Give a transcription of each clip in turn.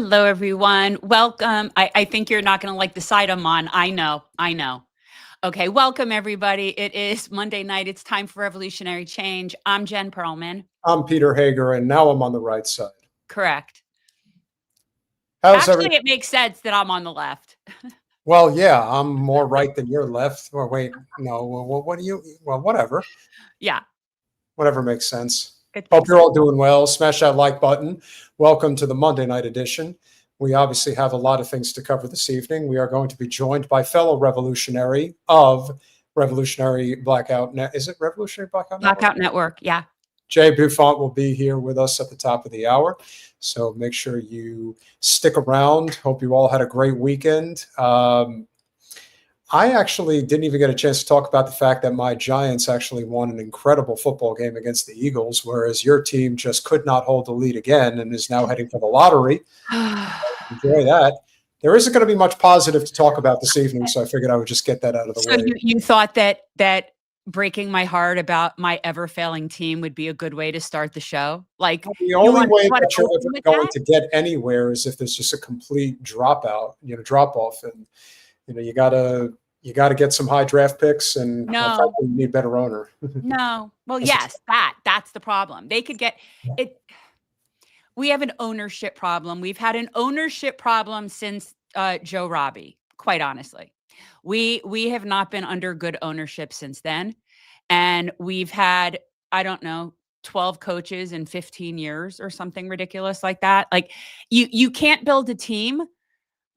Hello, everyone. Welcome. I think you're not going to like the side I'm on. I know. Okay, welcome, everybody. It is Monday night. It's time for Revolutionary Change. I'm Jen Perelman. I'm Peter Hager, and now I'm on the right side. Correct. How's Actually, it makes sense that I'm on the left. Well, yeah, I'm more right than you're left. Or wait, no. Well, what do you? Well, whatever. Yeah. Whatever makes sense. Hope you're all doing well. Smash that like button. Welcome to the Monday night edition. We obviously have a lot of things to cover this evening. We are going to be joined by fellow revolutionary of Revolutionary Blackout Net. Is it Revolutionary Blackout Network? Blackout Network, yeah. Jay Buffont will be here with us at the top of the hour. So make sure you stick around. Hope you all had a great weekend. I actually didn't even get a chance to talk about the fact that my Giants actually won an incredible football game against the Eagles, whereas your team just could not hold the lead again and is now heading for the lottery. Enjoy that. There isn't going to be much positive to talk about this evening, so I figured I would just get that out of the way. So you thought that breaking my heart about my ever-failing team would be a good way to start the show? Like, the only way that you're ever going to get anywhere is if there's just a complete drop off, and you gotta get some high draft picks, and you need a better owner. No, well, yes, that's the problem. They could get it. We have an ownership problem. We've had an ownership problem since Joe Robbie. Quite honestly, we have not been under good ownership since then, and we've had, I don't know, 12 coaches in 15 years or something ridiculous like that. Like, you can't build a team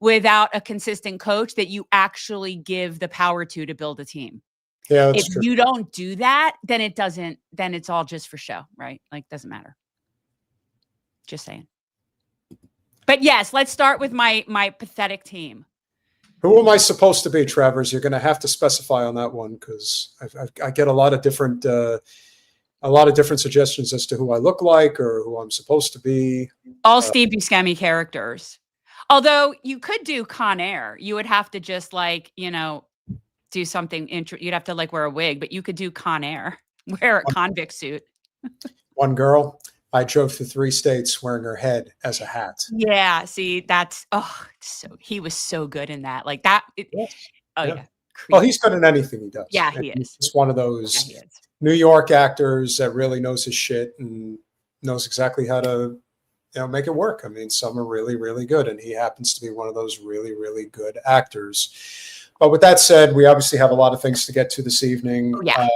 without a consistent coach that you actually give the power to build a team. Yeah, if true. You don't do that, then it's all just for show, right? Like, doesn't matter. Just saying. But yes, let's start with my pathetic team. Who am I supposed to be, Travers? You're going to have to specify on that one, because I get a lot of different suggestions as to who I look like or who I'm supposed to be. All Steve Buscemi characters. Although you could do Con Air. You would have to just do something. You'd have to wear a wig, but you could do Con Air. Wear a convict suit. One girl, I drove through 3 states wearing her head as a hat. Yeah, see, he was so good in that. Like that. Yeah. Well, he's good in anything he does. Yeah, he is. He's one of those New York actors that really knows his shit and knows exactly how to make it work. I mean, some are really, really good, and he happens to be one of those really, really good actors. But with that said, we obviously have a lot of things to get to this evening. Yeah.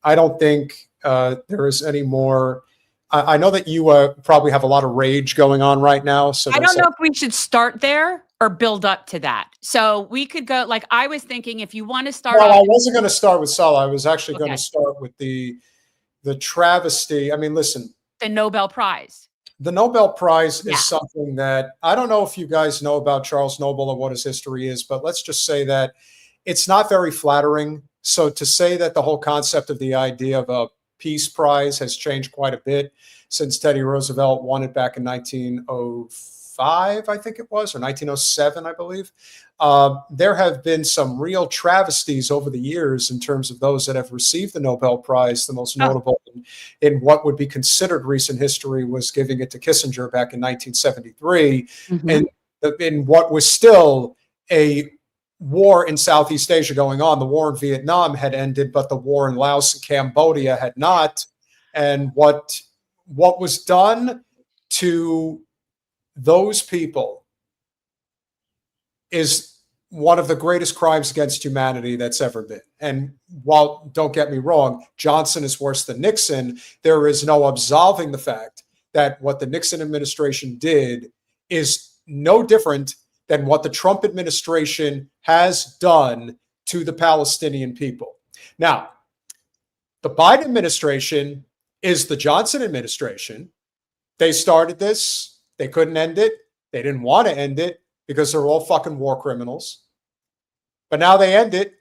I don't think there is any more. I know that you probably have a lot of rage going on right now. So I don't know if we should start there or build up to that. So we could go, I was thinking, if you want to start. Well, I wasn't going to start with Saleh. I was actually going to start with the travesty. I mean, listen. The Nobel Prize. The Nobel Prize is something that I don't know if you guys know about Charles Nobel or what his history is, but let's just say that it's not very flattering. So to say that the whole concept of the idea of a Peace Prize has changed quite a bit since Teddy Roosevelt won it back in 1905, I think it was, or 1907, I believe. There have been some real travesties over the years in terms of those that have received the Nobel Prize. The most notable in what would be considered recent history was giving it to Kissinger back in 1973. And in what was still a war in Southeast Asia going on. The war in Vietnam had ended, but the war in Laos and Cambodia had not. And what was done to those people is one of the greatest crimes against humanity that's ever been. And while, don't get me wrong, Johnson is worse than Nixon, there is no absolving the fact that what the Nixon administration did is no different than what the Trump administration has done to the Palestinian people. Now, the Biden administration is the Johnson administration. They started this. They couldn't end it. They didn't want to end it because they're all fucking war criminals. But now they end it.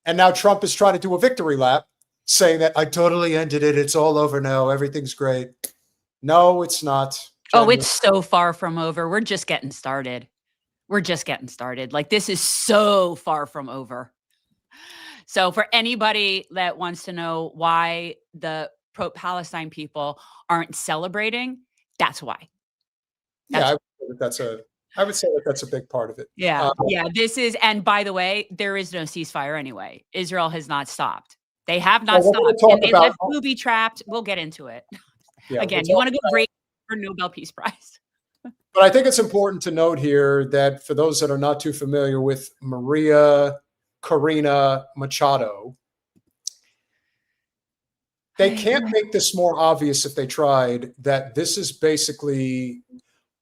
And now Trump is trying to do a victory lap, saying that I totally ended it. It's all over now. Everything's great. No, it's not. Oh, it's so far from over. We're just getting started. Like, this is so far from over. So for anybody that wants to know why the pro-Palestine people aren't celebrating, that's why. Yeah, I would say that that's a big part of it. Yeah, yeah, this is, and by the way, there is no ceasefire anyway. Israel has not stopped. They have not Well, we're gonna stopped, talk and they about left booby trapped. We'll get into it. yeah, we'll Again, you talk wanna go break for Nobel Peace Prize. but I think it's important to note here that for those that are not too familiar with Maria Corina Machado, they can't make this more obvious if they tried, that this is basically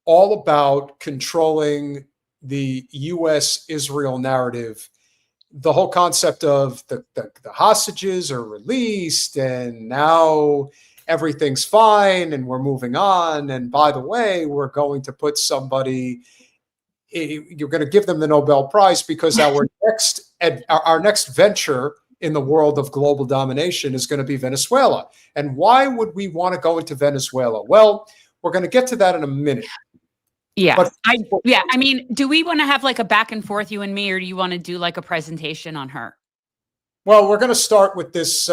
all about controlling the US Israel narrative. The whole concept of the hostages are released and now everything's fine and we're moving on. And by the way, we're going to put somebody, you're going to give them the Nobel Prize because our next venture in the world of global domination is going to be Venezuela. And why would we want to go into Venezuela? Well, we're going to get to that in a minute. Yeah. I mean, do we want to have like a back and forth, you and me, or do you want to do like a presentation on her? Well, we're going to start with this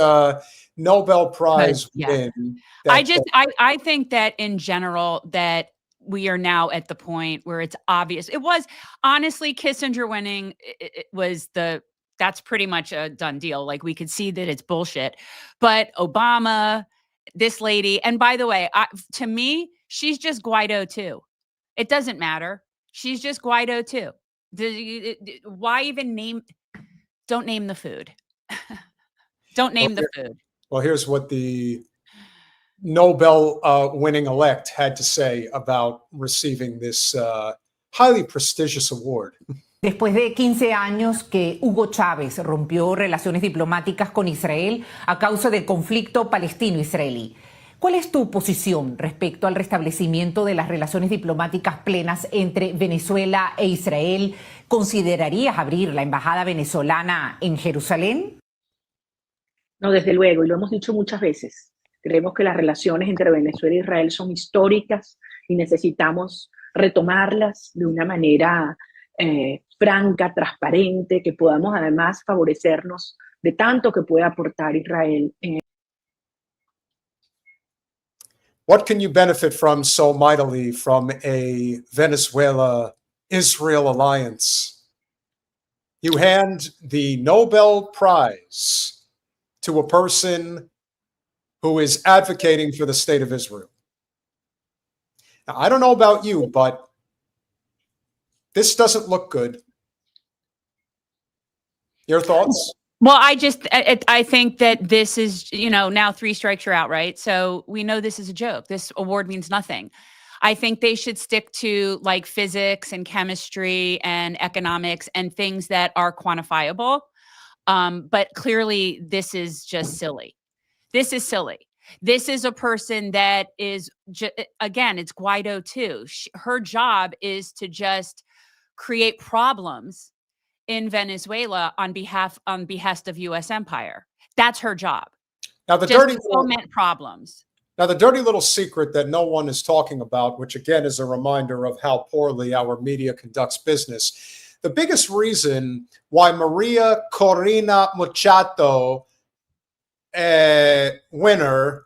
Nobel Prize win. I think that in general that we are now at the point where it's obvious. It was honestly Kissinger winning. It was that's pretty much a done deal. Like we could see that it's bullshit, but Obama, this lady, and by the way, to me, she's just Guaido too. It doesn't matter. She's just Guaido too. Why even don't name the food. Don't name the food. Well, here's what the Nobel winning elect had to say about receiving this highly prestigious award. Después de 15 años que Hugo Chávez rompió relaciones diplomáticas con Israel a causa del conflicto palestino-israelí, ¿cuál es tu posición respecto al restablecimiento de las relaciones diplomáticas plenas entre Venezuela e Israel? ¿Considerarías abrir la embajada venezolana en Jerusalén? No, desde luego, y lo hemos dicho muchas veces. Creemos que las relaciones entre Venezuela e Israel son históricas y necesitamos retomarlas de una manera franca, transparente, que podamos además favorecernos de tanto que puede aportar Israel. What can you benefit from so mightily from a Venezuela-Israel alliance? You hand the Nobel Prize to a person who is advocating for the state of Israel. Now, I don't know about you, but this doesn't look good. Your thoughts? Well, I think that this is, now 3 strikes you're out, right? So we know this is a joke. This award means nothing. I think they should stick to like physics and chemistry and economics and things that are quantifiable. But clearly this is just silly. This is silly. This is a person that is, again, it's Guaido too. Her job is to just create problems in Venezuela on behest of U.S. empire. That's her job. Now the problems. Now the dirty little secret that no one is talking about, which again is a reminder of how poorly our media conducts business. The biggest reason why Maria Corina Machado, winner,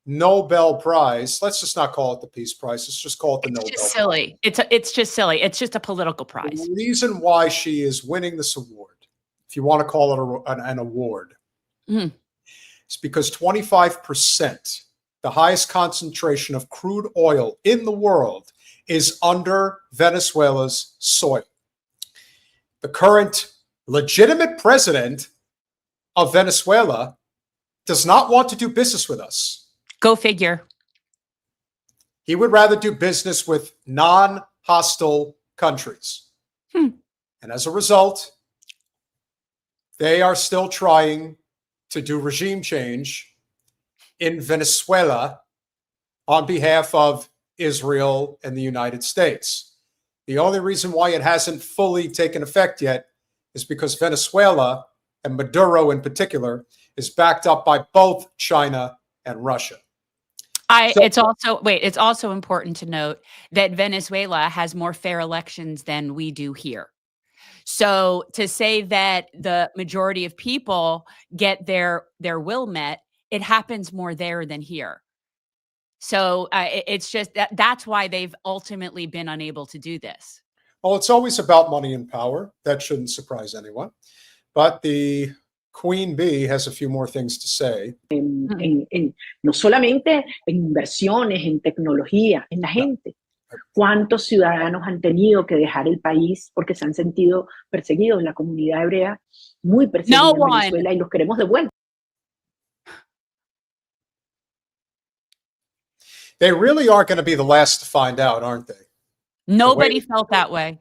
Nobel Prize. Let's just not call it the Peace Prize. Let's just call it the Nobel Prize. It's silly. It's just silly. It's just a political prize. The reason why she is winning this award, if you want to call it an award, is because 25%, the highest concentration of crude oil in the world, is under Venezuela's soil. The current legitimate president of Venezuela does not want to do business with us. Go figure. He would rather do business with non-hostile countries. And as a result, they are still trying to do regime change in Venezuela on behalf of Israel and the United States. The only reason why it hasn't fully taken effect yet is because Venezuela, and Maduro in particular, is backed up by both China and Russia. It's also important to note that Venezuela has more fair elections than we do here. So to say that the majority of people get their will met, it happens more there than here. So it's just that's why they've ultimately been unable to do this. Well, it's always about money and power. That shouldn't surprise anyone. But the Queen Bee has a few more things to say. No solamente en inversiones, en tecnología, en la gente. ¿Cuántos ciudadanos han tenido que dejar el país porque se han sentido perseguidos? La comunidad hebrea muy perseguida en Venezuela y los queremos de vuelta. They really are going to be the last to find out, aren't they? Nobody felt that way.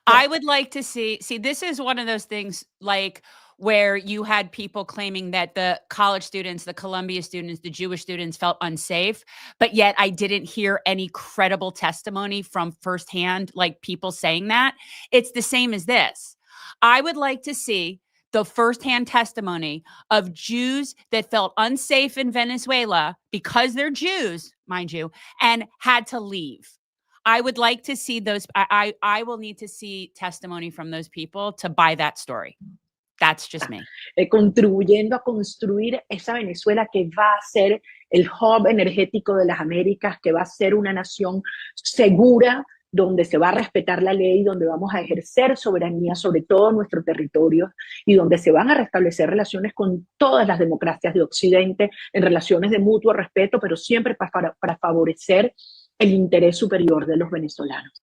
I would like to see, this is one of those things like where you had people claiming that the college students, the Columbia students, the Jewish students felt unsafe, but yet I didn't hear any credible testimony from firsthand, like people saying that. It's the same as this. I would like to see the firsthand testimony of Jews that felt unsafe in Venezuela because they're Jews, mind you, and had to leave. I would like to see those. I will need to see testimony from those people to buy that story. That's just me. Contribuyendo a construir esa Venezuela que va a ser el hub energético de las Américas, que va a ser una nación segura, donde se va a respetar la ley, donde vamos a ejercer soberanía sobre todo nuestro territorio y donde se van a restablecer relaciones con todas las democracias de Occidente, en relaciones de mutuo respeto, pero siempre para favorecer el interés superior de los venezolanos.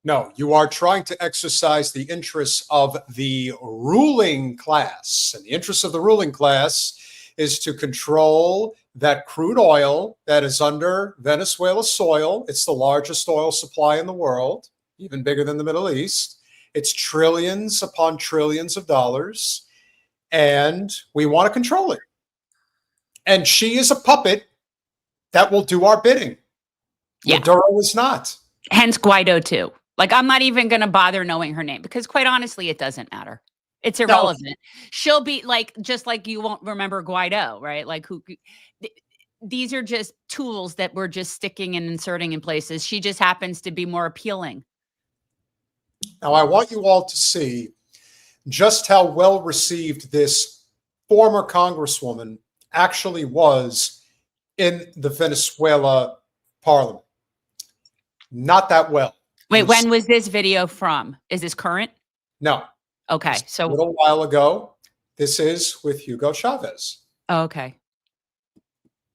No, you are trying to exercise the interests of the ruling class. And the interest of the ruling class is to control that crude oil that is under Venezuela's soil. It's the largest oil supply in the world, even bigger than the Middle East. It's trillions upon trillions of dollars. And we want to control it. And she is a puppet that will do our bidding. Yeah. Maduro is not. Hence Guaido too. Like, I'm not even going to bother knowing her name because quite honestly, it doesn't matter. It's irrelevant. No. She'll be like, just like you won't remember Guaido, right? Like these are just tools that we're just sticking and inserting in places. She just happens to be more appealing. Now, I want you all to see just how well received this former congresswoman actually was in the Venezuela parliament. Not that well. Wait, when was this video from? Is this current? No. Okay, so a little while ago. This is with Hugo Chavez. Oh, okay.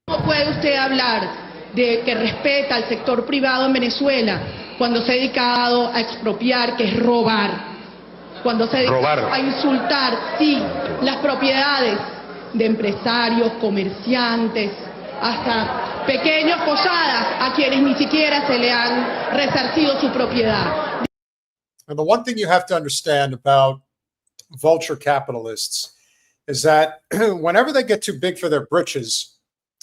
¿Cómo puede usted hablar de que respeta al sector privado en Venezuela cuando se ha dedicado a expropiar, que es robar? Cuando se ha dedicado a insultar, sí, las propiedades de empresarios, comerciantes, hasta pequeños posadas a quienes ni siquiera se le han resarcido su propiedad. And the one thing you have to understand about vulture capitalists is that whenever they get too big for their britches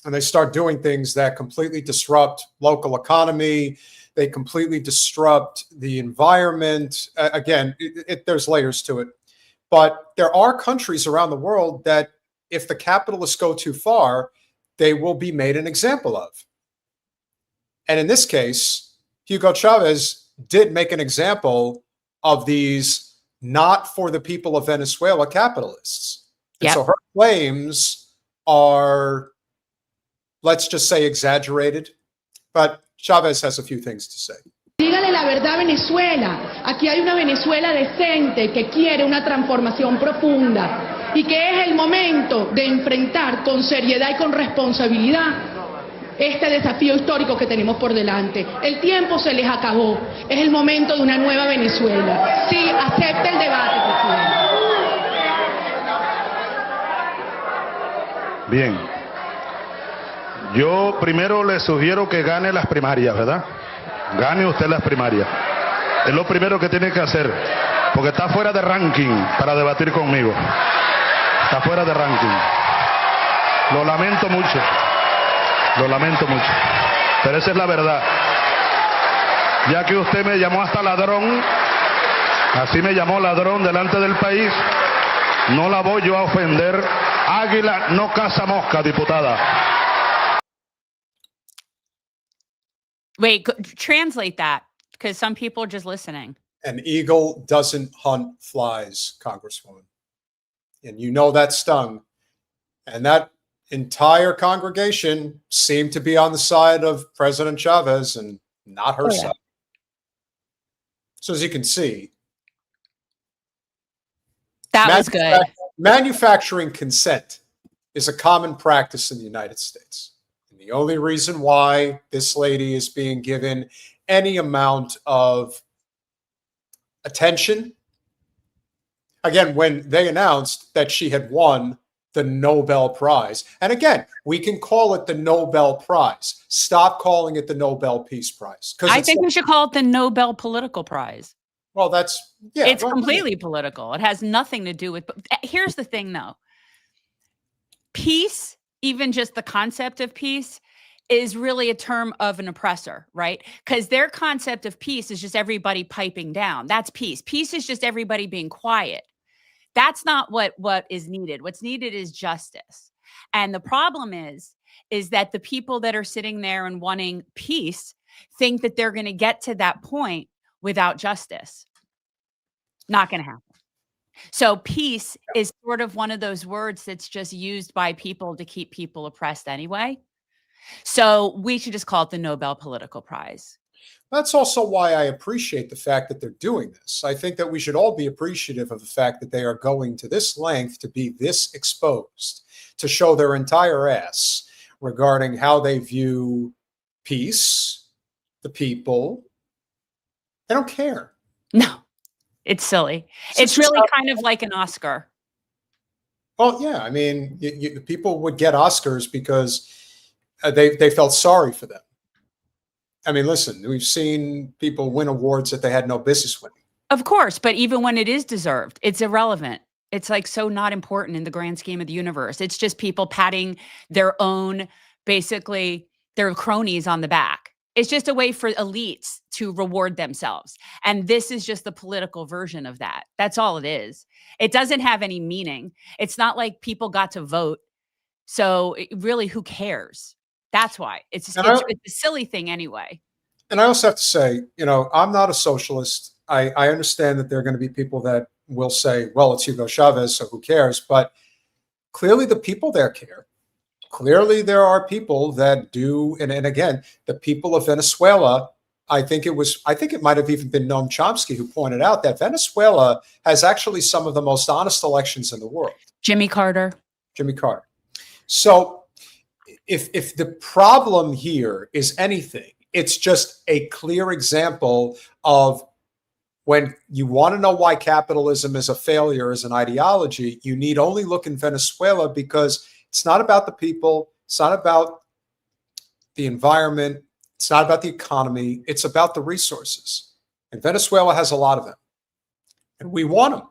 and they start doing things that completely disrupt local economy, they completely disrupt the environment. Again, there's layers to it. But there are countries around the world that if the capitalists go too far, they will be made an example of. And in this case, Hugo Chavez did make an example of these not for the people of Venezuela capitalists. And so her claims are, let's just say, exaggerated. But Chavez has a few things to say. Dígale la verdad a Venezuela. Aquí hay una Venezuela decente que quiere una transformación profunda. Y que es el momento de enfrentar con seriedad y con responsabilidad este desafío histórico que tenemos por delante. El tiempo se les acabó. Es el momento de una nueva Venezuela. Sí, acepte el debate, presidente. Bien. Yo primero le sugiero que gane las primarias, ¿verdad? Gane usted las primarias. Es lo primero que tiene que hacer. Porque está fuera de ranking para debatir conmigo. Está fuera de ranking. Lo lamento mucho. Lo lamento mucho. Pero esa es la verdad. Ya que usted me llamó hasta ladrón, así me llamó ladrón delante del país, no la voy yo a ofender. Águila no caza mosca, diputada. Wait, translate that, because some people are just listening. An eagle doesn't hunt flies, Congresswoman. And you know that stung. And that entire congregation seemed to be on the side of President Chavez and not her side. So as you can see, that was good. Manufacturing consent is a common practice in the United States. And the only reason why this lady is being given any amount of attention, again, when they announced that she had won the Nobel Prize, and again, we can call it the Nobel Prize. Stop calling it the Nobel Peace Prize. I think we should call it the Nobel Political Prize. Well, that's, yeah. It's completely political. It has nothing to do with, but here's the thing though. Peace, even just the concept of peace, is really a term of an oppressor, right? Because their concept of peace is just everybody piping down. That's peace. Peace is just everybody being quiet. That's not what is needed. What's needed is justice. And the problem is that the people that are sitting there and wanting peace think that they're going to get to that point without justice. Not going to happen. So peace is sort of one of those words that's just used by people to keep people oppressed anyway. So we should just call it the Nobel Political Prize. That's also why I appreciate the fact that they're doing this. I think that we should all be appreciative of the fact that they are going to this length to be this exposed, to show their entire ass regarding how they view peace, the people. They don't care. No, it's silly. It's really kind of like an Oscar. Well, yeah. I mean, the people would get Oscars because they felt sorry for them. I mean, listen, we've seen people win awards that they had no business winning. Of course, but even when it is deserved, it's irrelevant. It's like so not important in the grand scheme of the universe. It's just people patting their own, basically their cronies on the back. It's just a way for elites to reward themselves. And this is just the political version of that. That's all it is. It doesn't have any meaning. It's not like people got to vote. So really, who cares? That's why it's a silly thing anyway. And I also have to say, you know, I'm not a socialist. I understand that there are going to be people that will say, well, it's Hugo Chavez, so who cares? But clearly the people there care. Clearly there are people that do. And again, the people of Venezuela, I think it might have even been Noam Chomsky who pointed out that Venezuela has actually some of the most honest elections in the world. Jimmy Carter. So if the problem here is anything, it's just a clear example of when you want to know why capitalism is a failure as an ideology, you need only look in Venezuela, because it's not about the people, it's not about the environment, it's not about the economy, it's about the resources. And Venezuela has a lot of them. And we want them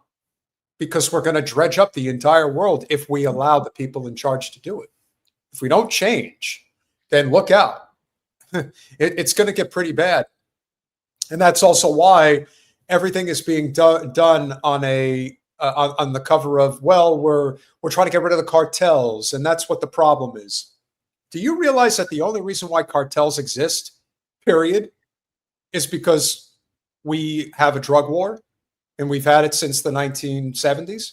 because we're going to dredge up the entire world if we allow the people in charge to do it. If we don't change, then look out. It's going to get pretty bad. And that's also why everything is being done on the cover of, well, we're trying to get rid of the cartels, and that's what the problem is. Do you realize that the only reason why cartels exist, period, is because we have a drug war, and we've had it since the 1970s?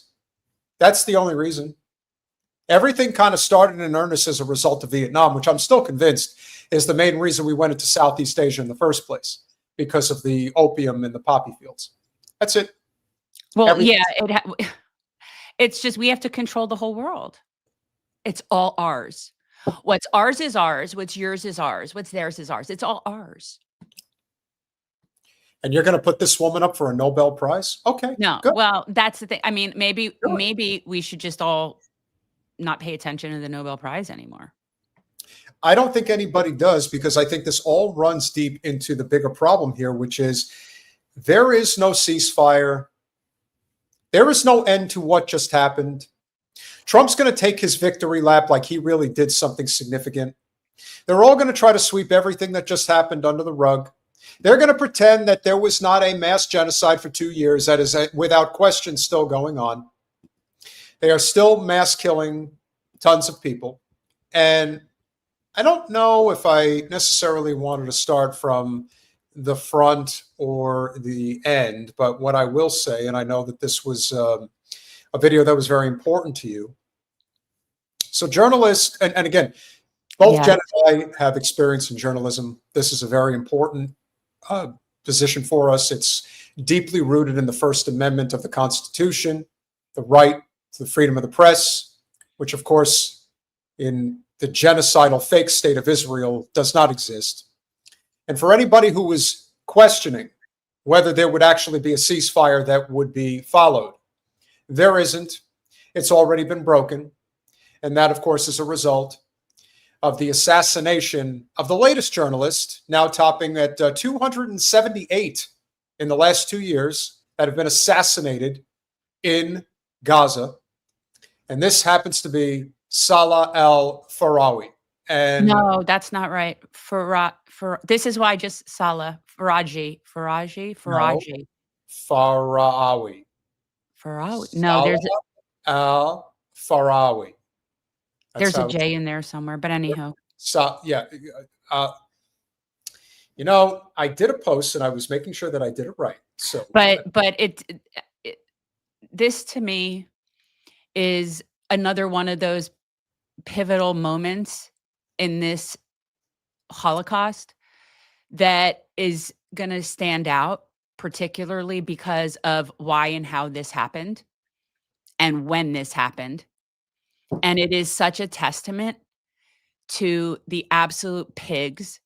That's the only reason. Everything kind of started in earnest as a result of Vietnam, which I'm still convinced is the main reason we went into Southeast Asia in the first place, because of the opium and the poppy fields. That's it. Well, it's just we have to control the whole world. It's all ours. What's ours is ours. What's yours is ours. What's theirs is ours. It's all ours. And you're going to put this woman up for a Nobel Prize? Okay. No. Good. Well, that's the thing. I mean, maybe we should just all not pay attention to the Nobel Prize anymore. I don't think anybody does, because I think this all runs deep into the bigger problem here, which is there is no ceasefire. There is no end to what just happened. Trump's going to take his victory lap like he really did something significant. They're all going to try to sweep everything that just happened under the rug. They're going to pretend that there was not a mass genocide for 2 years that is without question still going on. They are still mass killing tons of people. And I don't know if I necessarily wanted to start from the front or the end, but what I will say, and I know that this was a video that was very important to you, So journalists, and again, both Yeah. Jen and I have experience in journalism. This is a very important position for us. It's deeply rooted in the First Amendment of the Constitution, the right to the freedom of the press, which, of course, in the genocidal fake state of Israel does not exist. And for anybody who was questioning whether there would actually be a ceasefire that would be followed, there isn't. It's already been broken. And that, of course, is a result of the assassination of the latest journalist, now topping at 278 in the last 2 years that have been assassinated in Gaza. And this happens to be Saleh Al Jafarawi. And No, that's not right. This is why just Saleh Faraji. Farawi. No, there's Al Jafarawi. there's a J in there somewhere. But anyhow, Yeah. You know, I did a post and I was making sure that I did it right. So, but this to me is another one of those pivotal moments in this Holocaust that is going to stand out, particularly because of why and how this happened and when this happened. And it is such a testament to the absolute pigs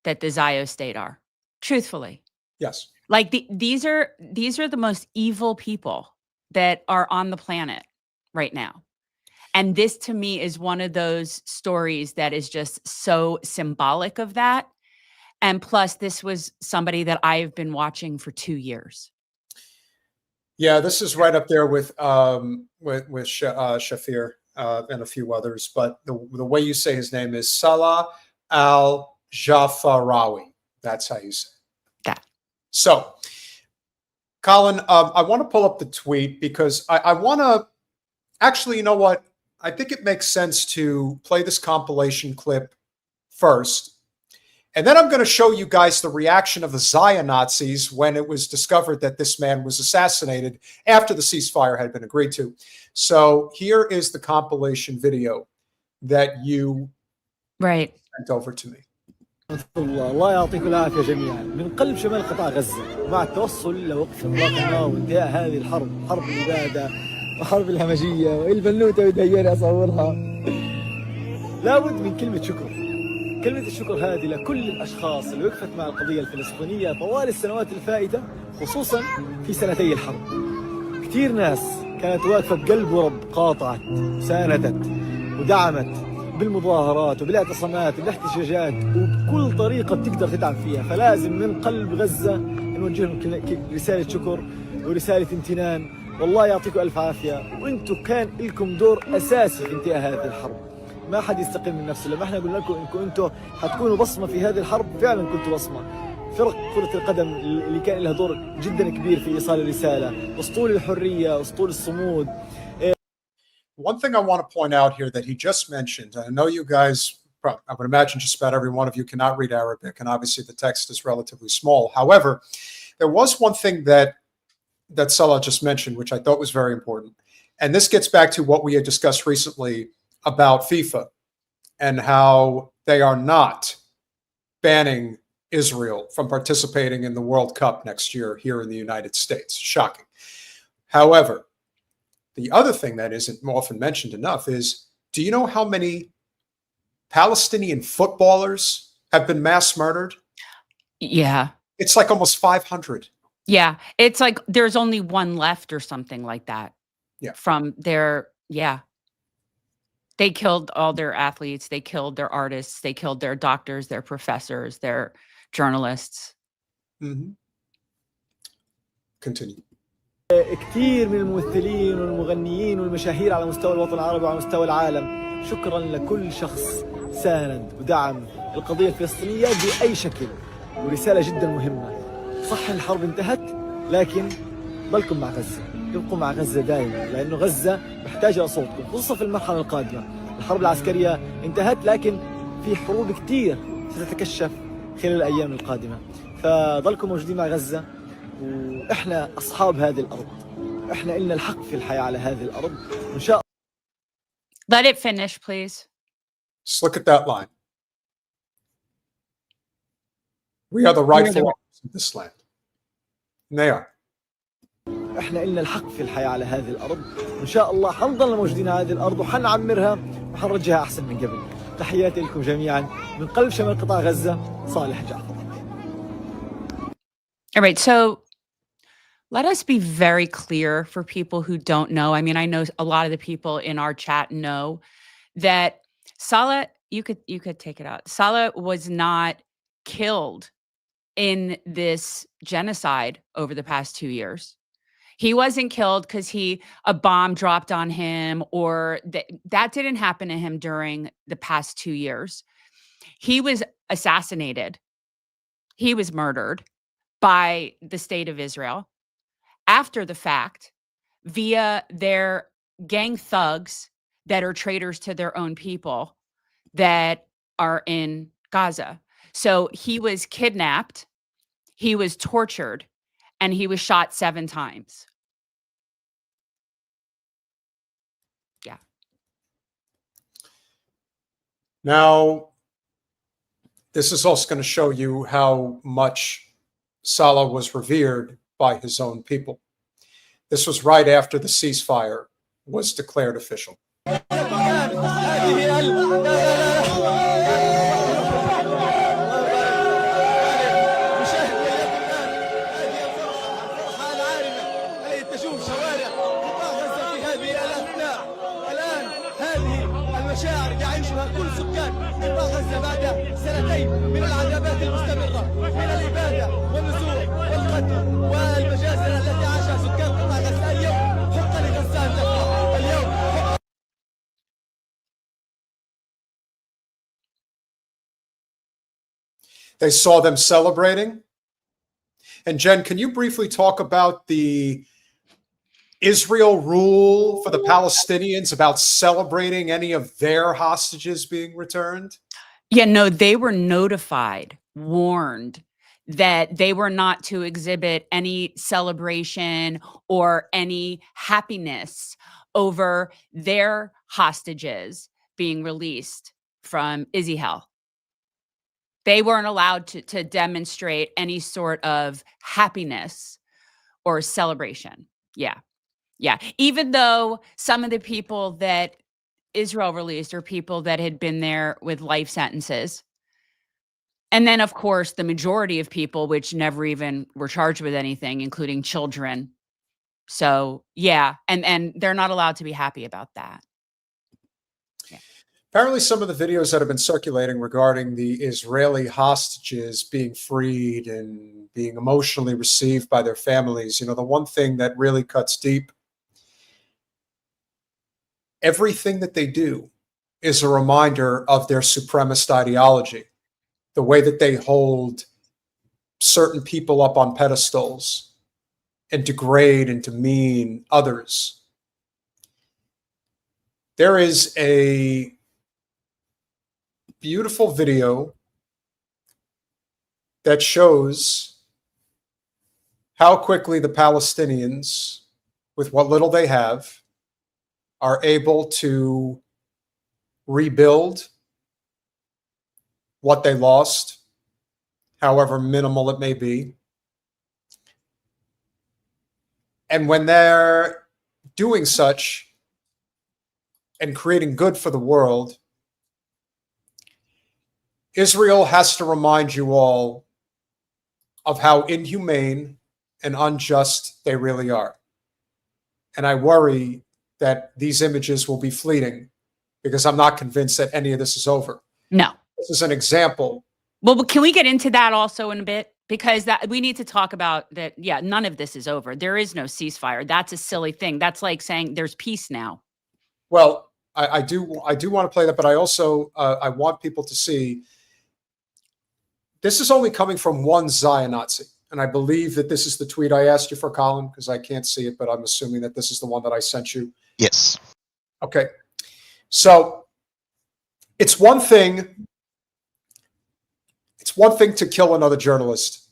that the Zio state are, truthfully. yes. Like these are the most evil people that are on the planet right now. And this to me is one of those stories that is just so symbolic of that. And plus, this was somebody that I've been watching for 2 years. Yeah, this is right up there with Shafir and a few others. But the way you say his name is Saleh Al Jafarawi. That's how you say that. So, Colin, I want to pull up the tweet because I want to actually, you know what? I think it makes sense to play this compilation clip first. And then I'm going to show you guys the reaction of the Zion Nazis when it was discovered that this man was assassinated after the ceasefire had been agreed to. So here is the compilation video that you sent over to me. الله يعطيكم العافية جميعا من قلب شمال قطاع غزة مع التوصل إلى وقف إطلاق النار وانتهاء هذه الحرب، حرب الإبادة وحرب الهمجية والبنوتة ودهياني أصورها. لابد من كلمة شكر. كلمة الشكر هذه لكل الأشخاص اللي وقفت مع القضية الفلسطينية طوال السنوات الفائتة، خصوصا في سنتي الحرب. كثير ناس كانت واقفة بقلب ورب، قاطعت وساندت ودعمت بالمظاهرات وبالاعتصامات وبالاحتجاجات وبكل طريقة بتقدر تدعم فيها. فلازم من قلب غزة نوجه لهم رسالة شكر ورسالة امتنان. والله يعطيكم ألف عافية، وانتم كان لكم دور أساسي في انتهاء هذه الحرب. ما حد يستقل من نفسه. لما احنا قلنا لكم انكم انتم حتكونوا بصمة في هذه الحرب، فعلا كنتوا بصمة. فرق كرة القدم اللي كان لها دور جدا كبير في إيصال الرسالة، أسطول الحرية، أسطول الصمود. One thing I want to point out here that he just mentioned, I know you guys, I would imagine just about every one of you cannot read Arabic, and obviously the text is relatively small. However, there was one thing that Saleh just mentioned, which I thought was very important. And this gets back to what we had discussed recently about FIFA and how they are not banning Israel from participating in the World Cup next year here in the United States. Shocking. However, the other thing that isn't often mentioned enough is, do you know how many Palestinian footballers have been mass murdered? Yeah. It's like almost 500. Yeah. It's like there's only one left or something like that. Yeah. From their, They killed all their athletes. They killed their artists. They killed their doctors, their professors, their journalists. Mm-hmm. Continue. كثير من الممثلين والمغنيين والمشاهير على مستوى الوطن العربي وعلى مستوى العالم، شكرا لكل شخص ساند ودعم القضية الفلسطينية بأي شكل. ورسالة جدا مهمة، صح الحرب انتهت، لكن ضلكم مع غزة، ابقوا مع غزة دائما، لأنه غزة محتاجة لصوتكم خصوصا في المرحلة القادمة. الحرب العسكرية انتهت، لكن في حروب كثير ستتكشف خلال الأيام القادمة. فضلكم موجودين مع غزة، وإحنا أصحاب هذه الأرض، إحنا إلنا الحق في الحياة على هذه الأرض، وإن شاء Let it finish, please. Just look at that line. We are the rightful owners of this land. And they are. احنا لنا الحق في الحياة على هذه الأرض، وإن شاء الله حنضل موجودين على هذه الأرض وحنعمرها وحنرجعها أحسن من قبل. تحياتي لكم جميعا من قلب شمال قطاع غزة، صالح الجعفراوي. All right, so let us be very clear for people who don't know. I mean, I know a lot of the people in our chat know that Saleh, you could take it out. Saleh was not killed in this genocide over the past 2 years. He wasn't killed because a bomb dropped on him, or that didn't happen to him during the past 2 years. He was assassinated. He was murdered by the state of Israel after the fact via their gang thugs that are traitors to their own people that are in Gaza. So he was kidnapped, he was tortured, and he was shot 7 times. Yeah. Now, this is also going to show you how much Saleh was revered by his own people. This was right after the ceasefire was declared official. They saw them celebrating. And Jen, can you briefly talk about the Israel rule for the Palestinians about celebrating any of their hostages being returned? Yeah, no, they were notified, warned that they were not to exhibit any celebration or any happiness over their hostages being released from Israel. They weren't allowed to demonstrate any sort of happiness or celebration. Yeah. Yeah. Even though some of the people that Israel released are people that had been there with life sentences. And then, of course, the majority of people which never even were charged with anything, including children. So, yeah. And they're not allowed to be happy about that. Apparently, some of the videos that have been circulating regarding the Israeli hostages being freed and being emotionally received by their families, the one thing that really cuts deep, everything that they do is a reminder of their supremacist ideology, the way that they hold certain people up on pedestals and degrade and demean others. There is a beautiful video that shows how quickly the Palestinians, with what little they have, are able to rebuild what they lost, however minimal it may be. And when they're doing such and creating good for the world, Israel has to remind you all of how inhumane and unjust they really are. And I worry that these images will be fleeting because I'm not convinced that any of this is over. No. This is an example. Well, can we get into that also in a bit? Because we need to talk about that. Yeah, none of this is over. There is no ceasefire. That's a silly thing. That's like saying there's peace now. Well, I do want to play that, but I also I want people to see this is only coming from one Zion-Nazi. And I believe that this is the tweet I asked you for, Colin, because I can't see it, but I'm assuming that this is the one that I sent you. Yes. Okay. So it's one thing to kill another journalist.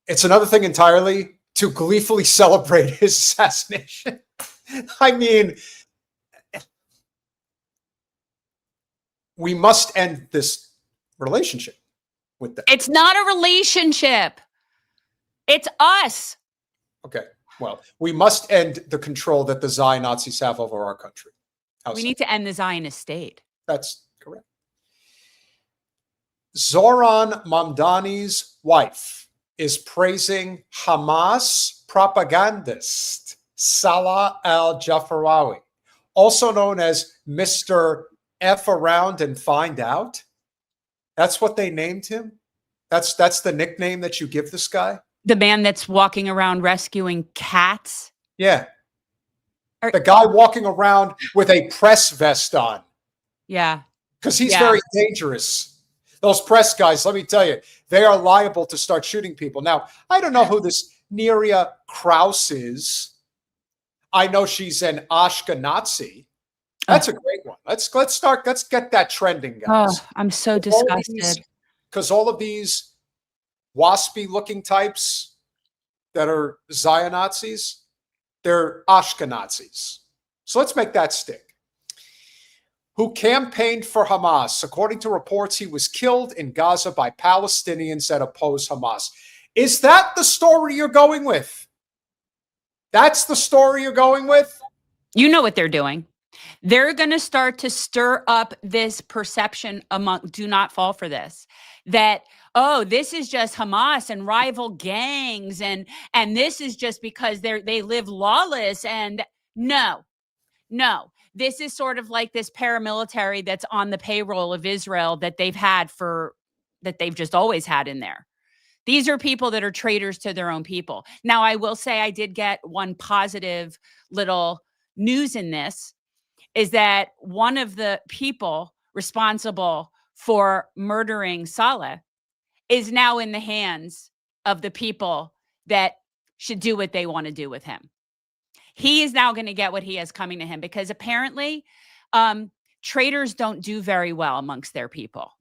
It's another thing entirely to gleefully celebrate his assassination. I mean, we must end this relationship with them. It's not a relationship. It's us. Okay. Well, we must end the control that the Zion Nazis have over our country. We need to end the Zionist state. That's correct. Zoran Mamdani's wife is praising Hamas propagandist Saleh Al Jafarawi, also known as Mr. F around and find out. That's what they named him. That's the nickname that you give this guy. The man that's walking around rescuing cats. Yeah. The guy walking around with a press vest on. Yeah. Because he's very dangerous. Those press guys, let me tell you, they are liable to start shooting people. Now, I don't know who this Neria Krause is. I know she's an Ashkenazi. That's a great one. Let's get that trending, guys. Oh, I'm so disgusted. Because all of these waspy looking types that are Zionazis, they're Ashkenazis. So let's make that stick. Who campaigned for Hamas. According to reports, he was killed in Gaza by Palestinians that oppose Hamas. Is that the story you're going with? That's the story you're going with? You know what they're doing. They're going to start to stir up this perception among, do not fall for this, that, oh, this is just Hamas and rival gangs, and this is just because they live lawless. And no, this is sort of like this paramilitary that's on the payroll of Israel that they've just always had in there. These are people that are traitors to their own people. Now, I will say I did get one positive little news in this, is that one of the people responsible for murdering Saleh is now in the hands of the people that should do what they want to do with him. He is now going to get what he has coming to him, because apparently traitors don't do very well amongst their people.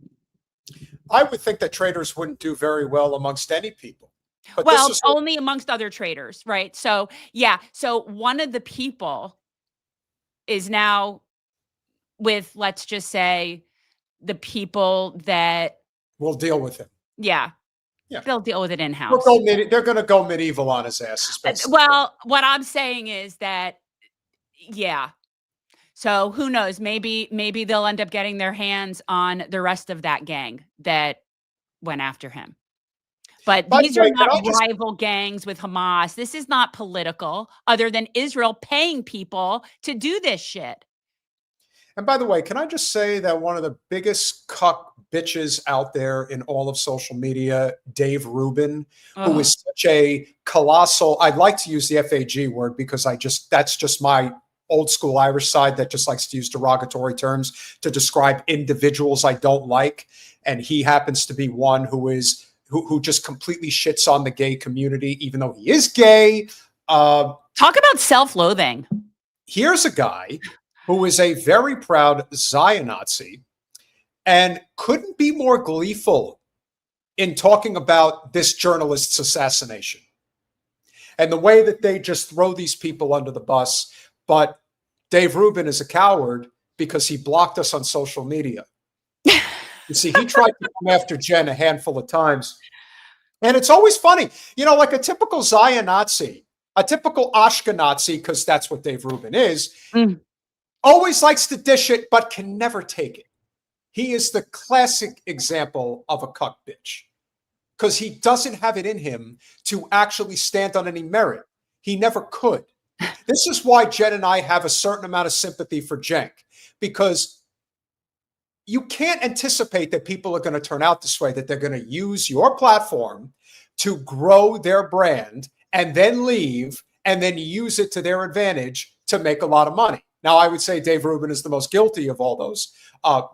I would think that traitors wouldn't do very well amongst any people. But well, only amongst other traitors, right? So, yeah. So one of the people is now with, let's just say, the people that will deal with him. Yeah. They'll deal with it in-house. They're going to go medieval on his ass. Well, what I'm saying is that, yeah. So who knows? Maybe they'll end up getting their hands on the rest of that gang that went after him. But these are not rival gangs with Hamas. This is not political, other than Israel paying people to do this shit. And by the way, can I just say that one of the biggest cuck bitches out there in all of social media, Dave Rubin, who is such a colossal, I'd like to use the FAG word because that's just my old school Irish side that just likes to use derogatory terms to describe individuals I don't like. And he happens to be one who just completely shits on the gay community, even though he is gay. Talk about self-loathing. Here's a guy who is a very proud Zion-Nazi and couldn't be more gleeful in talking about this journalist's assassination and the way that they just throw these people under the bus. But Dave Rubin is a coward because he blocked us on social media. You see, he tried to come after Jen a handful of times. And it's always funny, like a typical Zion-Nazi, a typical Ashkenazi, because that's what Dave Rubin is, always likes to dish it, but can never take it. He is the classic example of a cuck bitch because he doesn't have it in him to actually stand on any merit. He never could. This is why Jen and I have a certain amount of sympathy for Cenk, because you can't anticipate that people are going to turn out this way, that they're going to use your platform to grow their brand and then leave and then use it to their advantage to make a lot of money. Now, I would say Dave Rubin is the most guilty of all those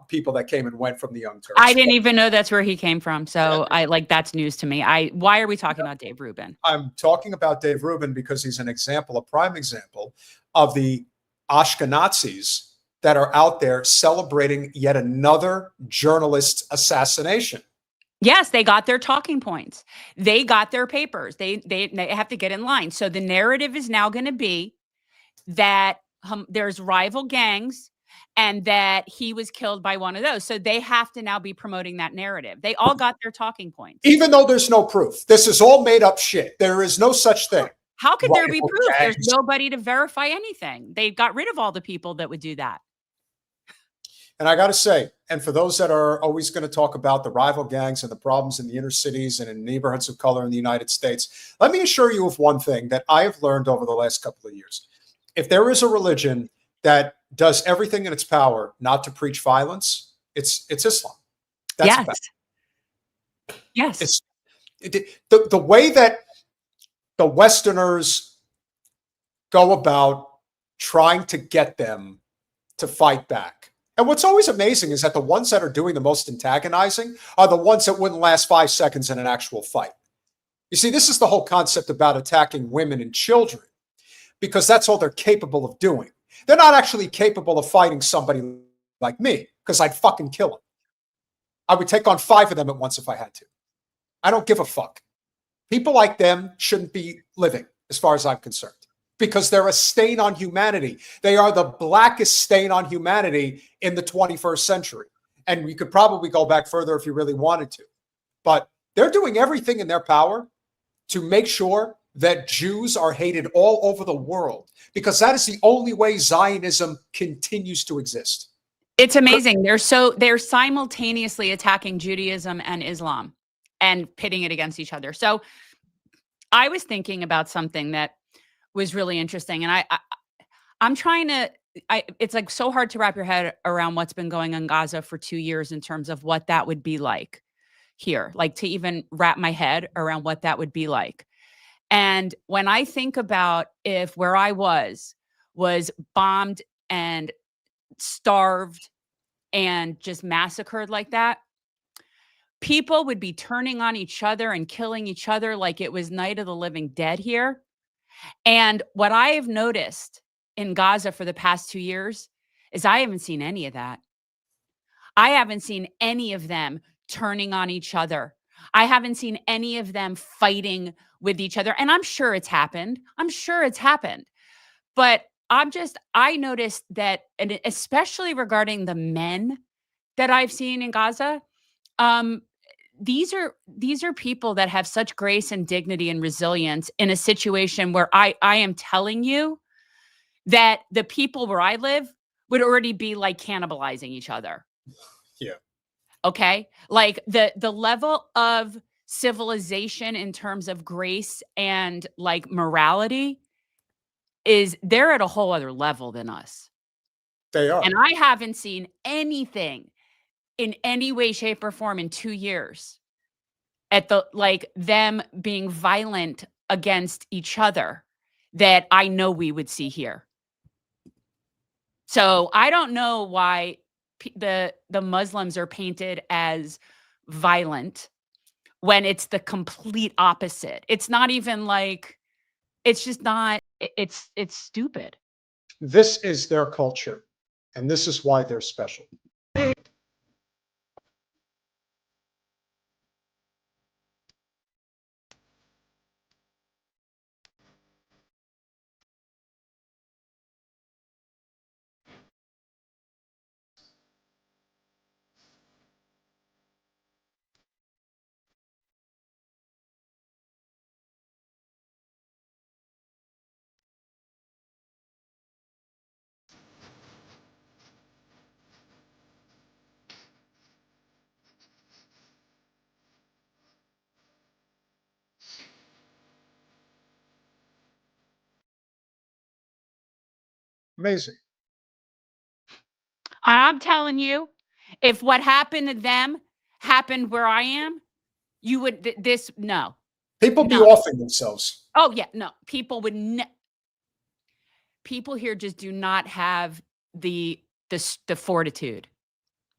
people that came and went from the Young Turks. I didn't even know that's where he came from. So that's news to me. Why are we talking about Dave Rubin? I'm talking about Dave Rubin because he's an example, a prime example of the Ashkenazis that are out there celebrating yet another journalist's assassination. Yes, they got their talking points. They got their papers. They have to get in line. So the narrative is now going to be that there's rival gangs and that he was killed by one of those. So they have to now be promoting that narrative. They all got their talking points. Even though there's no proof. This is all made up shit. There is no such thing. How could there be proof? gangs. There's nobody to verify anything. They got rid of all the people that would do that. And I got to say, and for those that are always going to talk about the rival gangs and the problems in the inner cities and in neighborhoods of color in the United States, let me assure you of one thing that I have learned over the last couple of years. If there is a religion that does everything in its power not to preach violence, it's Islam. That's Yes. bad. Yes. It's the way that the Westerners go about trying to get them to fight back. And what's always amazing is that the ones that are doing the most antagonizing are the ones that wouldn't last 5 seconds in an actual fight. You see, this is the whole concept about attacking women and children, because that's all they're capable of doing. They're not actually capable of fighting somebody like me, because I'd fucking kill them. I would take on 5 of them at once if I had to. I don't give a fuck. People like them shouldn't be living, as far as I'm concerned, because they're a stain on humanity. They are the blackest stain on humanity in the 21st century. And we could probably go back further if you really wanted to. But they're doing everything in their power to make sure that Jews are hated all over the world, because that is the only way Zionism continues to exist. It's amazing. They're simultaneously attacking Judaism and Islam and pitting it against each other. So I was thinking about something that was really interesting. And I'm trying to, it's like so hard to wrap your head around what's been going on in Gaza for 2 years in terms of what that would be like here, like to even wrap my head around what that would be like. And when I think about if where I was bombed and starved and just massacred like that, people would be turning on each other and killing each other like it was Night of the Living Dead here. And what I have noticed in Gaza for the past 2 years is I haven't seen any of that. I haven't seen any of them turning on each other. I haven't seen any of them fighting with each other. And I'm sure it's happened. But I noticed that, and especially regarding the men that I've seen in Gaza, these are people that have such grace and dignity and resilience in a situation where I am telling you that the people where I live would already be like cannibalizing each other. Yeah. Okay. Like the level of civilization in terms of grace and like morality they're at a whole other level than us. They are. And I haven't seen anything in any way, shape, or form in 2 years at them being violent against each other that I know we would see here. So I don't know why the Muslims are painted as violent when it's the complete opposite. It's not even like, it's just not, it's stupid. This is their culture, and this is why they're special. Amazing. I'm telling you, if what happened to them happened where I am, you would no. People be No. offing themselves. Oh yeah, no. People would people here just do not have the fortitude.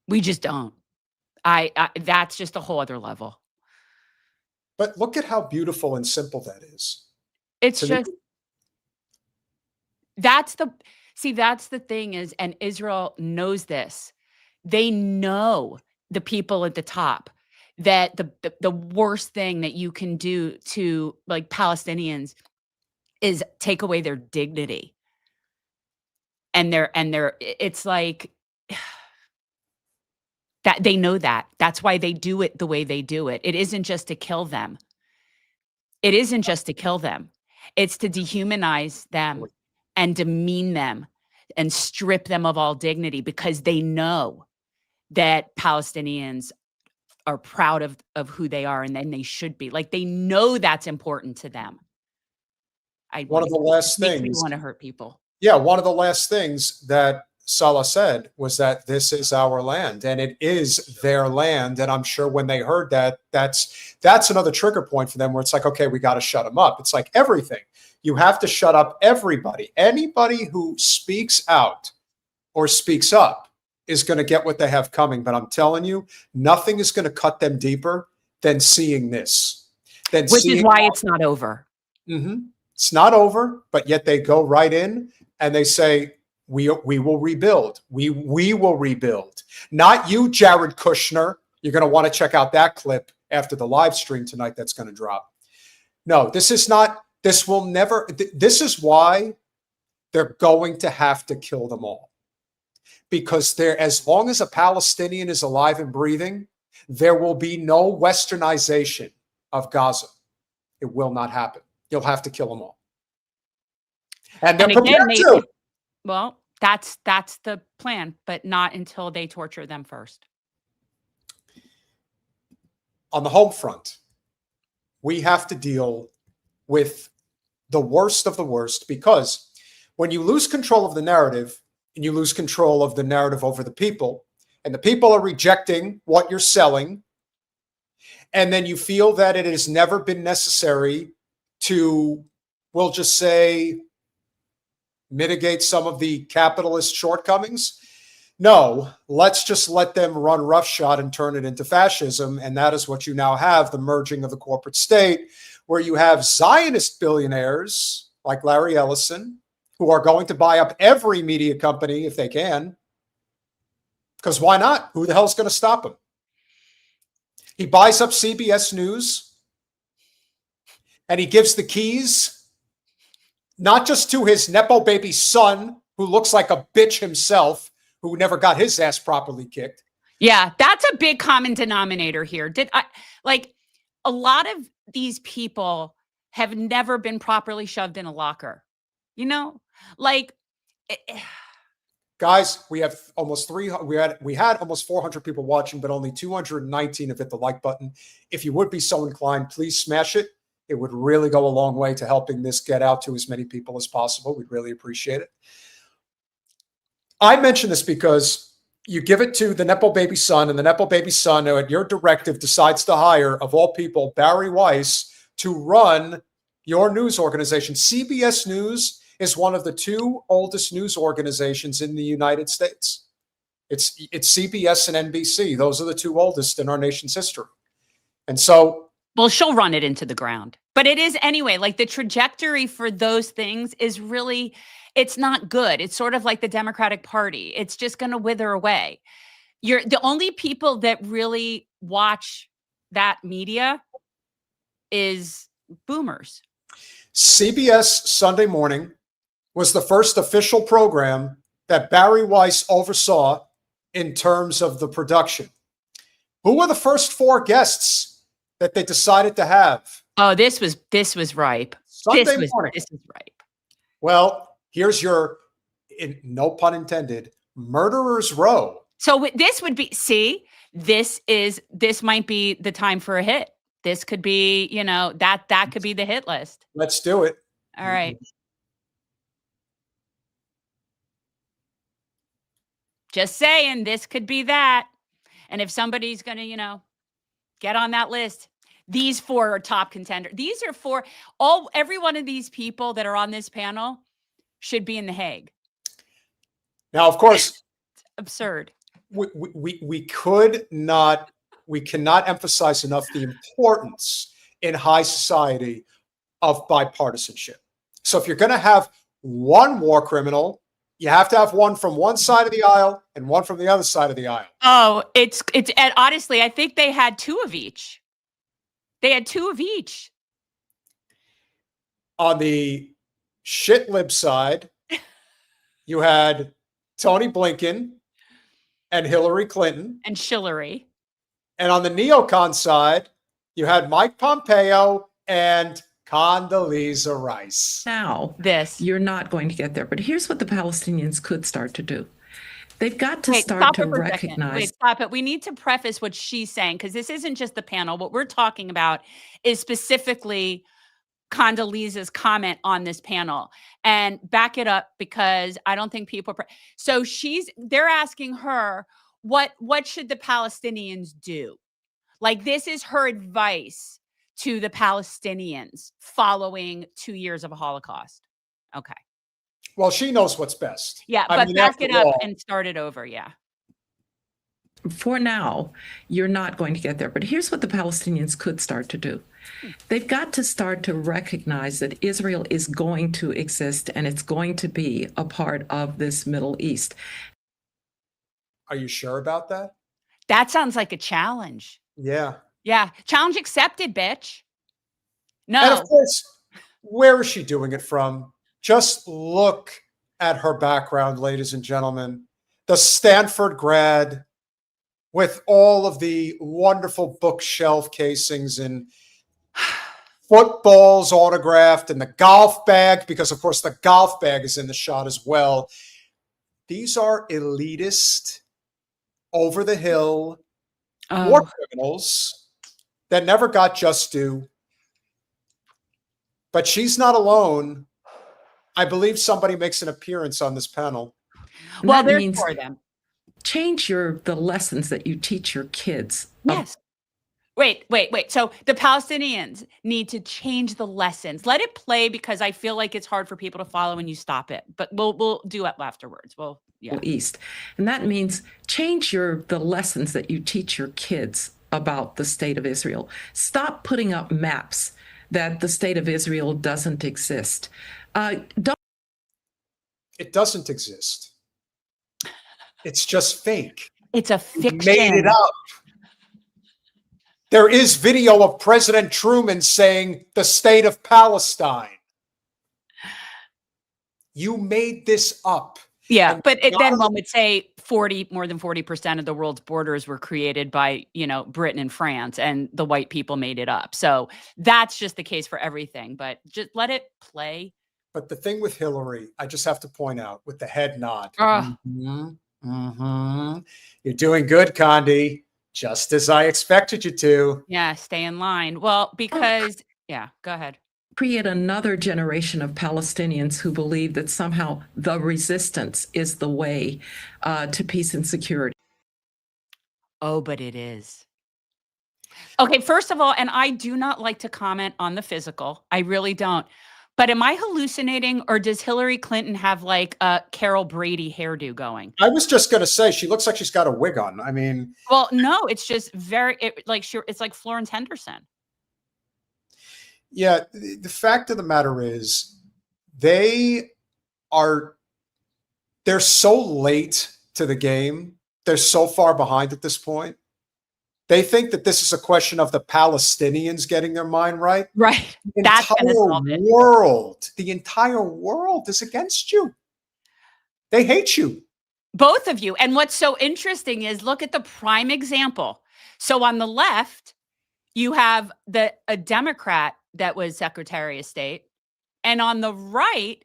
We just don't. I that's just a whole other level. But look at how beautiful and simple that is. It's To me- just that's the thing is, and Israel knows this. They know, the people at the top, that the worst thing that you can do to like Palestinians is take away their dignity. And it's like that they know that. That's why they do it the way they do it. It isn't just to kill them. It isn't just to kill them. It's to dehumanize them and demean them and strip them of all dignity, because they know that Palestinians are proud of who they are, and then they should be. Like, they know that's important to them. One of the last things things, want to hurt people. Yeah, one of the last things that Saleh said was that this is our land, and it is their land. And I'm sure when they heard that, that's another trigger point for them, where it's like, okay, we got to shut them up. It's like everything. You have to shut up everybody. Anybody who speaks out or speaks up is going to get what they have coming. But I'm telling you, nothing is going to cut them deeper than seeing this. Which is why it's not over. It's not over, but yet they go right in and they say, we will rebuild. We will rebuild. Not you, Jared Kushner. You're going to want to check out that clip after the live stream tonight that's going to drop. No, this is not, this will never, this is why they're going to have to kill them all. Because as long as a Palestinian is alive and breathing, there will be no westernization of Gaza. It will not happen. You'll have to kill them all. And they're prepared to. Well, that's the plan, but not until they torture them first. On the home front, we have to deal with the worst of the worst, because when you lose control of the narrative, and you lose control of the narrative over the people, and the people are rejecting what you're selling, and then you feel that it has never been necessary to, we'll just say, mitigate some of the capitalist shortcomings. No, let's just let them run roughshod and turn it into fascism. And that is what you now have, the merging of the corporate state, where you have Zionist billionaires like Larry Ellison, who are going to buy up every media company if they can. Because why not? Who the hell's going to stop him? He buys up CBS News, and he gives the keys not just to his Nepo baby son, who looks like a bitch himself, who never got his ass properly kicked. Yeah, that's a big common denominator here. A lot of these people have never been properly shoved in a locker. You know, guys, we have almost 300. We had almost 400 people watching, but only 219 have hit the like button. If you would be so inclined, please smash it. It would really go a long way to helping this get out to as many people as possible. We'd really appreciate it. I mention this because you give it to the Nepo baby son, and the Nepo baby son, at your directive, decides to hire, of all people, Bari Weiss to run your news organization. CBS News is one of the two oldest news organizations in the United States. It's CBS and NBC. Those are the two oldest in our nation's history. And so, well, she'll run it into the ground. But it is anyway, like, the trajectory for those things is really, it's not good. It's sort of like the Democratic Party. It's just going to wither away. The only people that really watch that media is boomers. CBS Sunday Morning was the first official program that Bari Weiss oversaw in terms of the production. Who were the first four guests that they decided to have? Oh, this was ripe. Sunday morning. This is ripe. Well, here's your, no pun intended, murderer's row. So this would be, this might be the time for a hit. This could be, that could be the hit list. Let's do it. All right. Just saying, this could be that. And if somebody's going to, get on that list, these four are top contenders. These are every one of these people that are on this panel should be in The Hague. Now, of course, it's absurd. We cannot emphasize enough the importance in high society of bipartisanship. So if you're going to have one war criminal, you have to have one from one side of the aisle and one from the other side of the aisle. Oh, and honestly, I think they had two of each. They had two of each. On the shit lib side, you had Tony Blinken and Hillary Clinton. And Hillary. And on the neocon side, you had Mike Pompeo and Condoleezza Rice. Now, This. you're not going to get there. But here's what the Palestinians could start to do. They've got to Wait, start stop to it for a second. recognize. Wait, stop it. We need to preface what she's saying because this isn't just the panel. What we're talking about is specifically Condoleezza's comment on this panel, and back it up because I don't think people. So they're asking her what should the Palestinians do? Like, this is her advice to the Palestinians following 2 years of a Holocaust. Okay. Well, she knows what's best. Yeah, I but mean, back after it up all, and start it over. Yeah. For now, you're not going to get there. But here's what the Palestinians could start to do. They've got to start to recognize that Israel is going to exist and it's going to be a part of this Middle East. Are you sure about that? That sounds like a challenge. Yeah. Yeah. Challenge accepted, bitch. No. And of course, where is she doing it from? Just look at her background, ladies and gentlemen. The Stanford grad with all of the wonderful bookshelf casings and footballs autographed and the golf bag, because of course the golf bag is in the shot as well. These are elitist, over the hill war criminals that never got just due. But she's not alone. I believe somebody makes an appearance on this panel. Well, That there's means for them. change the lessons that you teach your kids. Yes. Wait. So the Palestinians need to change the lessons. Let it play because I feel like it's hard for people to follow when you stop it. But we'll do it afterwards. East. And that means change the lessons that you teach your kids about the state of Israel. Stop putting up maps that the state of Israel doesn't exist. It doesn't exist. It's just fake. It's a You fiction. made it up. There is video of President Truman saying the state of Palestine. You made this up. Yeah, And but then God- one would say more than 40% of the world's borders were created by, Britain and France, and the white people made it up. So that's just the case for everything. But just let it play. But the thing with Hillary, I just have to point out with the head nod. Ugh. You're doing good, Condi. Just as I expected you to. Yeah, stay in line. Well, because go ahead. Create another generation of Palestinians who believe that somehow the resistance is the way to peace and security. Oh, but it is. Okay, first of all, and I do not like to comment on the physical. I really don't. But am I hallucinating, or does Hillary Clinton have like a Carol Brady hairdo going? I was just going to say, she looks like she's got a wig on. I mean, Well, no, it's just it's like Florence Henderson. yeah, the fact of the matter is they're so late to the game. They're so far behind at this point. They think that this is a question of the Palestinians getting their mind right. Right. That's gonna solve it. The entire world is against you. They hate you. Both of you. And what's so interesting is look at the prime example. So on the left, you have a Democrat that was Secretary of State. And on the right,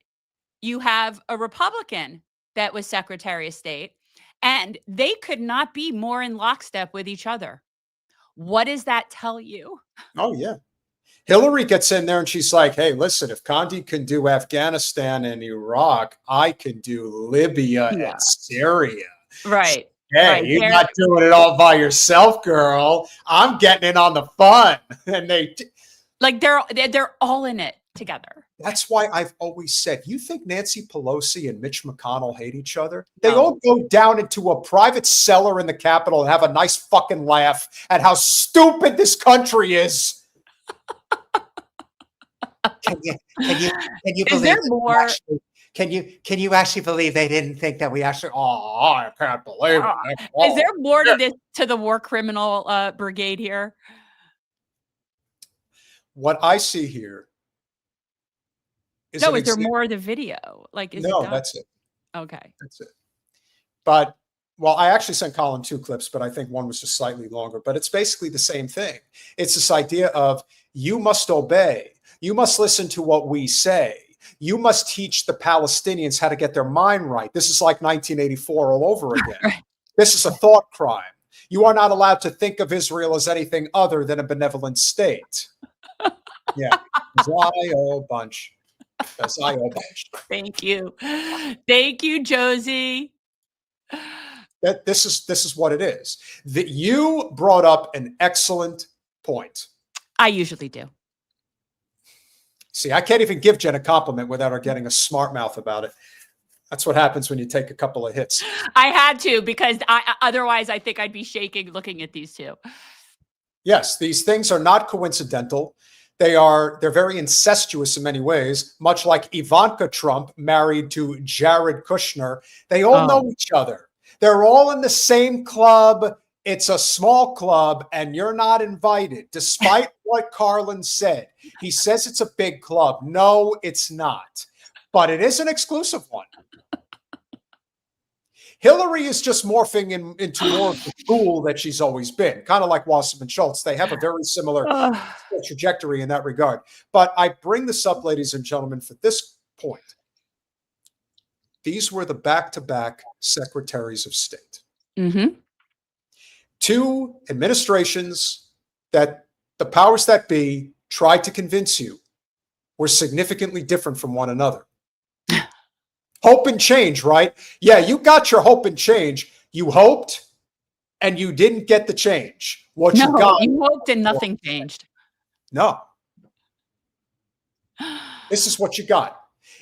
you have a Republican that was Secretary of State. And they could not be more in lockstep with each other. What does that tell you? Oh, yeah. Hillary gets in there and she's like, hey, listen, if Condi can do Afghanistan and Iraq, I can do Libya and Syria. Right. Hey, right. you're not doing it all by yourself, girl. I'm getting in on the fun. And they're all in it together. That's why I've always said, you think Nancy Pelosi and Mitch McConnell hate each other? They all go down into a private cellar in the Capitol and have a nice fucking laugh at how stupid this country is. Can you believe? Is there more? Can you actually believe they didn't think that we actually? Oh, I can't believe it. Is there more to the war criminal brigade here? What I see here is is there more of the video? Like, is no, it done? that's it. Okay. That's it. But, well, I actually sent Colin 2 clips, but I think one was just slightly longer. But it's basically the same thing. It's this idea of you must obey. You must listen to what we say. You must teach the Palestinians how to get their mind right. This is like 1984 all over again. This is a thought crime. You are not allowed to think of Israel as anything other than a benevolent state. Yeah. Zio bunch. Zio bunch. Thank you. Thank you, Josie. This is what it is. That you brought up an excellent point. I usually do. See, I can't even give Jen a compliment without her getting a smart mouth about it. That's what happens when you take a couple of hits. I had to, because otherwise I think I'd be shaking looking at these two. Yes, these things are not coincidental. They're very incestuous in many ways, much like Ivanka Trump married to Jared Kushner. They all know each other. They're all in the same club. It's a small club, and you're not invited, despite what Carlin said. He says it's a big club. No, it's not. But it is an exclusive one. Hillary is just morphing into more of the fool that she's always been, kind of like Wasserman Schultz. They have a very similar trajectory in that regard. But I bring this up, ladies and gentlemen, for this point. These were the back-to-back secretaries of state. Mm-hmm. Two administrations that the powers that be tried to convince you were significantly different from one another. Hope and change, right? Yeah, you got your hope and change. You hoped and you didn't get the change. You hoped and nothing changed. No. This is what you got.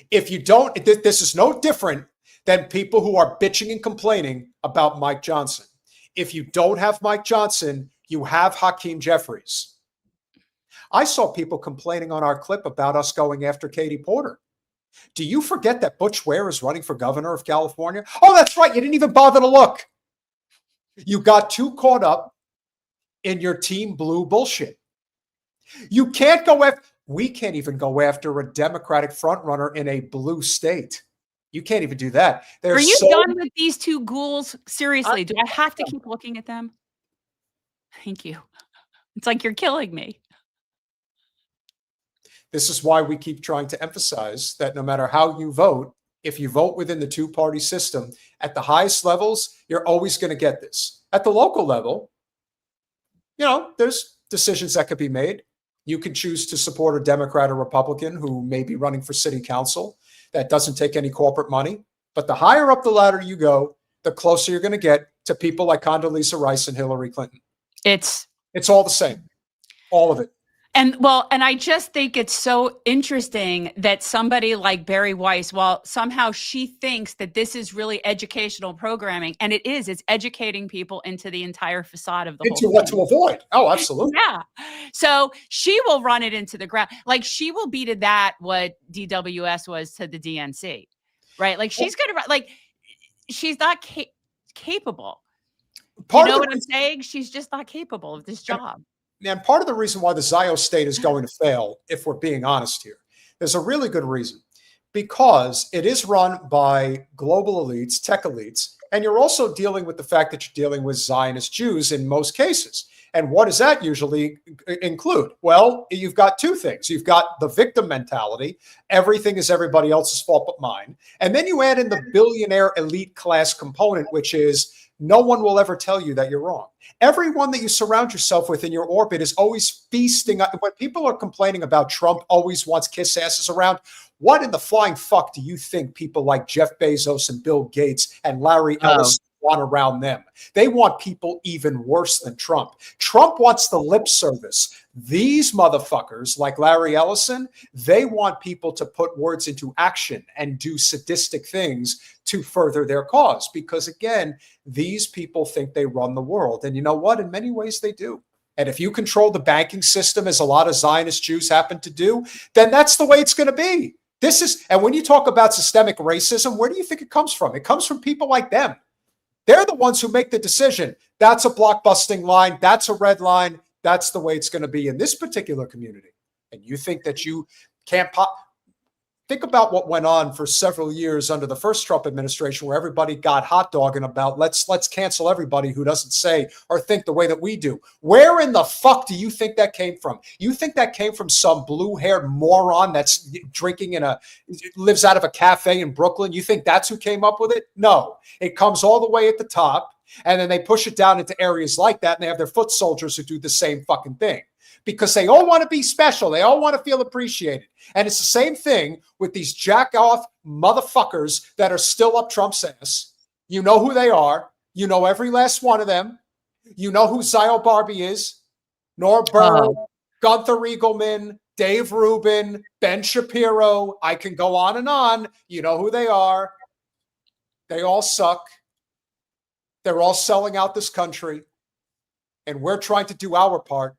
If you don't, this is no different than people who are bitching and complaining about Mike Johnson. If you don't have Mike Johnson, you have Hakeem Jeffries. I saw people complaining on our clip about us going after Katie Porter. Do you forget that Butch Ware is running for governor of California? Oh, that's right. You didn't even bother to look. You got too caught up in your Team Blue bullshit. You can't go after, we can't even go after a Democratic frontrunner in a blue state. You can't even do that. Are you done with these two ghouls? Seriously, do I have to keep looking at them? Thank you. It's like you're killing me. This is why we keep trying to emphasize that no matter how you vote, if you vote within the two-party system, at the highest levels, you're always going to get this. At the local level, there's decisions that could be made. You can choose to support a Democrat or Republican who may be running for city council that doesn't take any corporate money. But the higher up the ladder you go, the closer you're going to get to people like Condoleezza Rice and Hillary Clinton. It's all the same. All of it. And I just think it's so interesting that somebody like Bari Weiss, while somehow she thinks that this is really educational programming, and it is, it's educating people into the entire facade of the whole thing. Into what to avoid. Oh, absolutely. Yeah. So she will run it into the ground. Like she will be to that what DWS was to the DNC, right? Like she's going to, like, she's not capable. You know what I'm saying? She's just not capable of this job. And part of the reason why the Zio state is going to fail, if we're being honest here, there's a really good reason. Because it is run by global elites, tech elites, and you're also dealing with the fact that you're dealing with Zionist Jews in most cases. And what does that usually include? Well, you've got two things. You've got the victim mentality. Everything is everybody else's fault but mine. And then you add in the billionaire elite class component, which is no one will ever tell you that you're wrong. Everyone that you surround yourself with in your orbit is always feasting. When people are complaining about Trump always wants kiss asses around, what in the flying fuck do you think people like Jeff Bezos and Bill Gates and Larry Ellison want around them? They want people even worse than Trump. Trump wants the lip service. These motherfuckers like Larry Ellison, they want people to put words into action and do sadistic things to further their cause. Because again, these people think they run the world. And you know what? In many ways they do. And if you control the banking system, as a lot of Zionist Jews happen to do, then that's the way it's going to be. And when you talk about systemic racism, where do you think it comes from? It comes from people like them. They're the ones who make the decision. That's a blockbusting line. That's a red line. That's the way it's going to be in this particular community. And you think that you can't think about what went on for several years under the first Trump administration, where everybody got hot dogging about let's cancel everybody who doesn't say or think the way that we do. Where in the fuck do you think that came from? You think that came from some blue-haired moron that's drinking lives out of a cafe in Brooklyn? You think that's who came up with it? No, it comes all the way at the top, and then they push it down into areas like that, and they have their foot soldiers who do the same fucking thing. Because they all want to be special. They all want to feel appreciated. And it's the same thing with these jack-off motherfuckers that are still up Trump's ass. You know who they are. You know every last one of them. You know who Zio Barbie is. Nora Burr, Gunther Riegelman, Dave Rubin, Ben Shapiro. I can go on and on. You know who they are. They all suck. They're all selling out this country. And we're trying to do our part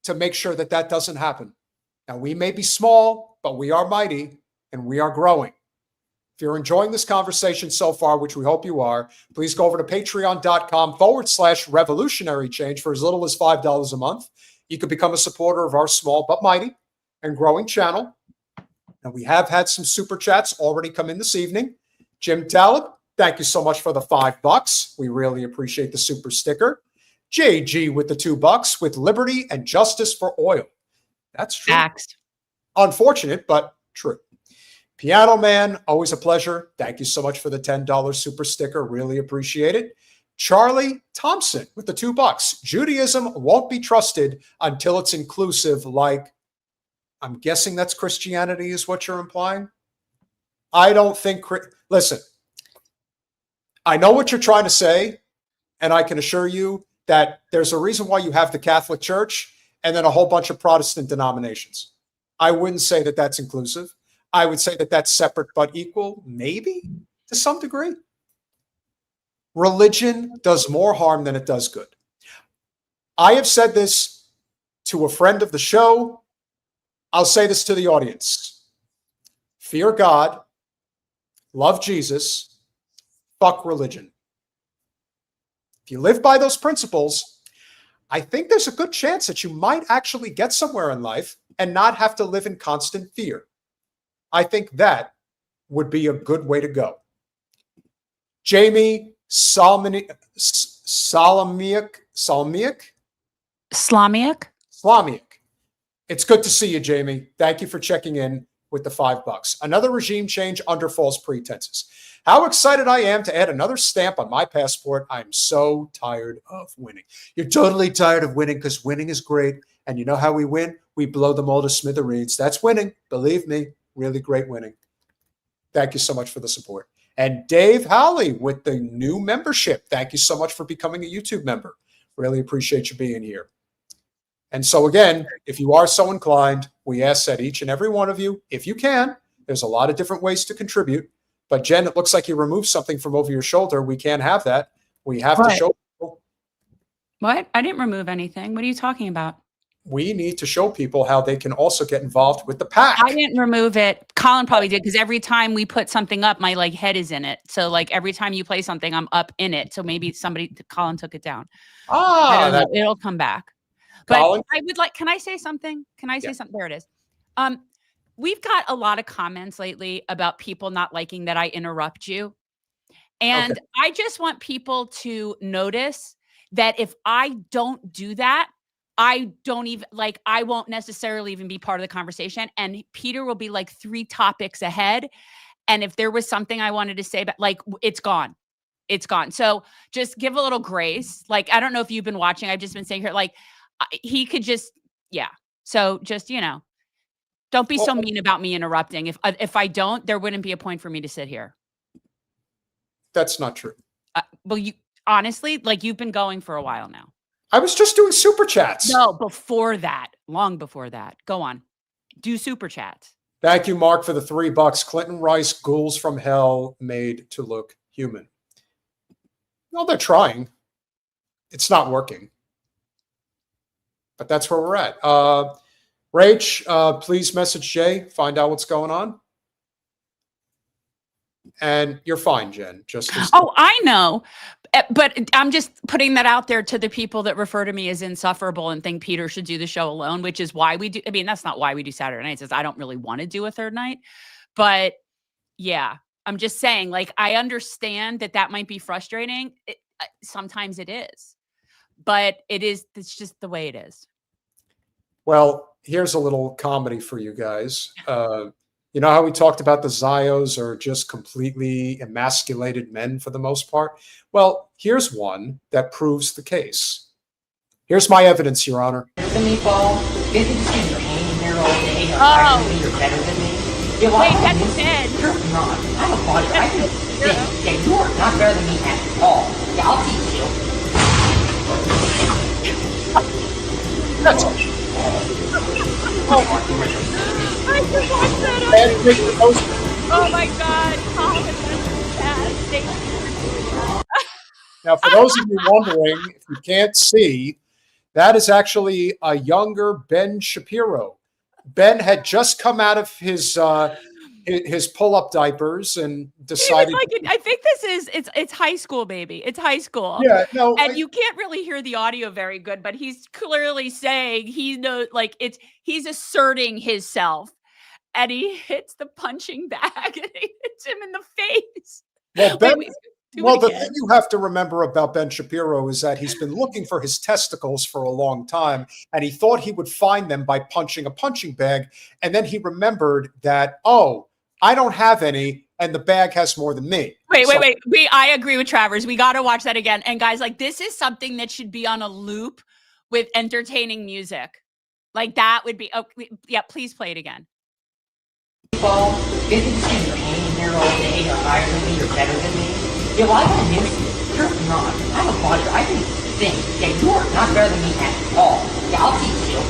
to make sure that that doesn't happen. Now, we may be small, but we are mighty, and we are growing. If you're enjoying this conversation so far, which we hope you are, please go over to patreon.com/revolutionary change for as little as $5 a month. You can become a supporter of our small but mighty and growing channel. And we have had some super chats already come in this evening. Jim Talib, thank you so much for the $5. We really appreciate the super sticker. JG with the $2 with liberty and justice for oil. That's true. Facts. Unfortunate, but true. Piano Man, always a pleasure. Thank you so much for the $10 super sticker. Really appreciate it. Charlie Thompson with the $2. Judaism won't be trusted until it's inclusive, like, I'm guessing that's Christianity is what you're implying. I don't think, listen, I know what you're trying to say, and I can assure you that there's a reason why you have the Catholic Church and then a whole bunch of Protestant denominations. I wouldn't say that that's inclusive. I would say that that's separate but equal, maybe to some degree. Religion does more harm than it does good. I have said this to a friend of the show. I'll say this to the audience. Fear God, love Jesus, fuck religion. If you live by those principles, I think there's a good chance that you might actually get somewhere in life and not have to live in constant fear. I think that would be a good way to go. Jamie Salmiak. It's good to see you, Jamie. Thank you for checking in with the $5. Another regime change under false pretenses. How excited I am to add another stamp on my passport. I'm so tired of winning. You're totally tired of winning because winning is great. And you know how we win? We blow them all to smithereens. That's winning. Believe me, really great winning. Thank you so much for the support. And Dave Howley with the new membership. Thank you so much for becoming a YouTube member. Really appreciate you being here. And so again, if you are so inclined, we ask that each and every one of you, if you can, there's a lot of different ways to contribute. But Jen, it looks like you removed something from over your shoulder. We can't have that. We have to show people. What? I didn't remove anything. What are you talking about? We need to show people how they can also get involved with the PAC. I didn't remove it. Colin probably did, because every time we put something up, my head is in it. So every time you play something, I'm up in it. So maybe Colin took it down. I don't know. It'll come back. But Colin? I would can I say something? Can I say something? There it is. We've got a lot of comments lately about people not liking that I interrupt you. And I just want people to notice that if I don't do that, I don't even I won't necessarily even be part of the conversation. And Peter will be 3 topics ahead. And if there was something I wanted to say, about it's gone. It's gone. So just give a little grace. I don't know if you've been watching. I've just been saying here, he could just, So just, don't be so mean about me interrupting. If I don't, there wouldn't be a point for me to sit here. That's not true. Well, you honestly, you've been going for a while now. I was just doing super chats. No, before that, long before that. Go on. Do super chats. Thank you, Mark, for the $3. Clinton Rice, ghouls from hell made to look human. Well, they're trying. It's not working. But that's where we're at. Rach, please message Jay. Find out what's going on. And you're fine, Jen. I know. But I'm just putting that out there to the people that refer to me as insufferable and think Peter should do the show alone, which is why we do. I mean, that's not why we do Saturday nights. Is I don't really want to do a third night. But yeah, I'm just saying, like, I understand that might be frustrating. Sometimes it is, but it's just the way it is. Well, here's a little comedy for you guys. You know how we talked about the Zios are just completely emasculated men for the most part? Well, here's one that proves the case. Here's my evidence, Your Honor. The meatball, get the thing you're hanging there all day. Oh. You're better than me. Wait, that's dead. You're not. I'm a father. I can think. Yeah, you are not better than me at all. Yeah, I'll teach you. That's I can watch that. Oh my God. Colin, that's bad. Now, for those of you wondering, if you can't see, that is actually a younger Ben Shapiro. Ben had just come out of his pull-up diapers and decided. I think it's high school, baby. It's high school. Yeah, no, and you can't really hear the audio very good, but he's clearly saying he knows, like he's asserting himself, and he hits the punching bag and he hits him in the face. Well, Ben. Well, the thing you have to remember about Ben Shapiro is that he's been looking for his testicles for a long time, and he thought he would find them by punching a punching bag. And then he remembered that, oh, I don't have any, and the bag has more than me. Wait. I agree with Travers. We got to watch that again. And guys, like, this is something that should be on a loop with entertaining music. Like, that would be, oh, yeah, please play it again. Well, get the thing you're hanging there all day. You're higher than me. You're better than me. Yeah, well, I can miss you. You're not. I'm a father. I can think. Yeah, you are not better than me at all. Yeah, I'll teach you.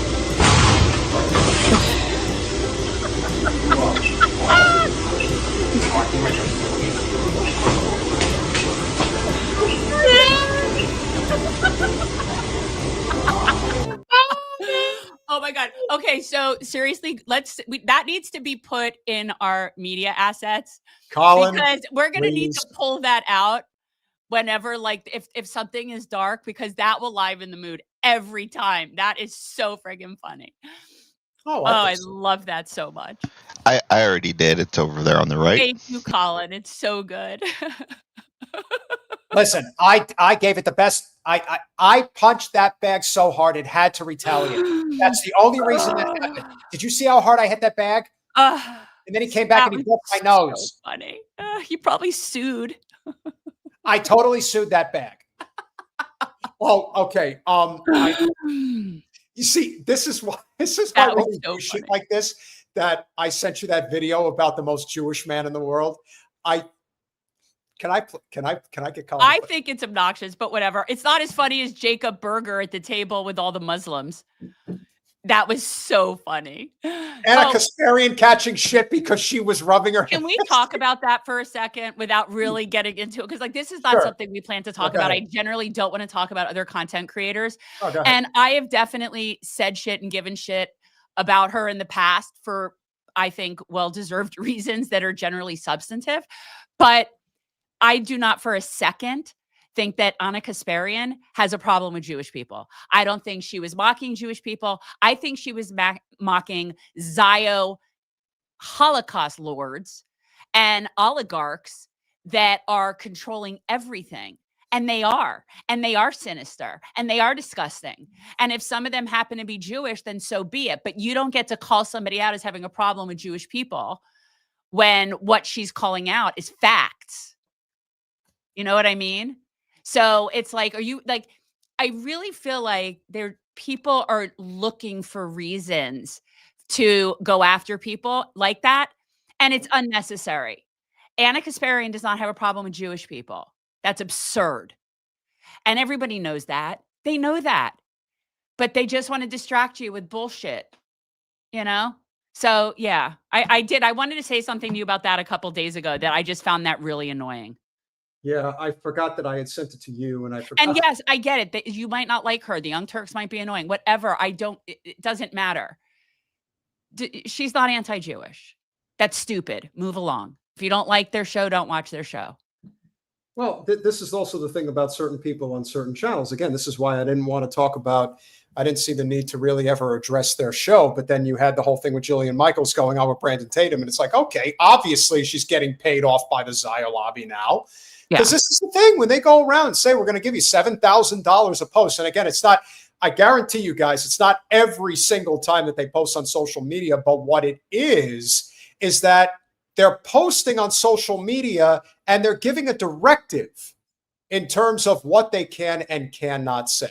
Oh my God. Okay, so seriously, that needs to be put in our media assets. Colin, because we're going to need to pull that out whenever, like, if something is dark, because that will liven the mood every time. That is so friggin' funny. Oh, I love that so much. I already did. It's over there on the right. Thank you, Colin. It's so good. Listen, I gave it the best. I punched that bag so hard it had to retaliate. That's the only reason that happened. Did you see how hard I hit that bag? And then he came back and he broke my nose. So funny. He probably sued. I totally sued that bag. Well, okay. You see, this is why when you do shit like this, that I sent you that video about the most Jewish man in the world. Can I get Colin? I think it's obnoxious, but whatever. It's not as funny as Jacob Berger at the table with all the Muslims. That was so funny. Anna Kasparian catching shit because she was rubbing her. Can we talk about that for a second without really getting into it? Because, like, this is not something we plan to talk about. I generally don't want to talk about other content creators. And I have definitely said shit and given shit about her in the past for, I think, well-deserved reasons that are generally substantive. But I do not for a second think that Anna Kasparian has a problem with Jewish people. I don't think she was mocking Jewish people. I think she was mocking Zio Holocaust lords and oligarchs that are controlling everything. And they are sinister, and they are disgusting. And if some of them happen to be Jewish, then so be it. But you don't get to call somebody out as having a problem with Jewish people when what she's calling out is facts. You know what I mean? So it's like, I really feel like people are looking for reasons to go after people like that. And it's unnecessary. Anna Kasparian does not have a problem with Jewish people. That's absurd. And everybody knows that. They know that. But they just want to distract you with bullshit, you know? So yeah, I did. I wanted to say something to you about that a couple days ago that I just found that really annoying. Yeah, I forgot that I had sent it to you, and I forgot. And yes, I get it. That you might not like her. The Young Turks might be annoying. Whatever. It doesn't matter. She's not anti-Jewish. That's stupid. Move along. If you don't like their show, don't watch their show. Well, this is also the thing about certain people on certain channels. Again, this is why I didn't want to talk about, I didn't see the need to really ever address their show. But then you had the whole thing with Jillian Michaels going on with Brandon Tatum. And it's like, okay, obviously she's getting paid off by the Zio lobby now. Because this is the thing, when they go around and say, we're going to give you $7,000 a post. And again, it's not, I guarantee you guys, it's not every single time that they post on social media. But what it is that they're posting on social media and they're giving a directive in terms of what they can and cannot say.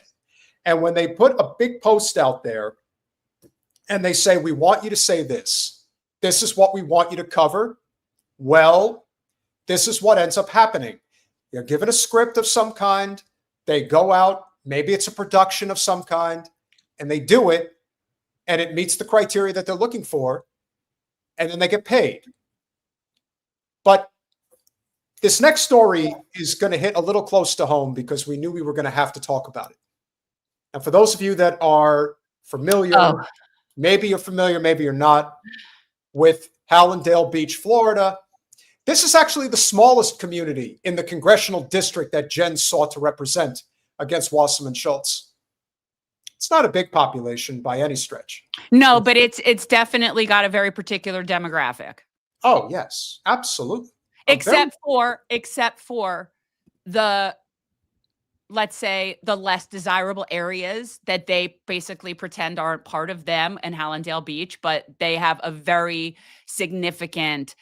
And when they put a big post out there and they say, we want you to say this, this is what we want you to cover. Well, this is what ends up happening. They're given a script of some kind. They go out, maybe it's a production of some kind, and they do it, and it meets the criteria that they're looking for, and then they get paid. But this next story is going to hit a little close to home because we knew we were going to have to talk about it. And for those of you that are familiar, maybe you're familiar, maybe you're not, with Hallandale Beach, Florida, this is actually the smallest community in the congressional district that Jen sought to represent against Wasserman Schultz. It's not a big population by any stretch. No, but it's definitely got a very particular demographic. Oh, yes, absolutely. Except for the, let's say, the less desirable areas that they basically pretend aren't part of them in Hallandale Beach, but they have a very significant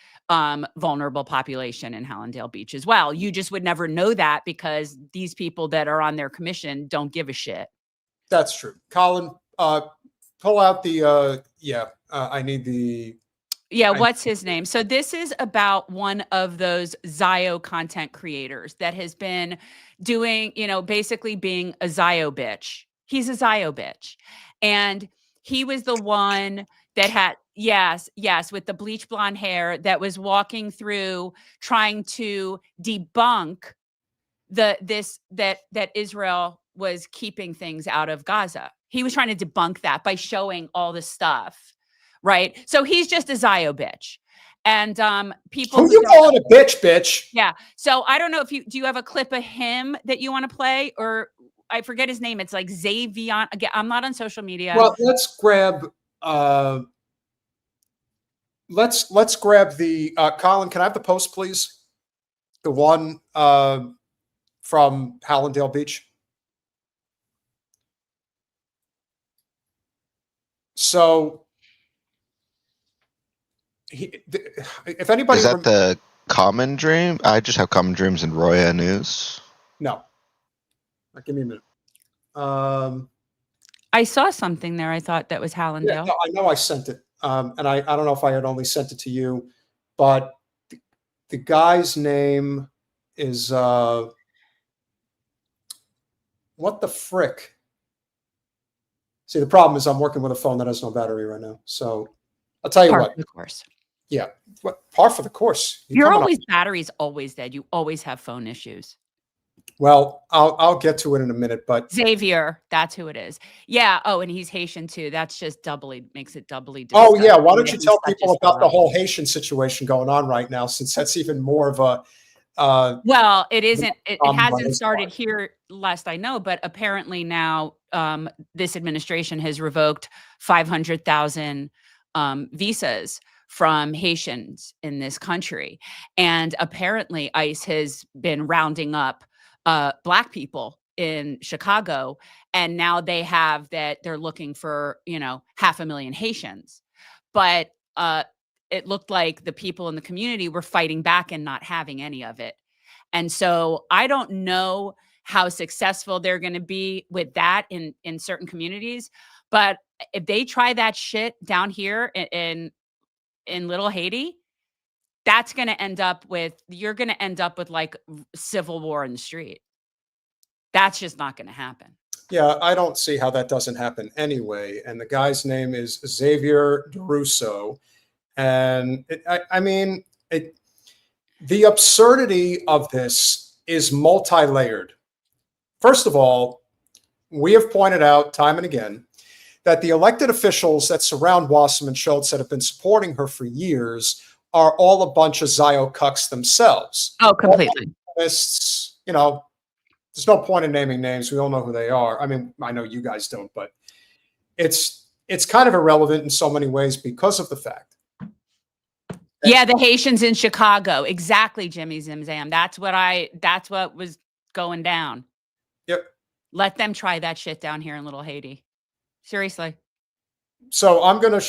vulnerable population in Hallandale Beach as well. You just would never know that because these people that are on their commission don't give a shit. That's true. Colin, pull out the, I need the... Yeah, what's his name? So this is about one of those Zio content creators that has been doing, basically being a Zio bitch. He's a Zio bitch. And he was the one that had, yes, with the bleach blonde hair that was walking through trying to debunk that Israel was keeping things out of Gaza. He was trying to debunk that by showing all this stuff. Right. So he's just a Zio bitch. And people who you calling a bitch? Yeah. So I don't know if do you have a clip of him that you want to play, or I forget his name. It's like Xavier. Again, I'm not on social media. Well, let's grab let's grab the Colin, can I have the post, please? The one from Hallandale Beach. So if anybody is that the Common Dream? I just have Common Dreams and Roya News. No, give me a minute. I saw something there. I thought that was Hallandale. Yeah, no, I know I sent it, and I don't know if I had only sent it to you, but the guy's name is what the frick? See, the problem is I'm working with a phone that has no battery right now, so I'll tell you what. Of course. Yeah, par for the course. Battery's always dead. You always have phone issues. Well, I'll get to it in a minute, but Xavier, that's who it is. Yeah. Oh, and he's Haitian too. That's just makes it doubly disgusting. Oh yeah. Why don't you tell people about the whole Haitian situation going on right now, since that's even more of a well, it isn't. It hasn't started here, last I know, but apparently now this administration has revoked 500,000 visas from Haitians in this country. And apparently ICE has been rounding up Black people in Chicago. And now they're looking for, 500,000 Haitians. But it looked like the people in the community were fighting back and not having any of it. And so I don't know how successful they're going to be with that in certain communities. But if they try that shit down here in Little Haiti, that's going to end up with, you're going to end up with like civil war in the street. That's just not going to happen. Yeah, I don't see how that doesn't happen anyway. And the guy's name is Xavier DuRousseau. And the absurdity of this is multi-layered. First of all, we have pointed out time and again that the elected officials that surround Wasserman Schultz that have been supporting her for years are all a bunch of Zio cucks themselves. Oh, completely. Zionists, you know, there's no point in naming names. We all know who they are. I mean, I know you guys don't, but it's kind of irrelevant in so many ways because of the fact. Yeah, the Haitians in Chicago. Exactly, Jimmy Zimzam. That's what was going down. Yep. Let them try that shit down here in little Haiti. Seriously. So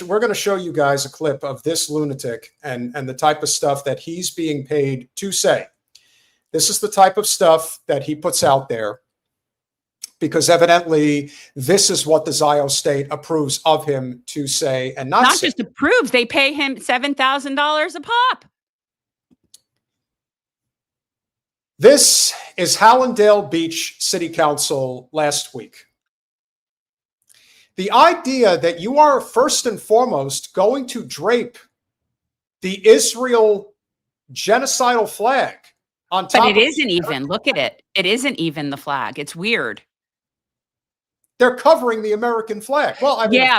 we're gonna show you guys a clip of this lunatic and the type of stuff that he's being paid to say. This is the type of stuff that he puts out there because evidently this is what the Zio state approves of him to say and not say. Just approves. They pay him $7,000 a pop. This is Hallandale Beach City Council last week. The idea that you are first and foremost going to drape the Israel genocidal flag on top. But it isn't even. Look at it. It isn't even the flag. It's weird. They're covering the American flag. Well, I mean, yeah,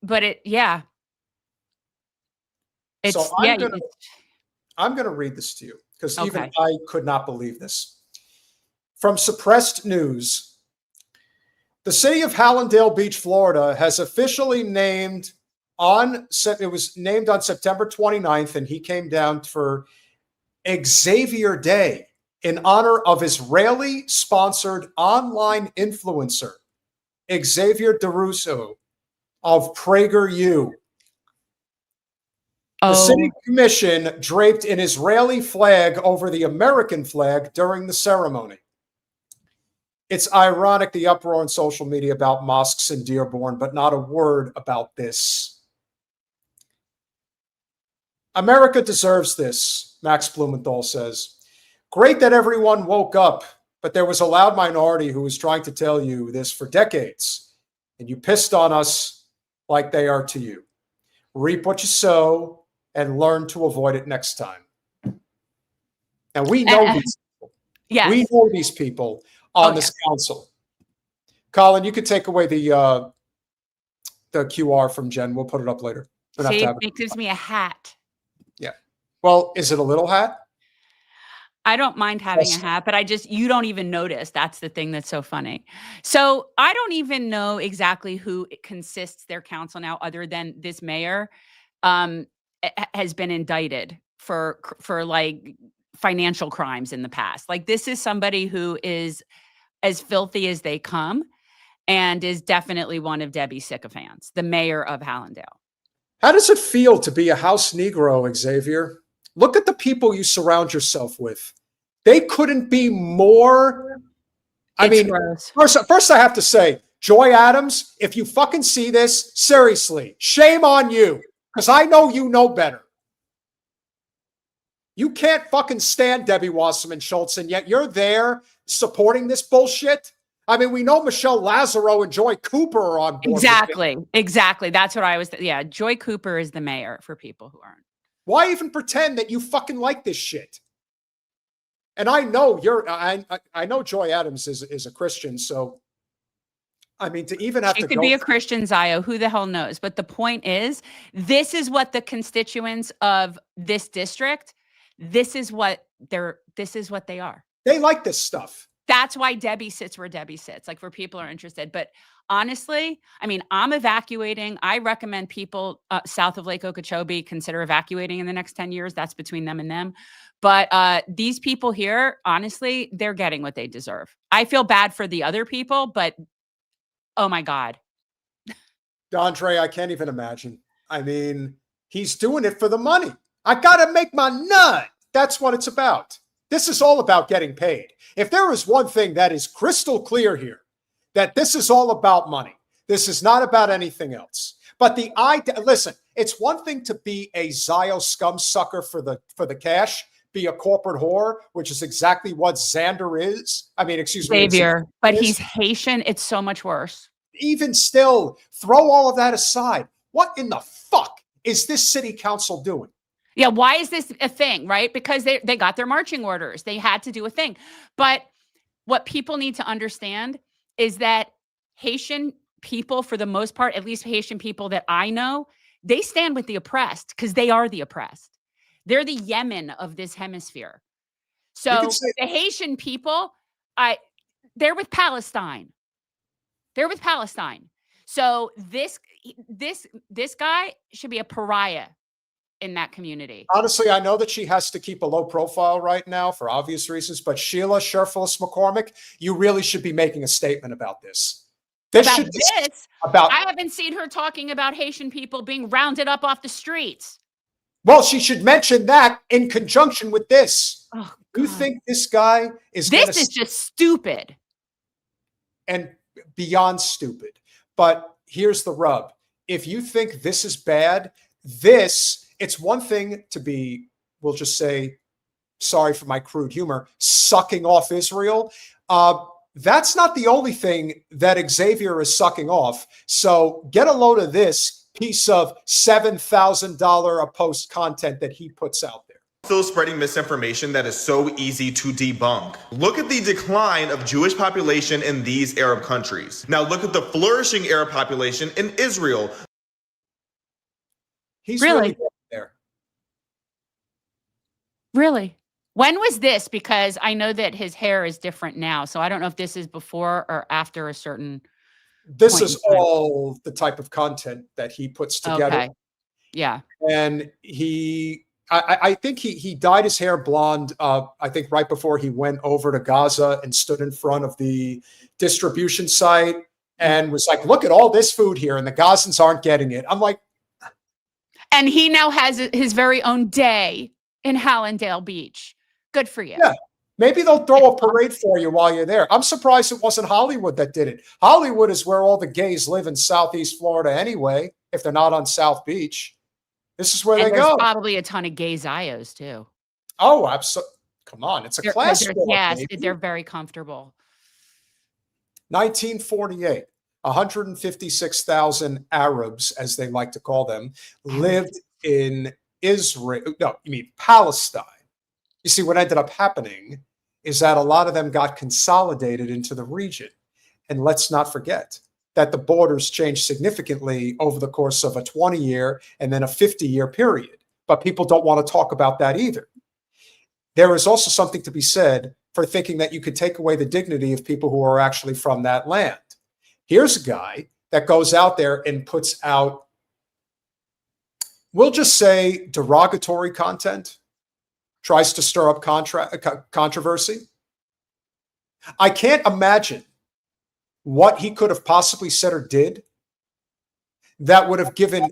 but it, yeah. It's, so yeah, I'm gonna read this to you because even I could not believe this. From suppressed news. The city of Hallandale Beach, Florida, has officially named it was named on September 29th, and he came down for Xavier Day in honor of Israeli-sponsored online influencer, Xavier DuRousseau of PragerU. The city commission draped an Israeli flag over the American flag during the ceremony. It's ironic, the uproar on social media about mosques in Dearborn, but not a word about this. America deserves this, Max Blumenthal says. Great that everyone woke up, but there was a loud minority who was trying to tell you this for decades, and you pissed on us like they are to you. Reap what you sow and learn to avoid it next time. And we know these people. Yes. We know these people on this council. Colin, you could take away the QR from Jen. We'll put it up later. See, it gives me a hat. Yeah. Well, is it a little hat? I don't mind having a hat, but you don't even notice. That's the thing that's so funny. So I don't even know exactly who it consists their council now, other than this mayor has been indicted for like financial crimes in the past. Like, this is somebody who is as filthy as they come and is definitely one of Debbie's sycophants, the mayor of Hallandale. How does it feel to be a house Negro, Xavier? Look at the people you surround yourself with. They couldn't be more. I mean, first I have to say, Joy Adams, if you fucking see this, seriously, shame on you, because I know you know better. You can't fucking stand Debbie Wasserman Schultz, and yet you're there supporting this bullshit. I mean, we know Michelle Lazaro and Joy Cooper are on board. Exactly. That's what I was. Yeah, Joy Cooper is the mayor for people who aren't. Why even pretend that you fucking like this shit? And I know I know Joy Adams is a Christian, so I mean, to even have she to could be a Christian, Zio. Who the hell knows? But the point is, this is what the constituents of this district. This is what they are. They like this stuff. That's why Debbie sits where Debbie sits, like, for people who are interested. But honestly, I mean, I'm evacuating. I recommend people south of Lake Okeechobee consider evacuating in the next 10 years. That's between them and them. But these people here, honestly, they're getting what they deserve. I feel bad for the other people, but oh my God. Andre, I can't even imagine. I mean, he's doing it for the money. I got to make my nut. That's what it's about. This is all about getting paid. If there is one thing that is crystal clear here, that this is all about money. This is not about anything else. But listen, it's one thing to be a Zio scum sucker for the cash, be a corporate whore, which is exactly what Xander is. I mean, excuse me. Xavier, but he's Haitian. It's so much worse. Even still, throw all of that aside. What in the fuck is this city council doing? Yeah, why is this a thing, right? Because they got their marching orders. They had to do a thing. But what people need to understand is that Haitian people, for the most part, at least Haitian people that I know, they stand with the oppressed because they are the oppressed. They're the Yemen of this hemisphere. So the Haitian people, they're with Palestine. They're with Palestine. So this guy should be a pariah in that community. Honestly, I know that she has to keep a low profile right now for obvious reasons, but Sheila Sherfulis McCormick, you really should be making a statement about this. I haven't seen her talking about Haitian people being rounded up off the streets. Well, she should mention that in conjunction with this. Oh, you think this guy is This is just stupid. And beyond stupid. But here's the rub. If you think this is bad, it's one thing to be, we'll just say, sorry for my crude humor, sucking off Israel. That's not the only thing that Xavier is sucking off. So get a load of this piece of $7,000 a post content that he puts out there. Still spreading misinformation that is so easy to debunk. Look at the decline of Jewish population in these Arab countries. Now look at the flourishing Arab population in Israel. He's really there. Really? When was this? Because I know that his hair is different now. So I don't know if this is before or after a certain This is all the type of content that he puts together. Okay. Yeah. And I think he dyed his hair blonde, I think right before he went over to Gaza and stood in front of the distribution site and was like, look at all this food here and the Gazans aren't getting it. I'm like. And he now has his very own day in Hallandale Beach. Good for you. Yeah. Maybe they'll throw a parade for you while you're there. I'm surprised it wasn't Hollywood that did it. Hollywood is where all the gays live in Southeast Florida anyway, if they're not on South Beach. This is where they go. Probably a ton of gay Zios too. Oh, absolutely. Come on. It's a class sport. Yes, they're very comfortable. 1948, 156,000 Arabs, as they like to call them, lived in Israel. No, you mean Palestine. You see, what ended up happening is that a lot of them got consolidated into the region. And let's not forget that the borders changed significantly over the course of a 20-year and then a 50-year period. But people don't want to talk about that either. There is also something to be said for thinking that you could take away the dignity of people who are actually from that land. Here's a guy that goes out there and puts out, we'll just say, derogatory content, tries to stir up controversy. I can't imagine what he could have possibly said or did that would have given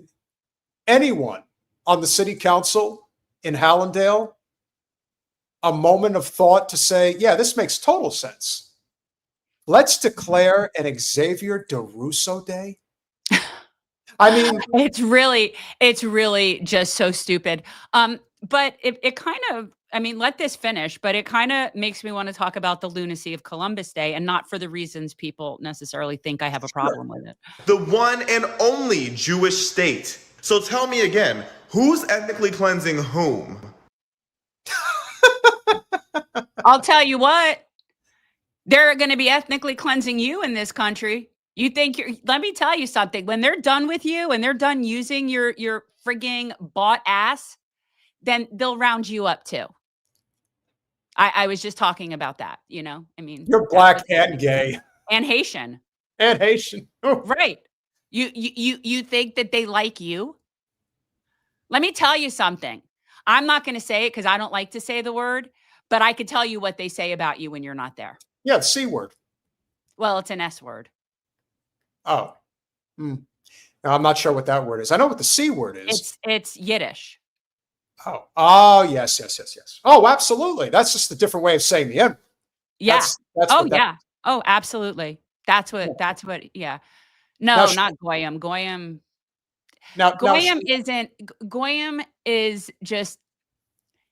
anyone on the city council in Hallandale a moment of thought to say, yeah, this makes total sense. Let's declare an Xavier DuRousseau Day. I mean, it's really just so stupid. But it kind of, I mean, let this finish, but it kind of makes me want to talk about the lunacy of Columbus Day, and not for the reasons people necessarily think I have a problem with it. The one and only Jewish state. So tell me again, who's ethnically cleansing whom? I'll tell you what, they're going to be ethnically cleansing you in this country. You think let me tell you something. When they're done with you and they're done using your frigging bought ass, then they'll round you up too. I was just talking about that, you know? I mean, you're black and gay. And Haitian. And Haitian. Right. You think that they like you? Let me tell you something. I'm not going to say it because I don't like to say the word, but I could tell you what they say about you when you're not there. Yeah, the C word. Well, it's an S word. Oh. Now, I'm not sure what that word is. I know what the C word is. It's Yiddish. Oh, yes. Oh, absolutely. That's just a different way of saying the N. Yeah. Oh, absolutely. That's what, yeah. No, not Goyim. Goyim is just,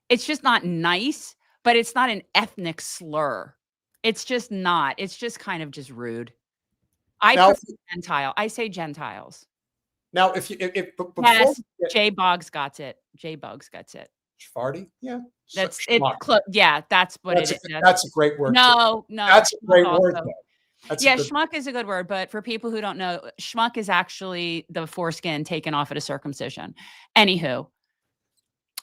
it's just not nice, but it's not an ethnic slur. It's just not. It's just kind of just rude. I prefer Gentile. I say Gentiles. Now, yes, Jay Boggs got it. Schfarty? Yeah. That's it. Yeah, that's what it is. That's a great word. No. That's a great word. Schmuck is a good word, but for people who don't know, schmuck is actually the foreskin taken off at a circumcision. Anywho,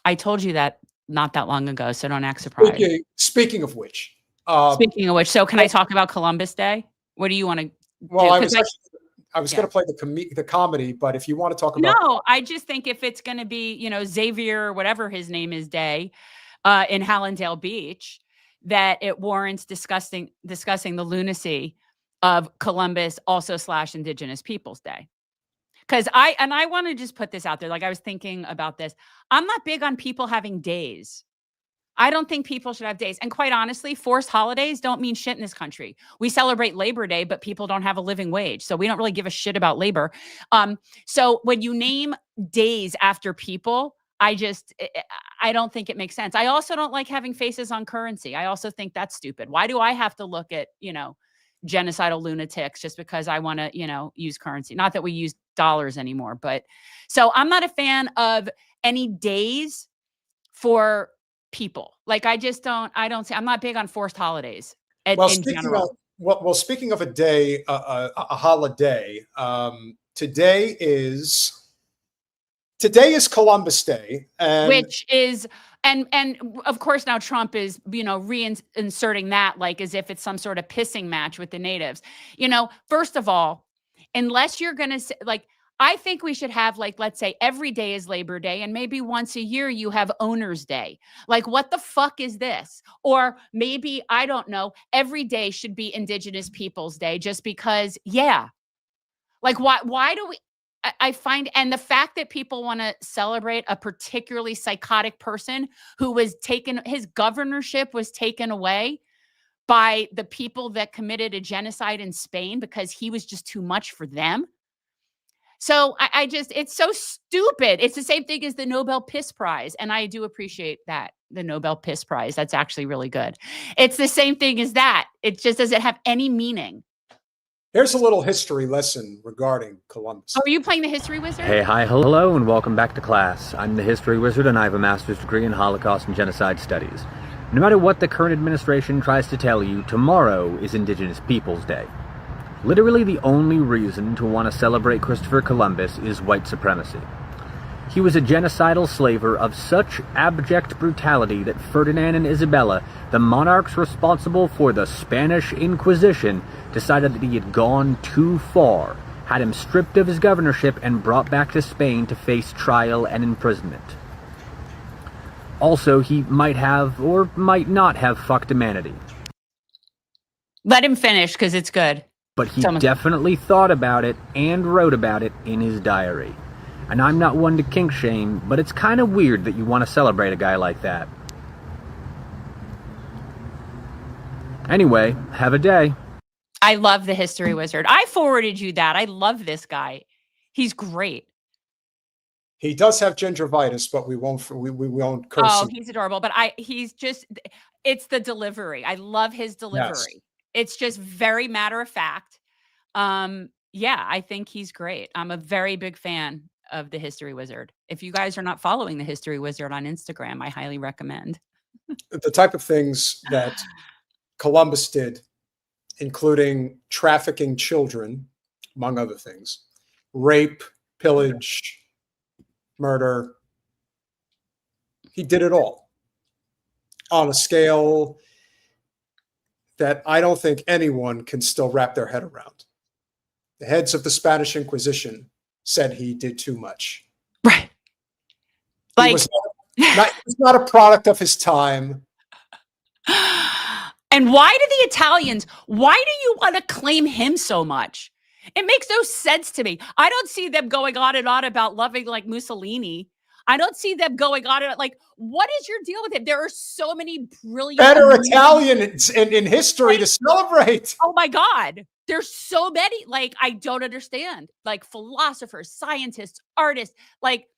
I told you that not that long ago, so don't act surprised. Speaking of which, so can I talk about Columbus Day? What do you want to? Well, I was going to play the comedy, but if you want to talk about, no, I just think if it's going to be, Xavier or whatever his name is Day, in Hallandale Beach, that it warrants discussing the lunacy of Columbus also / Indigenous Peoples Day. Because I want to just put this out there. Like, I was thinking about this. I'm not big on people having days. I don't think people should have days. And quite honestly, forced holidays don't mean shit in this country. We celebrate Labor Day, but people don't have a living wage. So we don't really give a shit about labor. So when you name days after people, I don't think it makes sense. I also don't like having faces on currency. I also think that's stupid. Why do I have to look at, genocidal lunatics just because I want to, use currency? Not that we use dollars anymore, but so I'm not a fan of any days for people. Like, I'm not big on forced holidays in general. Speaking of a day, a holiday, today is Columbus Day, which is, and of course now Trump is, reinserting that like as if it's some sort of pissing match with the natives. First of all, unless you're going to say, like, I think we should have, like, let's say every day is Labor Day and maybe once a year you have Owners Day. Like, what the fuck is this? Or maybe, I don't know, every day should be Indigenous Peoples Day just because, yeah. Like, why do we, I find, and the fact that people want to celebrate a particularly psychotic person who was his governorship was taken away by the people that committed a genocide in Spain because he was just too much for them. So it's so stupid. It's the same thing as the Nobel Piss Prize. And I do appreciate that, the Nobel Piss Prize. That's actually really good. It's the same thing as that. It just doesn't have any meaning. Here's a little history lesson regarding Columbus. Oh, are you playing the History Wizard? Hey, hi, hello, and welcome back to class. I'm the History Wizard, and I have a master's degree in Holocaust and Genocide Studies. No matter what the current administration tries to tell you, tomorrow is Indigenous Peoples Day. Literally the only reason to want to celebrate Christopher Columbus is white supremacy. He was a genocidal slaver of such abject brutality that Ferdinand and Isabella, the monarchs responsible for the Spanish Inquisition, decided that he had gone too far, had him stripped of his governorship and brought back to Spain to face trial and imprisonment. Also, he might have or might not have fucked humanity. Let him finish, because it's good. But he definitely thought about it and wrote about it in his diary. And I'm not one to kink shame, but it's kind of weird that you want to celebrate a guy like that. Anyway, have a day. I love the History Wizard. I forwarded you that. I love this guy. He's great. He does have gingivitis, but we won't curse him. He's adorable. But it's the delivery. I love his delivery. Yes. It's just very matter of fact. Yeah, I think he's great. I'm a very big fan of the History Wizard. If you guys are not following the History Wizard on Instagram, I highly recommend. The type of things that Columbus did, including trafficking children, among other things, rape, pillage, murder. He did it all on a scale that I don't think anyone can still wrap their head around. The heads of the Spanish Inquisition said he did too much. Right. Like, he was not a product of his time. And why do the Italians, why do you want to claim him so much? It makes no sense to me. I don't see them going on and on about loving like Mussolini. I don't see them going on and like, what is your deal with him? There are so many brilliant, better Italians in history to celebrate. Oh my God. There's so many, like, I don't understand. Like philosophers, scientists, artists, like,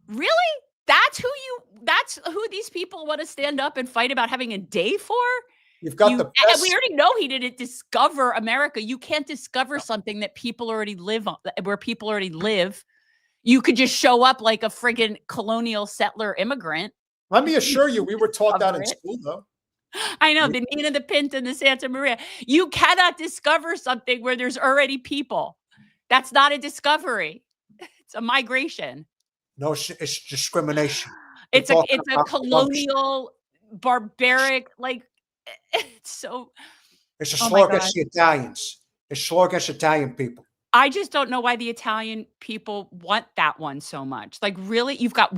really? That's who these people want to stand up and fight about having a day for? You've got the best. And we already know he didn't discover America. You can't discover something that people already live on, where people already live. You could just show up like a friggin' colonial settler immigrant. Let me assure you, we were taught that in school, though. I know, the Nina, the Pinta, and the Santa Maria. You cannot discover something where there's already people. That's not a discovery. It's a migration. No, it's discrimination. It's We're a talking it's a about Columbus. colonial, barbaric, like it's so. It's a Oh my slur God. against the Italians. It's a slur against Italian people. I just don't know why the Italian people want that one so much. Like, really, you've got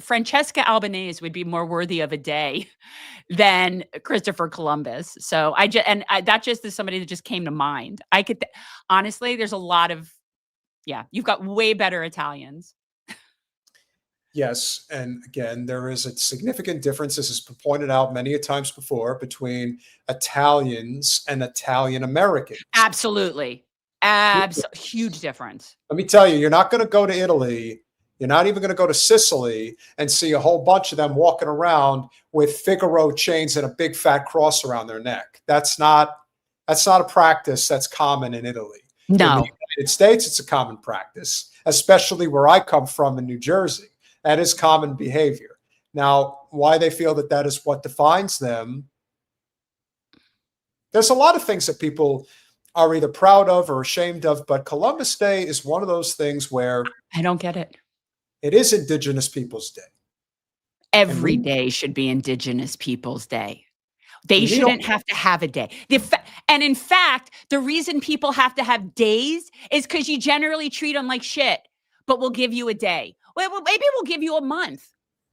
Francesca Albanese would be more worthy of a day than Christopher Columbus. So that just is somebody that just came to mind. Honestly, there's a lot of, you've got way better Italians. Yes, and again, there is a significant difference, this has been pointed out many a times before, between Italians and Italian Americans. Absolutely. Huge difference. Let me tell you, you're not going to go to Italy. You're not even going to go to Sicily and see a whole bunch of them walking around with Figaro chains and a big fat cross around their neck. That's not a practice that's common in Italy. No. In the United States, it's a common practice, especially where I come from in New Jersey. That is common behavior. Now, why they feel that that is what defines them, there's a lot of things that people are either proud of or ashamed of, but Columbus Day is one of those things where I don't get it. It is Indigenous Peoples Day. Every day should be Indigenous Peoples Day. They shouldn't have to have a day. And in fact, the reason people have to have days is because you generally treat them like shit, but we'll give you a day. Well, maybe we'll give you a month.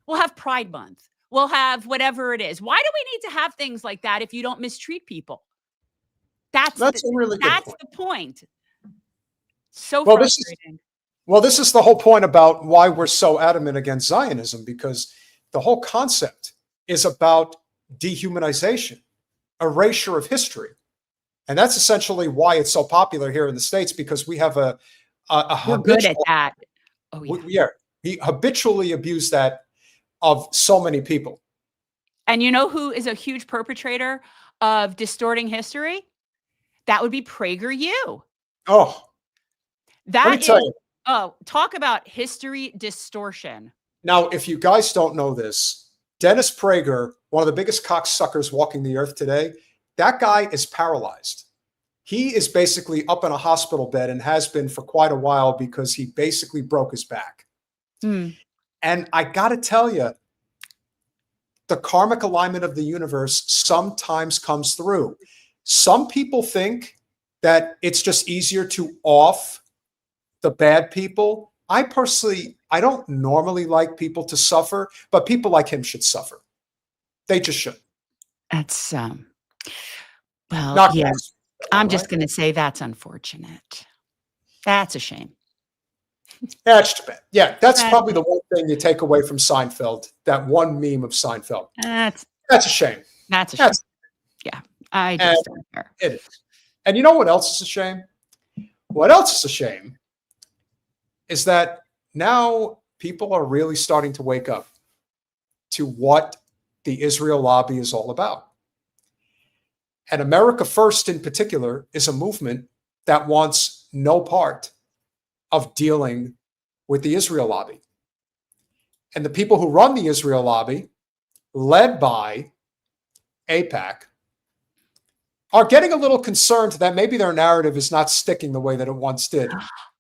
We'll have Pride Month. We'll have whatever it is. Why do we need to have things like that if you don't mistreat people? That's a really good point. The point. So frustrating. This is the whole point about why we're so adamant against Zionism, because the whole concept is about dehumanization, erasure of history. And that's essentially why it's so popular here in the States, because we have we're good at that. Oh, yeah. We habitually abuse that of so many people. And you know who is a huge perpetrator of distorting history? That would be PragerU. Oh, that is. Oh, talk about history distortion. Now, if you guys don't know this, Dennis Prager, one of the biggest cocksuckers walking the earth today, that guy is paralyzed. He is basically up in a hospital bed and has been for quite a while because he basically broke his back. And I got to tell you, the karmic alignment of the universe sometimes comes through. Some people think that it's just easier to off the bad people. I don't normally like people to suffer, but people like him should suffer. They just should. That's well, not yeah. nice. I'm just going to say that's unfortunate. That's a shame. That's too bad. Yeah, that's probably the one thing you take away from Seinfeld. That one meme of Seinfeld. That's a shame. That's a shame. Yeah, I just don't care. It is. And you know what else is a shame? What else is a shame is that now people are really starting to wake up to what the Israel lobby is all about. And America First in particular is a movement that wants no part of dealing with the Israel lobby. And the people who run the Israel lobby, led by AIPAC, are getting a little concerned that maybe their narrative is not sticking the way that it once did.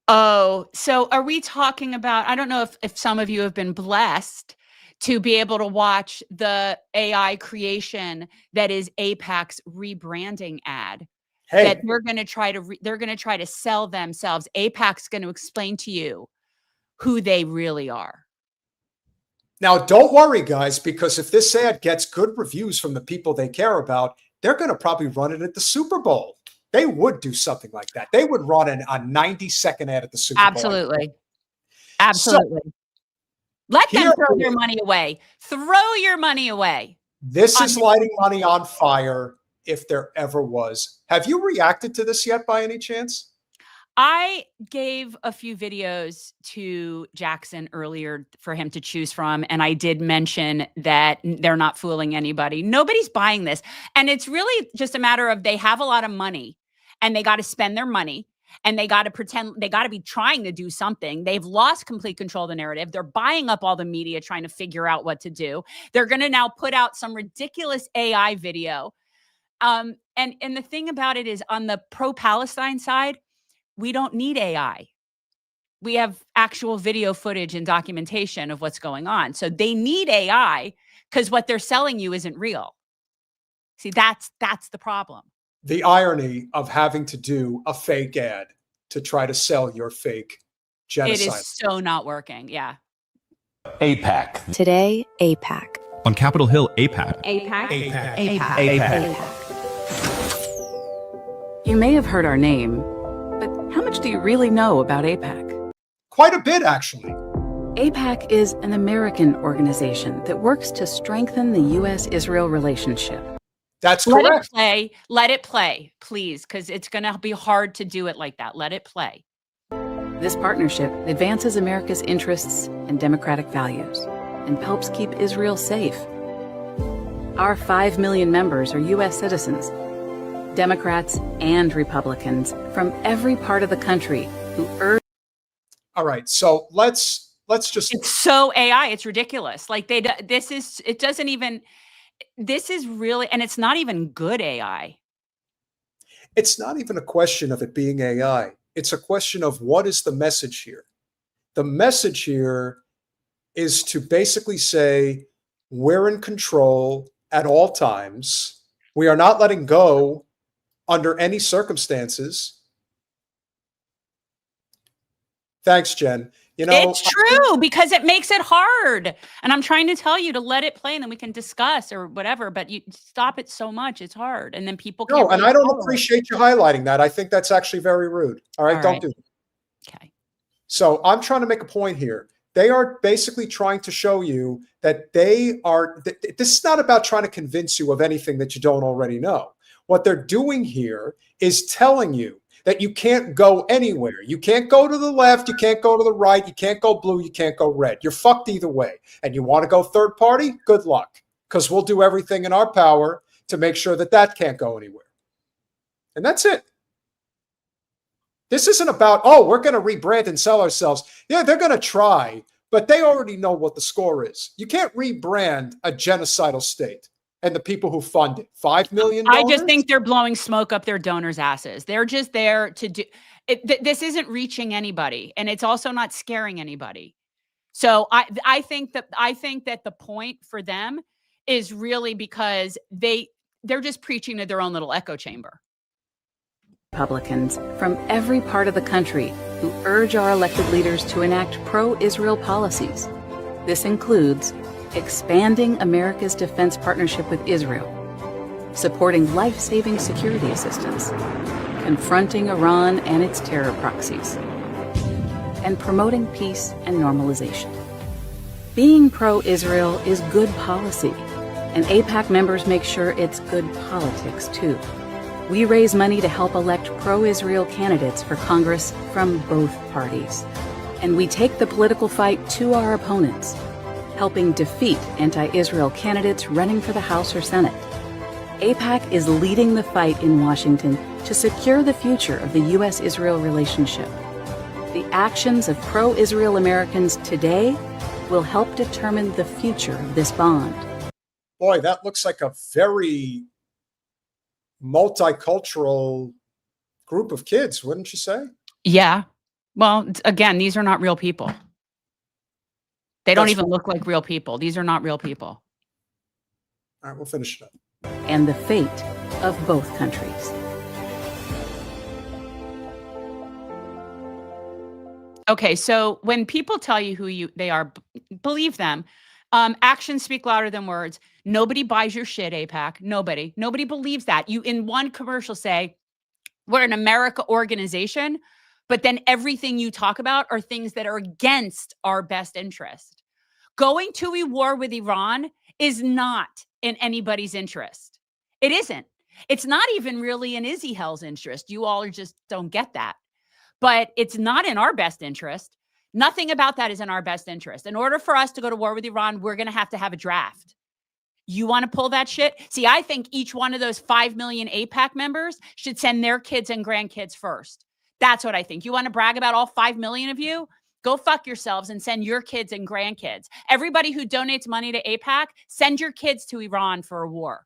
Oh, so are we talking about, I don't know if some of you have been blessed to be able to watch the AI creation that is AIPAC's rebranding ad. Hey. That they're going to try to sell themselves. AIPAC's going to explain to you who they really are. Now, don't worry, guys, because if this ad gets good reviews from the people they care about, they're going to probably run it at the Super Bowl. They would do something like that. They would run a 90-second ad at the Super Bowl. Absolutely. Absolutely. So, let them throw their money away. Throw your money away. This is lighting money on fire if there ever was. Have you reacted to this yet by any chance? I gave a few videos to Jackson earlier for him to choose from, and I did mention that they're not fooling anybody. Nobody's buying this. And it's really just a matter of they have a lot of money, and they got to spend their money, and they got to pretend, they got to be trying to do something. They've lost complete control of the narrative. They're buying up all the media, trying to figure out what to do. They're going to now put out some ridiculous AI video. And the thing about it is, on the pro-Palestine side, we don't need AI. actual video footage and documentation of what's going on. So they need AI because what they're selling you isn't real. See, that's the problem. The irony of having to do a fake ad to try to sell your fake genocide. It is so not working. Yeah. AIPAC. Today, AIPAC. On Capitol Hill, AIPAC. AIPAC. You may have heard our name, but how much do you really know about AIPAC? Quite a bit, actually. AIPAC is an American organization that works to strengthen the U.S.-Israel relationship. That's correct. Let it play, please, because it's going to be hard to do it like that. Let it play. This partnership advances America's interests and democratic values and helps keep Israel safe. Our 5 million members are U.S. citizens, Democrats and Republicans from every part of the country who urge. All right, so let's just. It's so AI. It's ridiculous. Like this is really, and it's not even good AI. It's not even a question of it being AI. It's a question of what is the message here. The message here is to basically say we're in control at all times. We are not letting go under any circumstances. Thanks, Jen. You know, it's true because it makes it hard. And I'm trying to tell you to let it play and then we can discuss or whatever, but you stop it so much. It's hard. And then people can't. No, and I don't appreciate you highlighting that. I think that's actually very rude. All right, don't do that. Okay. So I'm trying to make a point here. They are basically trying to show you that they are, this is not about trying to convince you of anything that you don't already know. What they're doing here is telling you that you can't go anywhere. You can't go to the left. You can't go to the right. You can't go blue. You can't go red. You're fucked either way. And you want to go third party? Good luck, because we'll do everything in our power to make sure that that can't go anywhere. And that's it. This isn't about, oh, we're going to rebrand and sell ourselves. Yeah, they're going to try, but they already know what the score is. You can't rebrand a genocidal state and the people who fund it. $5 million? I just think they're blowing smoke up their donors' asses. They're just there to do it. This isn't reaching anybody, and it's also not scaring anybody. So I think that the point for them is really because they're just preaching to their own little echo chamber. Republicans from every part of the country who urge our elected leaders to enact pro-Israel policies. This includes expanding America's defense partnership with Israel, supporting life-saving security assistance, confronting Iran and its terror proxies, and promoting peace and normalization. Being pro-Israel is good policy, and AIPAC members make sure it's good politics, too. We raise money to help elect pro-Israel candidates for Congress from both parties. And we take the political fight to our opponents, helping defeat anti-Israel candidates running for the House or Senate. AIPAC is leading the fight in Washington to secure the future of the U.S.-Israel relationship. The actions of pro-Israel Americans today will help determine the future of this bond. Boy, that looks like a very multicultural group of kids, wouldn't you say? Yeah. Well, again, these are not real people. They don't even look like real people. These are not real people. All right, we'll finish it up. And the fate of both countries. Okay, so when people tell you who they are, believe them. Actions speak louder than words. Nobody buys your shit, AIPAC. Nobody believes that. You in one commercial say, we're an America organization, but then everything you talk about are things that are against our best interest. Going to a war with Iran is not in anybody's interest. It isn't. It's not even really in Izzy Hell's interest. You all just don't get that. But it's not in our best interest. Nothing about that is in our best interest. In order for us to go to war with Iran, we're going to have a draft. You want to pull that shit? See, I think each one of those 5 million AIPAC members should send their kids and grandkids first. That's what I think. You want to brag about all 5 million of you? Go fuck yourselves and send your kids and grandkids. Everybody who donates money to AIPAC, send your kids to Iran for a war.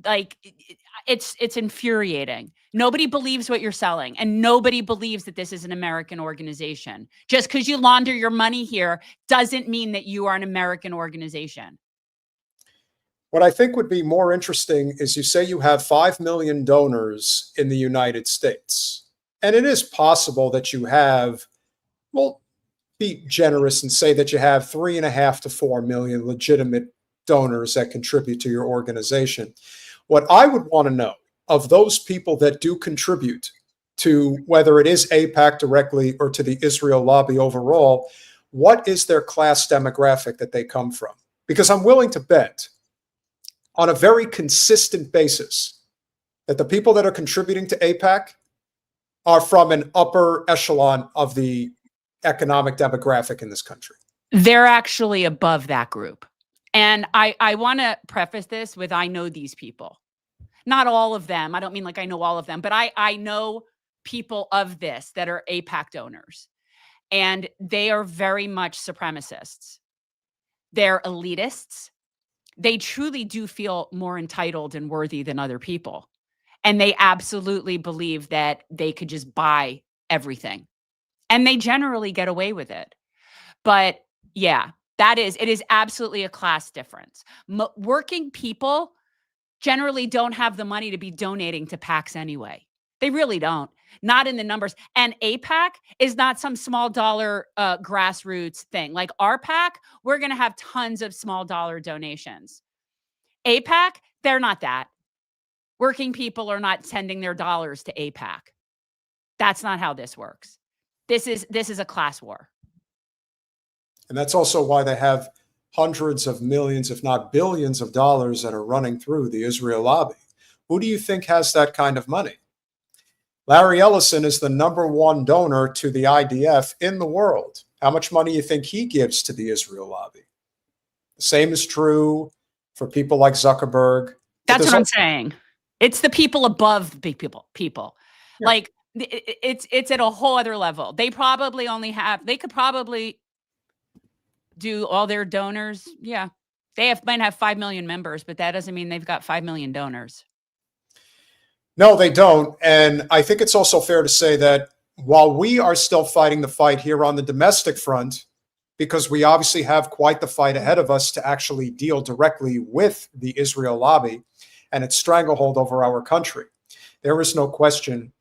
like it's infuriating. Nobody believes what you're selling, and nobody believes that this is an American organization. Just because you launder your money here doesn't mean that you are an American organization. What I think would be more interesting is you say you have 5 million donors in the United States. And it is possible that you have, well, be generous and say that you have 3.5 to 4 million legitimate donors that contribute to your organization. What I would want to know of those people that do contribute to whether it is AIPAC directly or to the Israel lobby overall, what is their class demographic that they come from? Because I'm willing to bet on a very consistent basis that the people that are contributing to AIPAC are from an upper echelon of the economic demographic in this country. They're actually above that group. And I want to preface this with, I know these people. Not all of them. I don't mean like I know all of them, but I know people of this that are AIPAC donors. And they are very much supremacists. They're elitists. They truly do feel more entitled and worthy than other people. And they absolutely believe that they could just buy everything. And they generally get away with it. But yeah, it is absolutely a class difference. Working people generally don't have the money to be donating to PACs anyway. They really don't. Not in the numbers. And AIPAC is not some small dollar grassroots thing. Like our PAC, we're going to have tons of small dollar donations. AIPAC, they're not that. Working people are not sending their dollars to AIPAC. That's not how this works. This is a class war. And that's also why they have hundreds of millions, if not billions of dollars that are running through the Israel lobby. Who do you think has that kind of money? Larry Ellison is the #1 donor to the IDF in the world. How much money do you think he gives to the Israel lobby? The same is true for people like Zuckerberg. That's what I'm saying. It's the people above the people. Yeah. Like it's at a whole other level. They probably they could probably do all their donors. Yeah. They might have 5 million members, but that doesn't mean they've got 5 million donors. No, they don't. And I think it's also fair to say that while we are still fighting the fight here on the domestic front, because we obviously have quite the fight ahead of us to actually deal directly with the Israel lobby and its stranglehold over our country, there is no question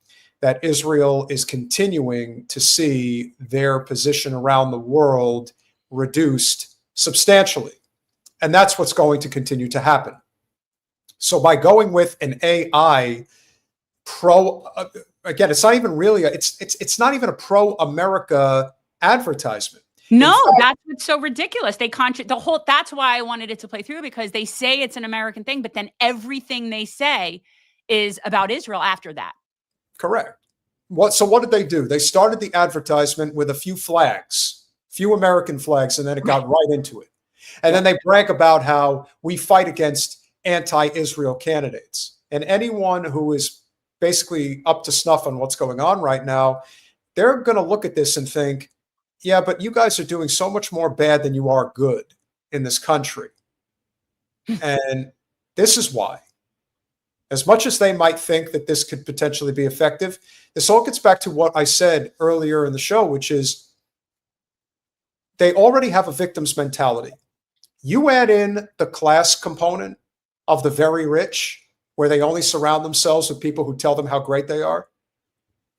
that Israel is continuing to see their position around the world reduced substantially. And that's what's going to continue to happen. So by going with an AI again, it's not even really it's not even a pro-America advertisement. No, that's what's so ridiculous. That's why I wanted it to play through, because they say it's an American thing, but then everything they say is about Israel after that. Correct. So what did they do? They started the advertisement with a few American flags, and then it got right into it. And then they brag about how we fight against anti-Israel candidates. And anyone who is basically up to snuff on what's going on right now, they're going to look at this and think, yeah, but you guys are doing so much more bad than you are good in this country. And this is why. As much as they might think that this could potentially be effective, this all gets back to what I said earlier in the show, which is they already have a victim's mentality. You add in the class component of the very rich, where they only surround themselves with people who tell them how great they are.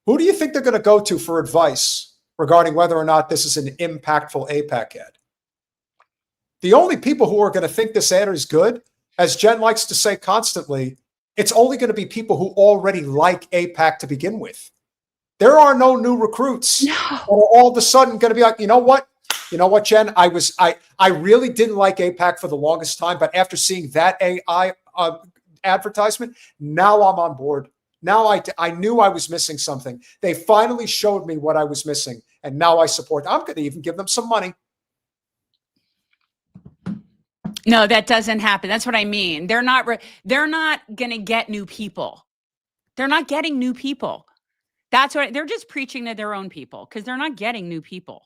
Who do you think they're going to go to for advice regarding whether or not this is an impactful AIPAC ad? The only people who are going to think this ad is good, as Jen likes to say constantly, it's only going to be people who already like AIPAC to begin with. There are no new recruits who are all of a sudden going to be like, you know what, Jen, I really didn't like AIPAC for the longest time, but after seeing that AI advertisement, now I'm on board. Now I knew I was missing something. They finally showed me what I was missing, and now I support. I'm going to even give them some money. No, that doesn't happen. That's what I mean. They're not going to get new people. They're not getting new people. That's what they're just preaching to their own people, because they're not getting new people.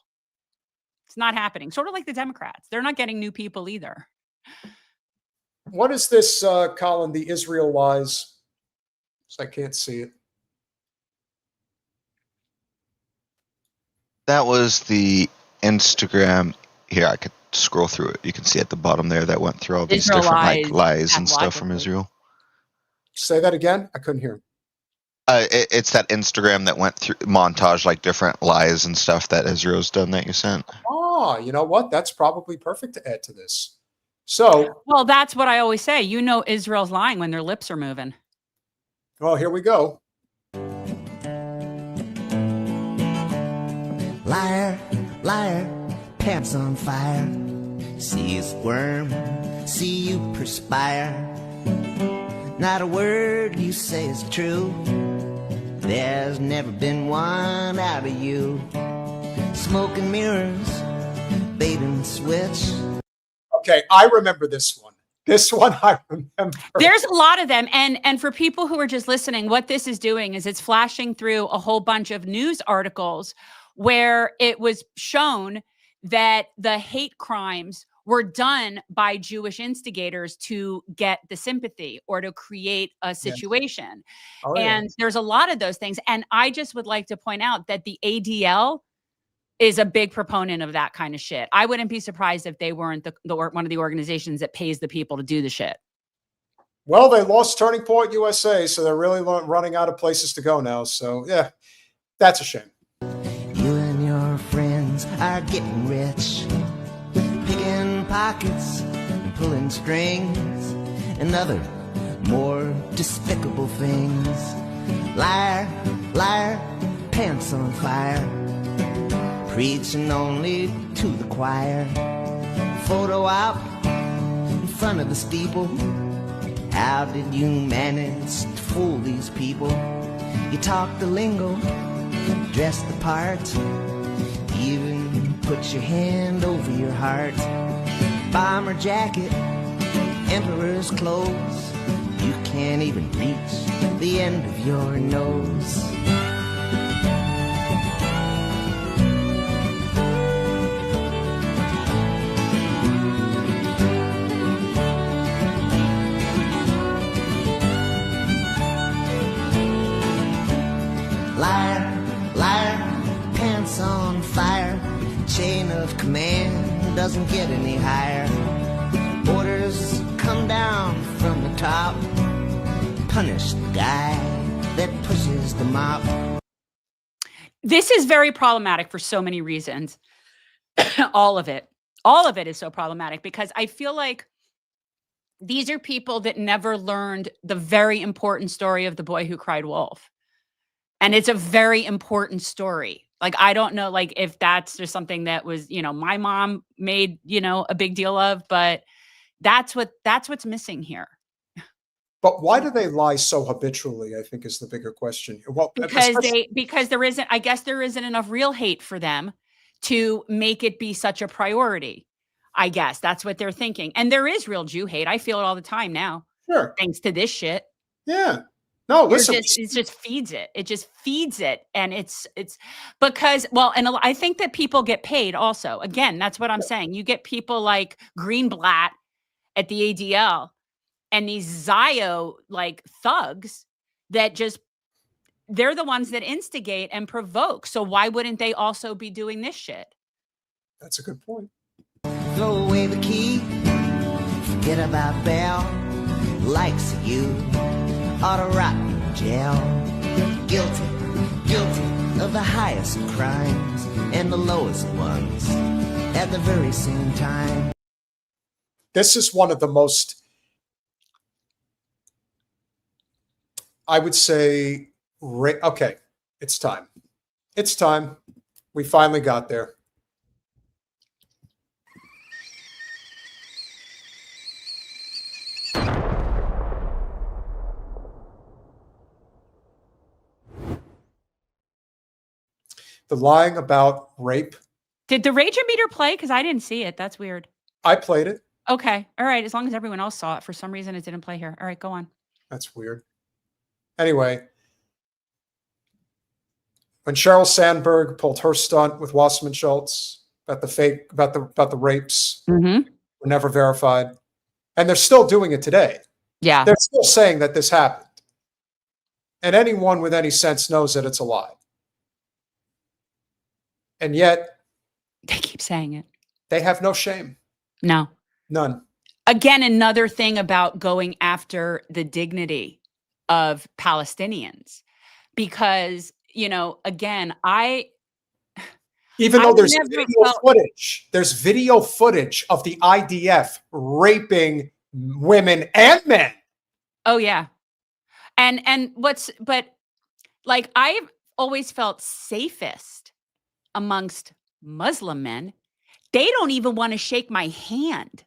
It's not happening. Sort of like the Democrats. They're not getting new people either. What is this, Colin? The Israel lies. So I can't see it. That was the Instagram. Here, I could scroll through it. You can see at the bottom there that went through all these Israel different lies, lies and stuff from Israel. Say that again. I couldn't hear. It's that Instagram that went through montage like different lies and stuff that Israel's done that you sent. Oh, you know what? That's probably perfect to add to this. So, well, that's what I always say. You know, Israel's lying when their lips are moving. Well, here we go. Liar, liar, pants on fire. See you squirm, see you perspire. Not a word you say is true. There's never been one out of you. Smoke and mirrors, bait and switch. Okay, I remember this one. This one I remember. There's a lot of them. And for people who are just listening, what this is doing is it's flashing through a whole bunch of news articles where it was shown that the hate crimes were done by Jewish instigators to get the sympathy or to create a situation. Yes. Oh, and there's a lot of those things. And I just would like to point out that the ADL is a big proponent of that kind of shit. I wouldn't be surprised if they weren't one of the organizations that pays the people to do the shit. Well, they lost Turning Point USA, so they're really running out of places to go now. So, yeah, that's a shame. You and your friends are getting rich, picking pockets and pulling strings and other more despicable things. Liar, liar, pants on fire, preaching only to the choir. Photo op in front of the steeple. How did you manage to fool these people? You talk the lingo, dress the part, even put your hand over your heart. Bomber jacket, emperor's clothes, you can't even reach the end of your nose. Liar, liar, pants on fire. Chain of command doesn't get any higher. Orders come down from the top. Punish the guy that pushes the mop. This is very problematic for so many reasons. All of it is so problematic because I feel like these are people that never learned the very important story of the boy who cried wolf. And it's a very important story. Like, I don't know, like, if that's just something that was, my mom made, a big deal of, but that's what's missing here. But why do they lie so habitually, I think is the bigger question. Well, because there isn't enough real hate for them to make it be such a priority. I guess that's what they're thinking. And there is real Jew hate. I feel it all the time now. Sure. Thanks to this shit. Yeah. No, listen. It just feeds it. It just feeds it. And it's because, and I think that people get paid also. Again, that's what I'm saying. You get people like Greenblatt at the ADL and these Zio like thugs that they're the ones that instigate and provoke. So why wouldn't they also be doing this shit? That's a good point. Throw away the key, forget about bail. Likes you ought to rot in jail. Guilty of the highest crimes and the lowest ones at the very same time. This is one of the most, I would say, okay, it's time. It's time. We finally got there. The lying about rape. Did the Rager meter play? Because I didn't see it. That's weird. I played it. Okay. All right. As long as everyone else saw it. For some reason, it didn't play here. All right. Go on. That's weird. Anyway, when Sheryl Sandberg pulled her stunt with Wasserman Schultz about the rapes were never verified. And they're still doing it today. Yeah. They're still saying that this happened. And anyone with any sense knows that it's a lie. And yet, they keep saying it. They have no shame. No. None. Again, another thing about going after the dignity of Palestinians. Because, you know, again, even though there's video footage of the IDF raping women and men. Oh yeah. But like I've always felt safest amongst Muslim men. They don't even want to shake my hand.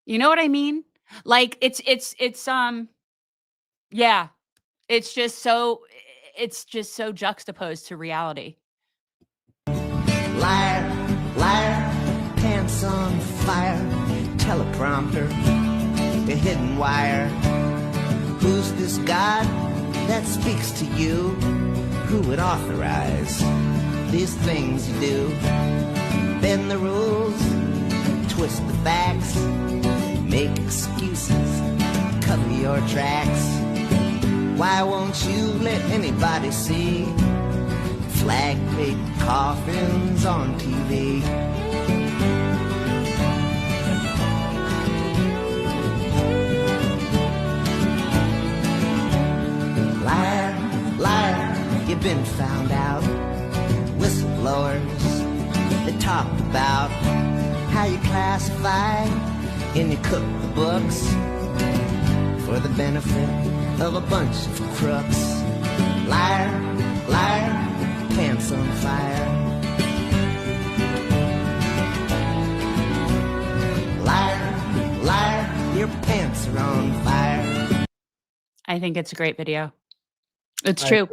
You know what I mean? Like it's yeah. It's just so juxtaposed to reality. Liar, liar, pants on fire, teleprompter, the hidden wire. Who's this God that speaks to you? Who would authorize these things you do? Bend the rules, twist the facts, make excuses, cover your tracks. Why won't you let anybody see flag big coffins on TV? Liar, liar, you've been found out. Whistleblowers, they talked about how you classify and you cook the books for the benefit of a bunch of crooks. Liar, liar, pants on fire. Liar, liar, your pants are on fire. I think it's a great video. It's true.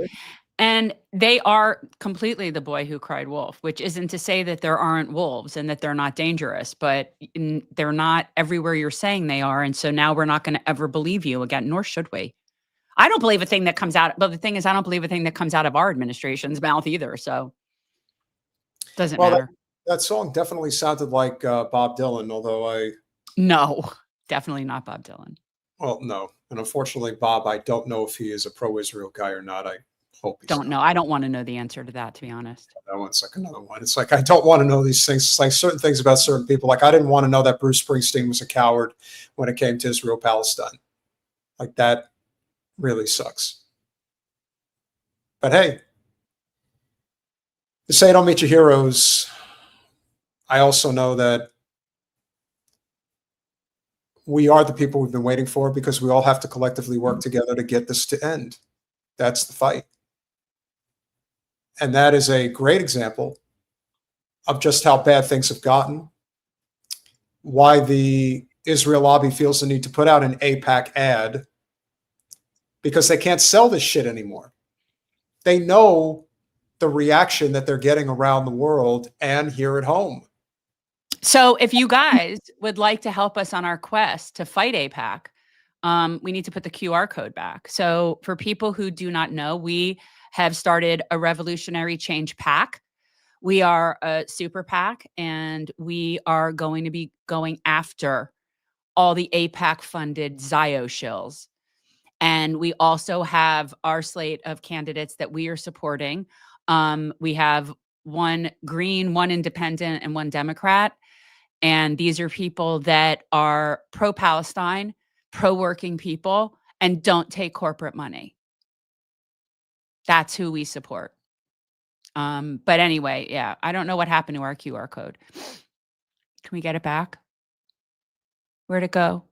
And they are completely the boy who cried wolf, which isn't to say that there aren't wolves and that they're not dangerous, but they're not everywhere you're saying they are. And so now we're not going to ever believe you again, nor should we. I don't believe a thing that comes out. But the thing is, I don't believe a thing that comes out of our administration's mouth either. So it doesn't matter. That song definitely sounded like Bob Dylan, although No, definitely not Bob Dylan. Well, no. And unfortunately, Bob, I don't know if he is a pro-Israel guy or not. I hope he's don't know. I don't want to know the answer to that, to be honest. That one's like another one. It's like, I don't want to know these things. It's like certain things about certain people. Like, I didn't want to know that Bruce Springsteen was a coward when it came to Israel, Palestine. Like, that really sucks. But hey, to say don't meet your heroes, I also know that we are the people we've been waiting for, because we all have to collectively work together to get this to end. That's the fight. And that is a great example of just how bad things have gotten, why the Israel lobby feels the need to put out an AIPAC ad, because they can't sell this shit anymore. They know the reaction that they're getting around the world and here at home. So if you guys would like to help us on our quest to fight AIPAC, we need to put the QR code back. So for people who do not know, we have started a Revolutionary Change PAC. We are a super PAC, and we are going to be going after all the AIPAC-funded Zio shills. And we also have our slate of candidates that we are supporting. We have one Green, one Independent, and one Democrat. And these are people that are pro-Palestine, pro-working people, and don't take corporate money. That's who we support. But anyway, yeah, I don't know what happened to our QR code. Can we get it back? Where'd it go?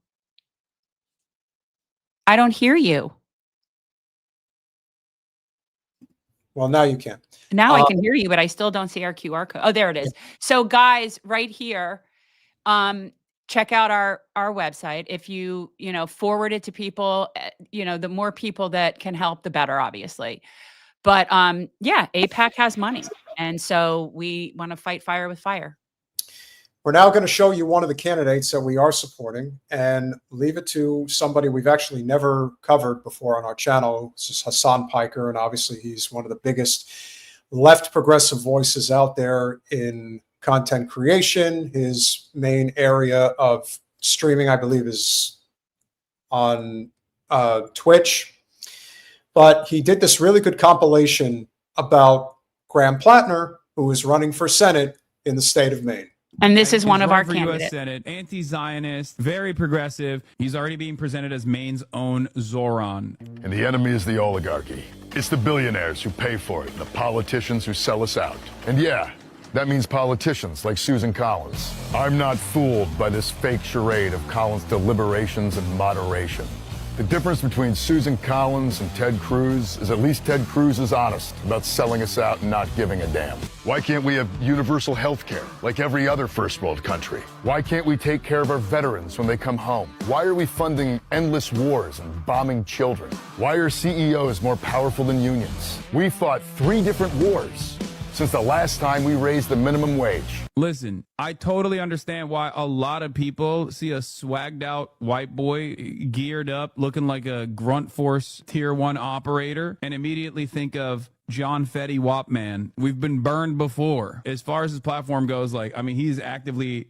I don't hear you. Well, now you can. Now I can hear you, but I still don't see our QR code. Oh, there it is. So guys, right here, check out our website. If you forward it to people, the more people that can help, the better, obviously. But yeah, AIPAC has money. And so we want to fight fire with fire. We're now going to show you one of the candidates that we are supporting and leave it to somebody we've actually never covered before on our channel. This is Hassan Piker, and obviously he's one of the biggest left progressive voices out there in content creation. His main area of streaming, I believe, is on Twitch. But he did this really good compilation about Graham Platner, who was running for Senate in the state of Maine. And this is one of our for candidates. U.S. Senate, anti-Zionist, very progressive. He's already being presented as Maine's own Zoran. And the enemy is the oligarchy. It's the billionaires who pay for it, the politicians who sell us out. And yeah, that means politicians like Susan Collins. I'm not fooled by this fake charade of Collins' deliberations and moderation. The difference between Susan Collins and Ted Cruz is at least Ted Cruz is honest about selling us out and not giving a damn. Why can't we have universal health care like every other first world country? Why can't we take care of our veterans when they come home? Why are we funding endless wars and bombing children? Why are CEOs more powerful than unions? We fought 3 different wars since the last time we raised the minimum wage. Listen, I totally understand why a lot of people see a swagged out white boy geared up looking like a grunt force tier 1 operator and immediately think of John Fetty Wapman. We've been burned before. As far as his platform goes, like, I mean, he's actively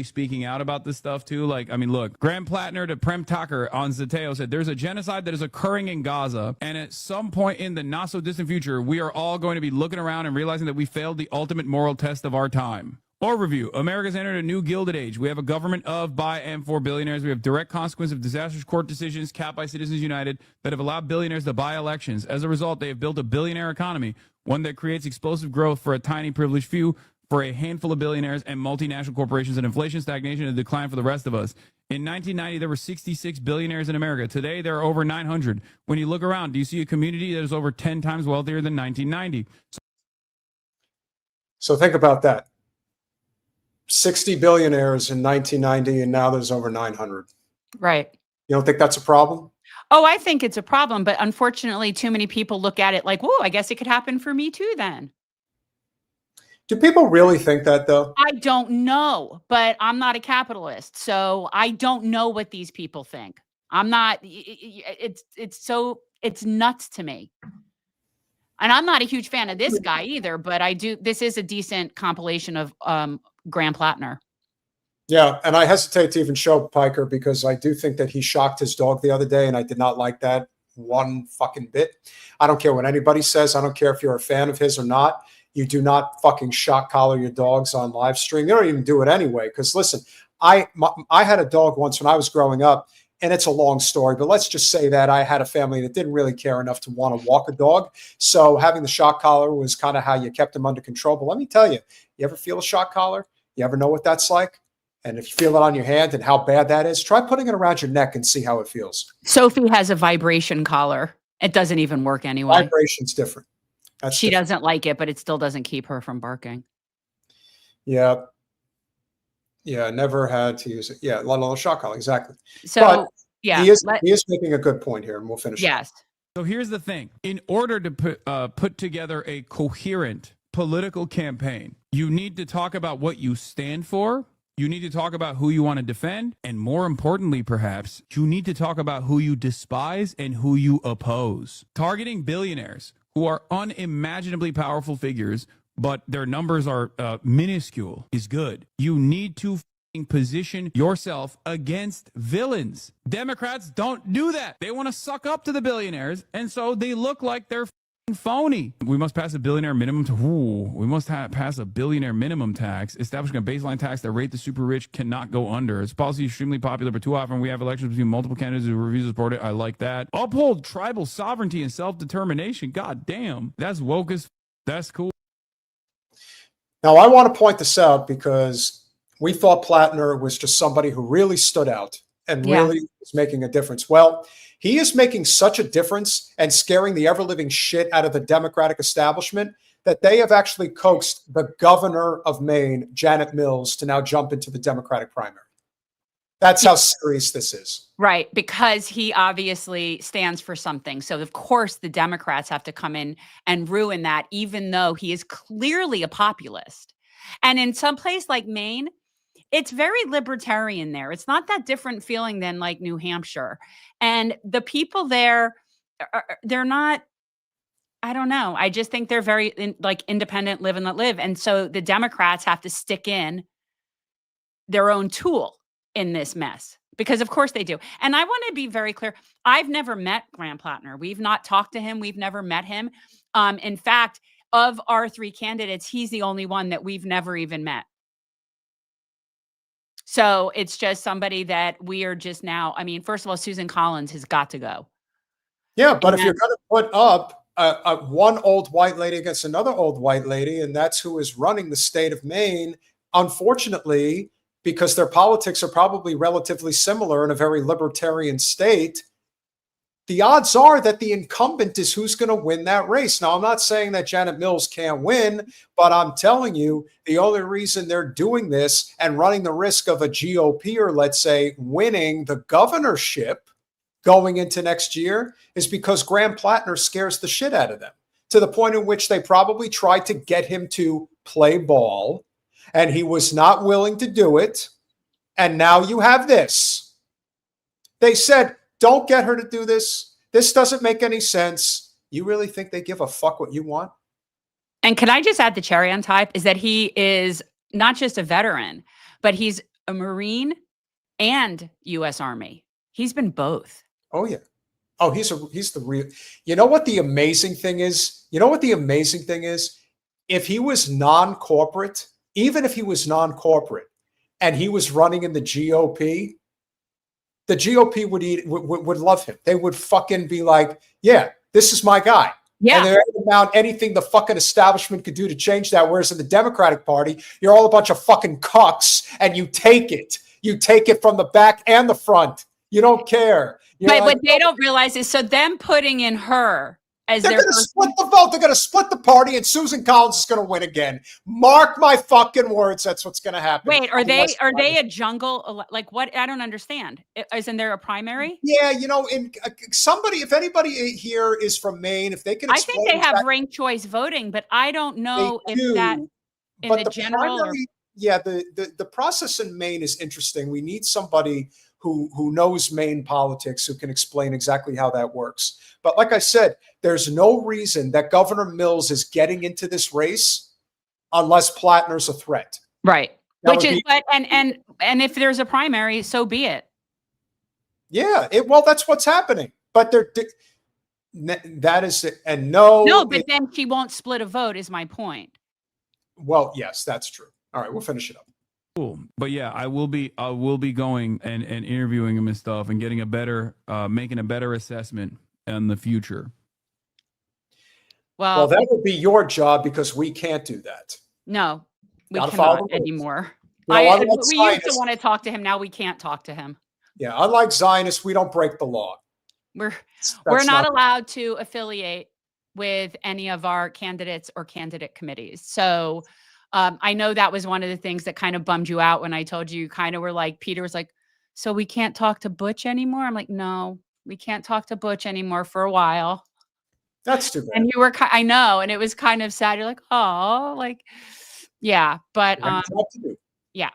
speaking out about this stuff too. Like, I mean, look, Graham Platner to Prem Tucker on Zateo said there's a genocide that is occurring in Gaza, and at some point in the not so distant future, we are all going to be looking around and realizing that we failed the ultimate moral test of our time. Overview. America's entered a new Gilded Age. We have a government of, by, and for billionaires. We have direct consequence of disastrous court decisions capped by Citizens United that have allowed billionaires to buy elections. As a result, they have built a billionaire economy, one that creates explosive growth for a tiny privileged few, for a handful of billionaires and multinational corporations, and inflation, stagnation, and decline for the rest of us. In 1990, there were 66 billionaires in America. Today, there are over 900. When you look around, do you see a community that is over 10 times wealthier than 1990? So think about that. 60 billionaires in 1990, and now there's over 900. Right. You don't think that's a problem? Oh, I think it's a problem, but unfortunately, too many people look at it like, whoa, I guess it could happen for me too then. Do people really think that, though? I don't know, but I'm not a capitalist, so I don't know what these people think. I'm not, it's nuts to me. And I'm not a huge fan of this guy either, but this is a decent compilation of Graham Platner. Yeah, and I hesitate to even show Piker because I do think that he shocked his dog the other day, and I did not like that one fucking bit. I don't care what anybody says. I don't care if you're a fan of his or not. You do not fucking shock collar your dogs on live stream. You don't even do it anyway. Because listen, I had a dog once when I was growing up, and it's a long story, but let's just say that I had a family that didn't really care enough to want to walk a dog. So having the shock collar was kind of how you kept them under control. But let me tell you, you ever feel a shock collar? You ever know what that's like? And if you feel it on your hand and how bad that is, try putting it around your neck and see how it feels. Sophie has a vibration collar. It doesn't even work anyway. Vibration's different. She doesn't like it, but it still doesn't keep her from barking. Yeah. Yeah, never had to use it. Yeah, a shock collar, exactly. So, but yeah. He is making a good point here, and we'll finish. Yes. So here's the thing. In order to put together a coherent political campaign, you need to talk about what you stand for. You need to talk about who you want to defend. And more importantly, perhaps, you need to talk about who you despise and who you oppose. Targeting billionaires who are unimaginably powerful figures, but their numbers are minuscule, is good. You need to position yourself against villains. Democrats don't do that. They want to suck up to the billionaires, and so they look like they're phony. We must pass a billionaire minimum pass a billionaire minimum tax, establishing a baseline tax that rate the super rich cannot go under. It's policy extremely popular, but too often we have elections between multiple candidates who refuse to support it. I like that. Uphold tribal sovereignty and self-determination. God damn, that's woke as that's cool. Now I want to point this out because we thought Platner was just somebody who really stood out and really was making a difference. Well, he is making such a difference and scaring the ever-living shit out of the Democratic establishment that they have actually coaxed the governor of Maine, Janet Mills, to now jump into the Democratic primary. That's how serious this is. Right, because he obviously stands for something. So, of course, the Democrats have to come in and ruin that, even though he is clearly a populist. And in some place like Maine, it's very libertarian there. It's not that different feeling than like New Hampshire. And the people there, they're not, I don't know. I just think they're very independent, live and let live. And so the Democrats have to stick in their own tool in this mess, because of course they do. And I want to be very clear. I've never met Graham Platner. We've not talked to him. We've never met him. In fact, of our 3 candidates, he's the only one that we've never even met. So it's just somebody that we are just now. I mean, first of all, Susan Collins has got to go. Yeah, but if you're going to put up one old white lady against another old white lady, and that's who is running the state of Maine, unfortunately, because their politics are probably relatively similar in a very libertarian state, the odds are that the incumbent is who's going to win that race. Now, I'm not saying that Janet Mills can't win, but I'm telling you, the only reason they're doing this and running the risk of a GOP, or let's say winning the governorship going into next year, is because Graham Platner scares the shit out of them, to the point in which they probably tried to get him to play ball, and he was not willing to do it. And now you have this. They said, don't get her to do this. This doesn't make any sense. You really think they give a fuck what you want? And can I just add the cherry on top is that he is not just a veteran, but he's a Marine and U.S. Army. He's been both. Oh, yeah. Oh, he's the real. You know what the amazing thing is? If he was non-corporate, even if he was non-corporate and he was running in the GOP, the GOP would love him. They would fucking be like, yeah, this is my guy. Yeah. And there ain't about anything the fucking establishment could do to change that. Whereas in the Democratic Party, you're all a bunch of fucking cucks and you take it. You take it from the back and the front. You don't care. But what they don't realize is, so them putting in her as they're their going to split the vote. They're going to split the party, and Susan Collins is going to win again. Mark my fucking words. That's what's going to happen. Wait, are they a jungle? Like what? I don't understand. Isn't there a primary? Yeah, if anybody here is from Maine, if they can, I think they have ranked choice voting, but I don't know if that in the general. The process in Maine is interesting. We need somebody who knows Maine politics, who can explain exactly how that works. But like I said, there's no reason that Governor Mills is getting into this race unless Platner's a threat. Right. And if there's a primary, so be it. Yeah. Well, that's what's happening. But that is it. And no, but then she won't split a vote is my point. Well, yes, that's true. All right, we'll finish it up. Cool. But yeah, I will be going and interviewing him and stuff and getting making a better assessment in the future. Well, that would be your job, because we can't do that. No, we cannot anymore. We used to want to talk to him. Now we can't talk to him. Yeah. Unlike Zionists, we don't break the law. We're not allowed to affiliate with any of our candidates or candidate committees. So I know that was one of the things that kind of bummed you out when I told you kind of were like, Peter was like, so we can't talk to Butch anymore? I'm like, no, we can't talk to Butch anymore for a while. That's too bad. And you were, I know, and it was kind of sad. You're like, oh, like, yeah, but yeah.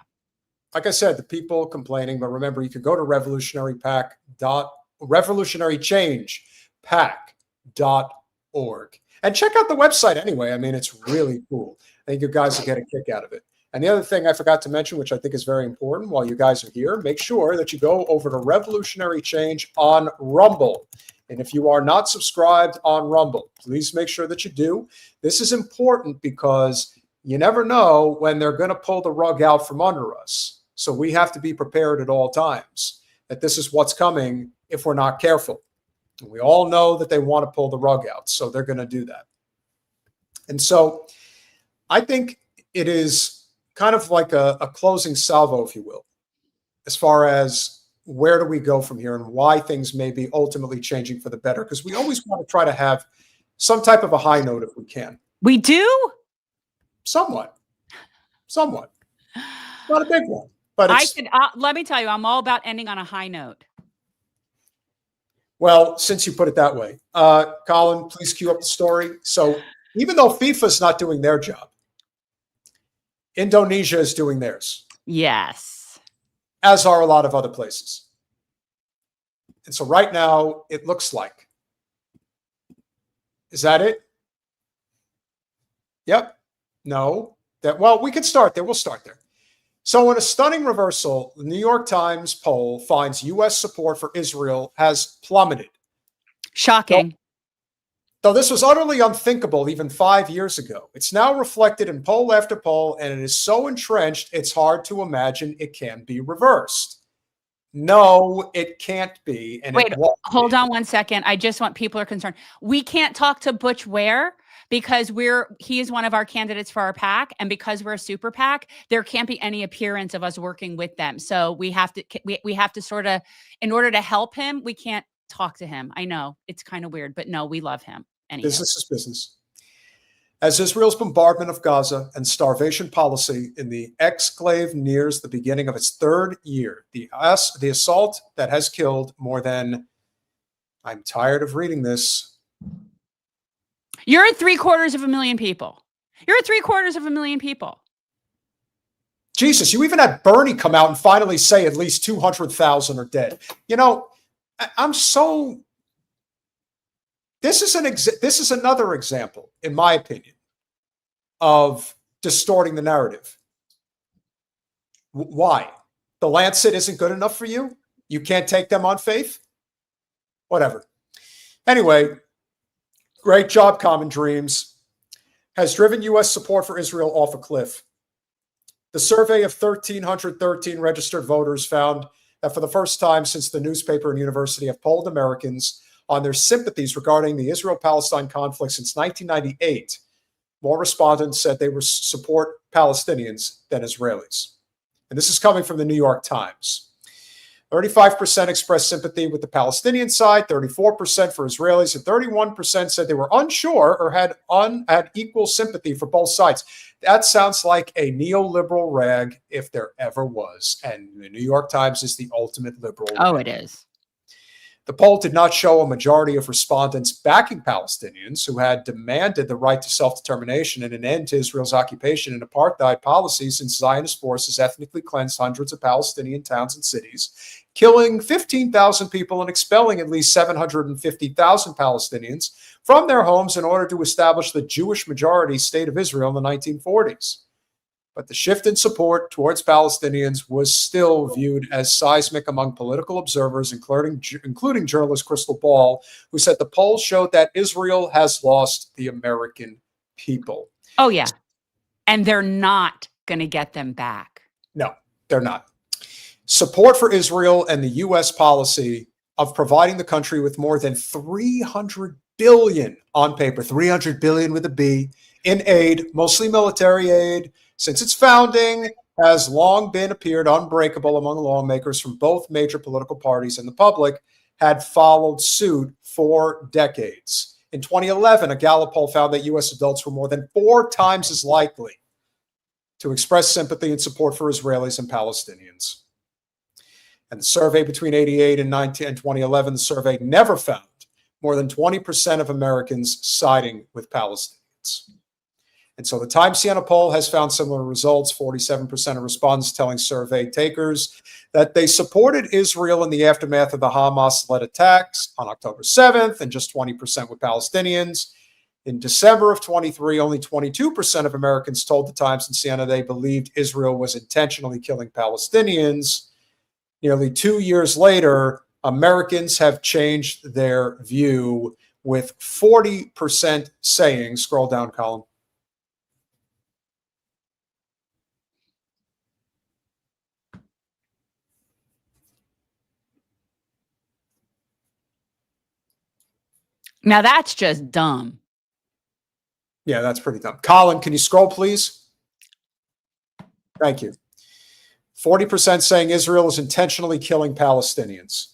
Like I said, the people complaining, but remember, you could go to revolutionarychangepac.org and check out the website anyway. I mean, it's really cool. I think you guys will get a kick out of it. And the other thing I forgot to mention, which I think is very important while you guys are here, make sure that you go over to Revolutionary Change on Rumble. And if you are not subscribed on Rumble, please make sure that you do. This is important because you never know when they're going to pull the rug out from under us. So we have to be prepared at all times that this is what's coming if we're not careful. And we all know that they want to pull the rug out, so they're going to do that. And so I think it is kind of like a closing salvo, if you will, as far as where do we go from here and why things may be ultimately changing for the better, because we always want to try to have some type of a high note if we can. We do? Somewhat. Not a big one. But let me tell you, I'm all about ending on a high note. Well, since you put it that way, Colin, please cue up the story. So even though FIFA's not doing their job, Indonesia is doing theirs. Yes. As are a lot of other places. And so right now, it looks like. Is that it? Yep. No. Well, we could start there. We'll start there. So in a stunning reversal, the New York Times poll finds U.S. support for Israel has plummeted. Shocking. Though this was utterly unthinkable even 5 years ago, it's now reflected in poll after poll, and it is so entrenched, it's hard to imagine it can be reversed. No, it can't be. And wait, hold on 1 second. I just want people are concerned. We can't talk to Butch Ware because he is one of our candidates for our PAC, and because we're a super PAC, there can't be any appearance of us working with them. So we have to sort of, in order to help him, we can't talk to him. I know it's kind of weird, but no, we love him. Anyway. Business is business. As Israel's bombardment of Gaza and starvation policy in the exclave nears the beginning of its third year, the assault that has killed more than, I'm tired of reading this. You're at 750,000 people. You're at 750,000 people. Jesus, you even had Bernie come out and finally say at least 200,000 are dead. You know, I'm so... This is another example, in my opinion, of distorting the narrative. Why? The Lancet isn't good enough for you? You can't take them on faith? Whatever. Anyway, great job, Common Dreams, has driven U.S. support for Israel off a cliff. The survey of 1,313 registered voters found that for the first time since the newspaper and university have polled Americans on their sympathies regarding the Israel-Palestine conflict since 1998, more respondents said they would support Palestinians than Israelis. And this is coming from the New York Times. 35% expressed sympathy with the Palestinian side, 34% for Israelis, and 31% said they were unsure or had equal sympathy for both sides. That sounds like a neoliberal rag if there ever was. And the New York Times is the ultimate liberal rag. Oh, it is. The poll did not show a majority of respondents backing Palestinians who had demanded the right to self-determination and an end to Israel's occupation and apartheid policies since Zionist forces ethnically cleansed hundreds of Palestinian towns and cities, killing 15,000 people and expelling at least 750,000 Palestinians from their homes in order to establish the Jewish majority state of Israel in the 1940s. But the shift in support towards Palestinians was still viewed as seismic among political observers, including journalist Crystal Ball, who said the polls showed that Israel has lost the American people. Oh, yeah. And they're not going to get them back. No, they're not. Support for Israel and the U.S. policy of providing the country with more than $300 billion on paper, $300 billion with a B, in aid, mostly military aid, since its founding, has long been appeared unbreakable among lawmakers from both major political parties, and the public had followed suit for decades. In 2011, a Gallup poll found that U.S. adults were more than 4 times as likely to express sympathy and support for Israelis and Palestinians. And the survey between 1988 and 2011, the survey never found more than 20% of Americans siding with Palestinians. And so the Times Siena poll has found similar results. 47% of respondents telling survey takers that they supported Israel in the aftermath of the Hamas-led attacks on October 7th, and just 20% with Palestinians. In December of 23, only 22% of Americans told the Times and Siena they believed Israel was intentionally killing Palestinians. Nearly 2 years later, Americans have changed their view, with 40% saying, scroll down, Colin, now that's just dumb. Yeah, that's pretty dumb. Colin, can you scroll, please? Thank you. 40% saying Israel is intentionally killing Palestinians.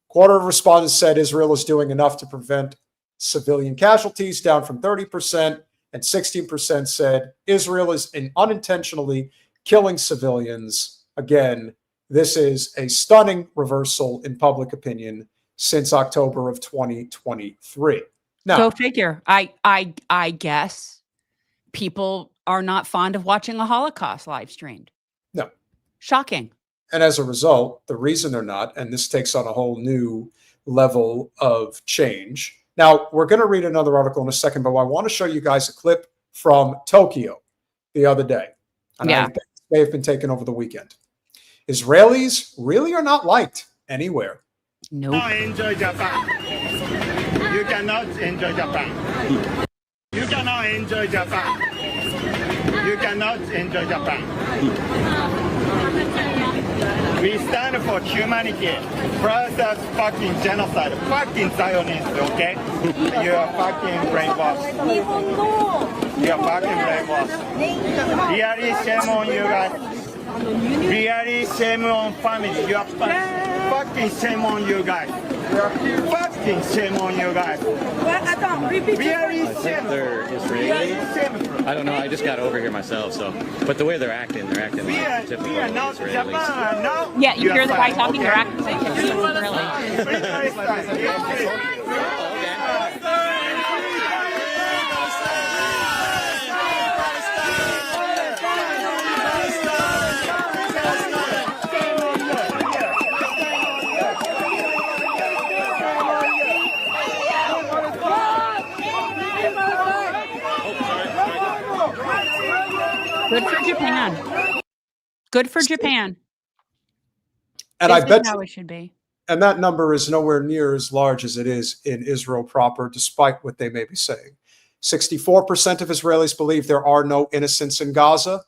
Quarter of respondents said Israel is doing enough to prevent civilian casualties, down from 30%, and 16% said Israel is unintentionally killing civilians. Again, this is a stunning reversal in public opinion since October of 2023. Now, go figure. I guess people are not fond of watching a Holocaust live streamed. No. Shocking. And as a result, the reason they're not, and this takes on a whole new level of change. Now, we're going to read another article in a second, but I want to show you guys a clip from Tokyo the other day. And yeah. I may have been taken over the weekend. Israelis really are not liked anywhere. Nope. Enjoy Japan. You cannot enjoy Japan. You cannot enjoy Japan. You cannot enjoy Japan. We stand for humanity versus fucking genocide. Fucking Zionists, okay? You are fucking brainwashed. You are fucking brainwashed. Really shame on you guys. Really shame on family. You are fucking shame on you guys. Fucking shame on you guys. Really shame. They're Israeli. I don't know. I just got over here myself, so. But the way they're acting like typical Israelis. No. Yeah, you hear the guy talking, they're acting like Good for Japan. Good for Japan. And I bet how it should be. And that number is nowhere near as large as it is in Israel proper, despite what they may be saying. 64% of Israelis believe there are no innocents in Gaza.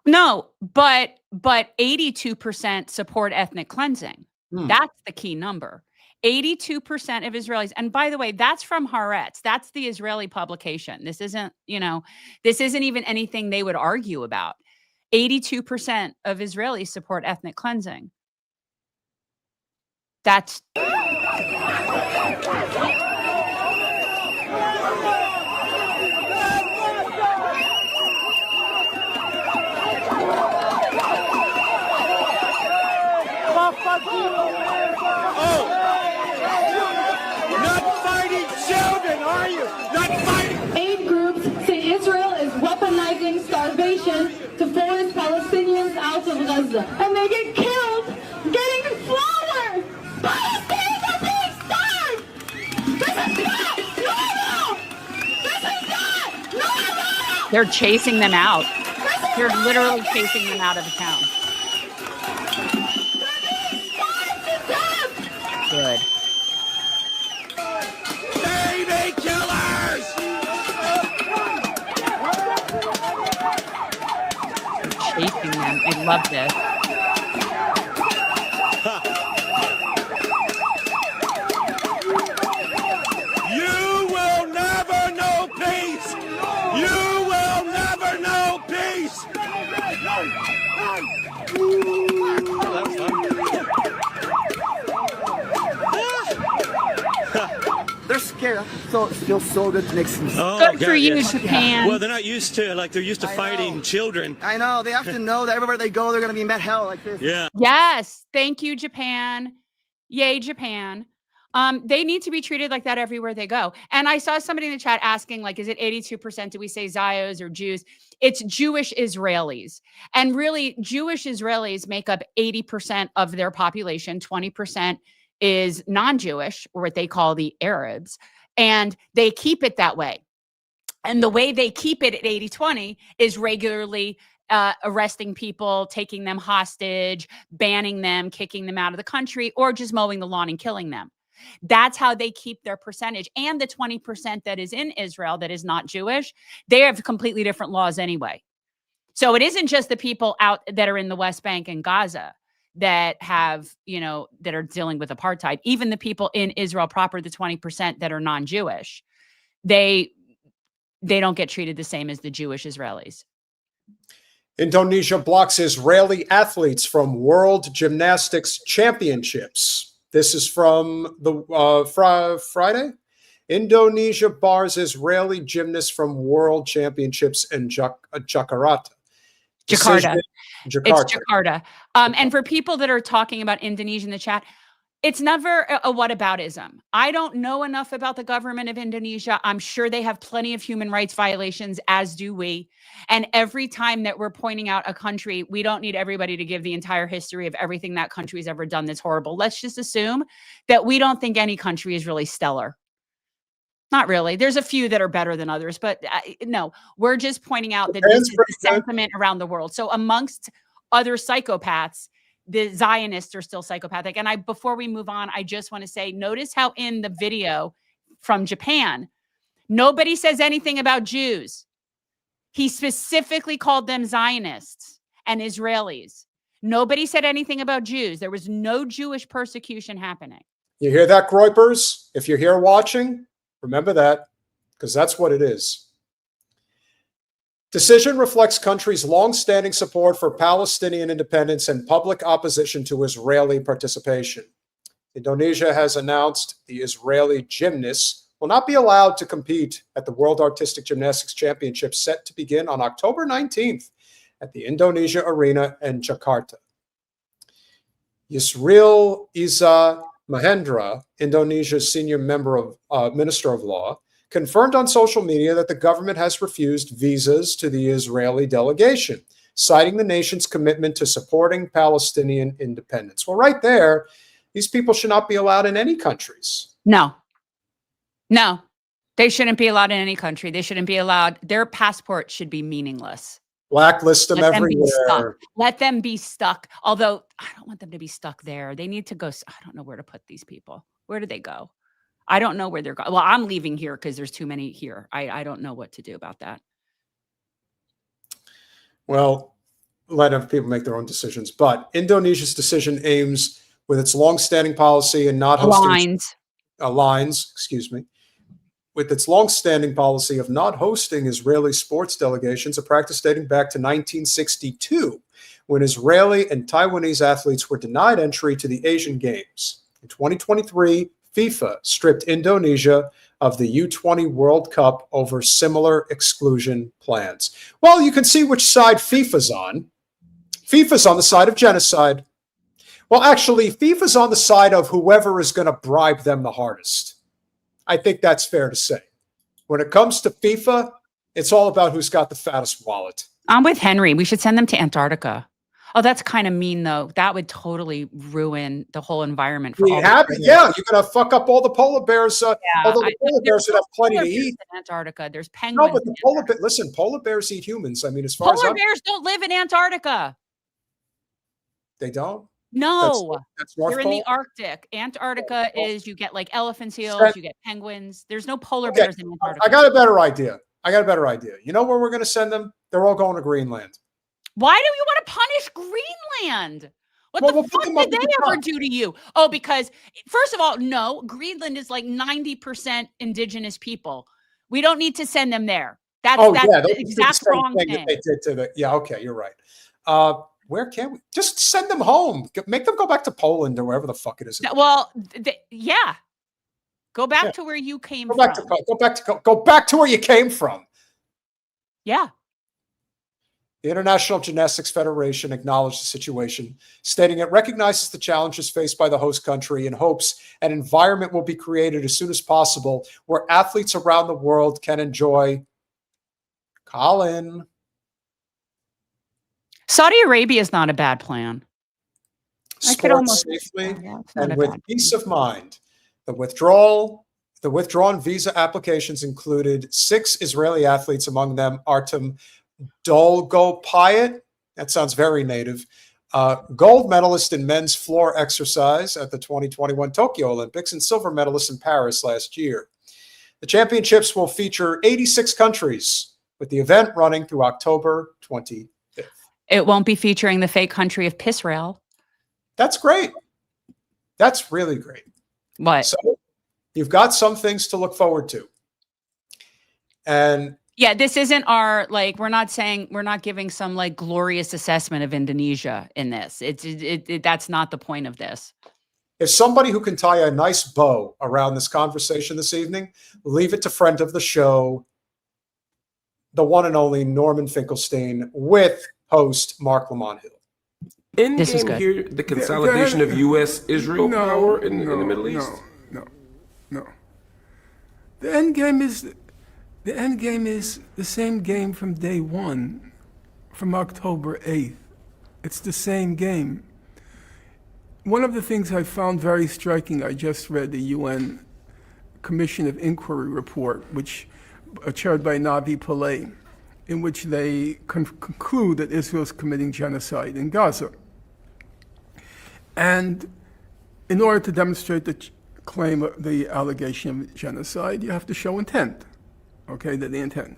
No, but 82% support ethnic cleansing. That's the key number. 82% of Israelis, and by the way, that's from Haaretz. That's the Israeli publication. This isn't, this isn't even anything they would argue about. 82% of Israelis support ethnic cleansing. That's Aid groups say Israel is weaponizing starvation to force Palestinians out of Gaza. And they get killed getting flour! Palestinians are being starved! This is not normal! This is not normal! They're chasing them out. They're literally chasing them out of the town. Good. Baby killers! Chasing them. I love this. You will never know peace! You will never know peace! They're scared. So it feels so good to make some. Good for you, Japan. Well, they're not used to they're used to fighting children. I know. They have to know that everywhere they go, they're going to be met hell like this. Yeah. Yes. Thank you, Japan. Yay, Japan. They need to be treated like that everywhere they go. And I saw somebody in the chat asking, like, is it 82%? Do we say Zios or Jews? It's Jewish Israelis. And really, Jewish Israelis make up 80% of their population. 20% is non-Jewish, or what they call the Arabs. And they keep it that way. And the way they keep it at 80-20 is regularly arresting people, taking them hostage, banning them, kicking them out of the country, or just mowing the lawn and killing them. That's how they keep their percentage. And the 20% that is in Israel that is not Jewish, they have completely different laws anyway. So it isn't just the people out that are in the West Bank and Gaza that have, that are dealing with apartheid. Even the people in Israel proper, the 20% that are non-Jewish, they don't get treated the same as the Jewish Israelis. Indonesia blocks Israeli athletes from World Gymnastics Championships. This is from the Friday. Indonesia bars Israeli gymnasts from World Championships in Jakarta. Jakarta. It's Jakarta. And for people that are talking about Indonesia in the chat, it's never a whataboutism. I don't know enough about the government of Indonesia. I'm sure they have plenty of human rights violations, as do we. And every time that we're pointing out a country, we don't need everybody to give the entire history of everything that country's ever done that's horrible. Let's just assume that we don't think any country is really stellar. Not really. There's a few that are better than others, but no, we're just pointing out that this is the sentiment around the world. So amongst other psychopaths, the Zionists are still psychopathic. And before we move on, I just want to say, notice how in the video from Japan, nobody says anything about Jews. He specifically called them Zionists and Israelis. Nobody said anything about Jews. There was no Jewish persecution happening. You hear that, Groypers? If you're here watching, remember that, because that's what it is. Decision reflects country's long-standing support for Palestinian independence and public opposition to Israeli participation. Indonesia has announced the Israeli gymnasts will not be allowed to compete at the World Artistic Gymnastics Championships set to begin on October 19th at the Indonesia Arena in Jakarta. Yusril Iza Mahendra, Indonesia's senior Minister of Law, confirmed on social media that the government has refused visas to the Israeli delegation, citing the nation's commitment to supporting Palestinian independence. Well, right there, these people should not be allowed in any countries. No, they shouldn't be allowed in any country. They shouldn't be allowed. Their passport should be meaningless. Blacklist them everywhere. Let them be stuck. Although I don't want them to be stuck there. They need to go. I don't know where to put these people. Where do they go? I don't know where they're going. Well, I'm leaving here because there's too many here. I don't know what to do about that. Well, let other people make their own decisions. But Indonesia's decision aims with its longstanding policy and not hosting with its longstanding policy of not hosting Israeli sports delegations, a practice dating back to 1962, when Israeli and Taiwanese athletes were denied entry to the Asian Games. In 2023, FIFA stripped Indonesia of the U20 World Cup over similar exclusion plans. Well, you can see which side FIFA's on. FIFA's on the side of genocide. Well, actually, FIFA's on the side of whoever is going to bribe them the hardest. I think that's fair to say. When it comes to FIFA, it's all about who's got the fattest wallet. I'm with Henry. We should send them to Antarctica. Oh, that's kind of mean, though. That would totally ruin the whole environment for all. Yeah, you're going to fuck up all the polar bears. Although the polar bears would have plenty to eat. In Antarctica, there's penguins. No, but polar bears eat humans. I mean, as far as polar bears don't live in Antarctica. They don't? No, that's North they're Pole? in the Arctic. Antarctica is, you get like elephant seals, you get penguins. There's no polar bears in Antarctica. I got a better idea. You know where we're going to send them? They're all going to Greenland. Why do you want to punish Greenland? What the fuck did they ever do to you? Oh, because first of all, no, Greenland is like 90% indigenous people. We don't need to send them there. That's the exact wrong thing. That they did to the, okay, you're right. Where can we just send them home? Make them go back to Poland or wherever the fuck it is. Well, go back to where you came from. Go back to where you came from. Yeah. The International Gymnastics Federation acknowledged the situation, stating it recognizes the challenges faced by the host country and hopes an environment will be created as soon as possible where athletes around the world can enjoy. Colin. Saudi Arabia is not a bad plan. Sports safely and with peace of mind. The withdrawn visa applications included 6 Israeli athletes, among them Artem Dolgopayat. That sounds very native. Gold medalist in men's floor exercise at the 2021 Tokyo Olympics and silver medalist in Paris last year. The championships will feature 86 countries, with the event running through October 25th. It won't be featuring the fake country of Pisrael. That's great. That's really great. What? So you've got some things to look forward to. And yeah, this isn't our, we're not giving some glorious assessment of Indonesia in this. That's not the point of this. If somebody who can tie a nice bow around this conversation this evening, leave it to friend of the show, the one and only Norman Finkelstein, with host Mark Lamont Hill. This is good. Here, the consolidation of U.S.-Israel power in the Middle East? No. The end game is the same game from day one, from October 8th. It's the same game. One of the things I found very striking, I just read the UN Commission of Inquiry report, which chaired by Navi Pillay, in which they conclude that Israel is committing genocide in Gaza. And in order to demonstrate the claim, the allegation of genocide, you have to show intent, okay, that they intend.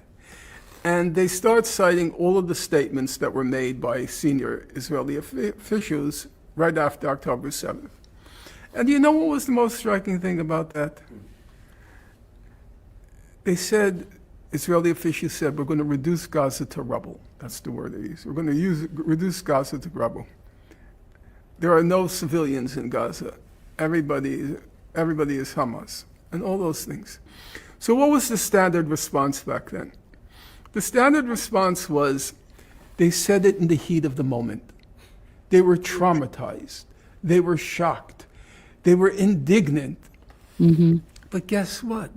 And they start citing all of the statements that were made by senior Israeli officials right after October 7th. And you know what was the most striking thing about that? They said, Israeli officials said, we're going to reduce Gaza to rubble. That's the word they used. We're going to reduce Gaza to rubble. There are no civilians in Gaza. Everybody is Hamas, and all those things. So what was the standard response back then? The standard response was, they said it in the heat of the moment. They were traumatized. They were shocked. They were indignant. Mm-hmm. But guess what?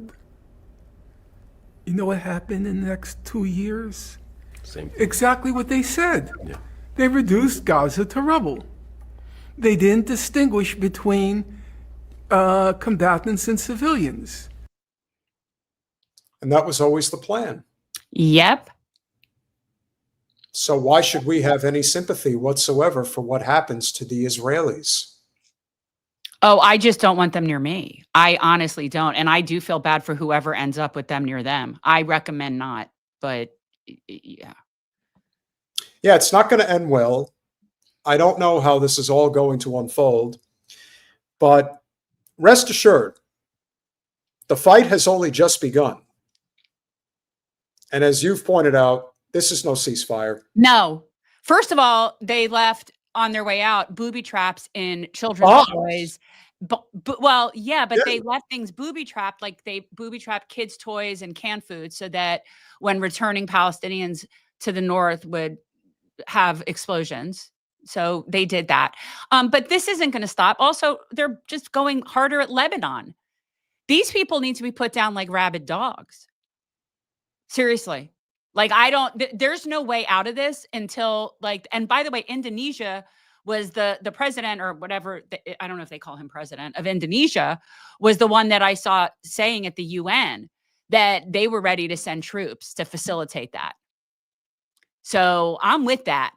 You know what happened in the next 2 years? Same thing. Exactly what they said. Yeah. They reduced Gaza to rubble. They didn't distinguish between combatants and civilians. And that was always the plan. Yep. So why should we have any sympathy whatsoever for what happens to the Israelis? Oh, I just don't want them near me. I honestly don't. And I do feel bad for whoever ends up with them near them. I recommend not, but yeah. Yeah, it's not going to end well. I don't know how this is all going to unfold, but rest assured, the fight has only just begun. And as you've pointed out, this is no ceasefire. No. First of all, they left on their way out booby traps in children's toys. But they left things booby trapped, like they booby trapped kids' toys and canned food so that when returning Palestinians to the north would have explosions. So they did that. But this isn't going to stop. Also, they're just going harder at Lebanon. These people need to be put down like rabid dogs. Seriously. Like, there's no way out of this until and by the way, Indonesia was the president or whatever, I don't know if they call him president of Indonesia, was the one that I saw saying at the UN that they were ready to send troops to facilitate that. So I'm with that.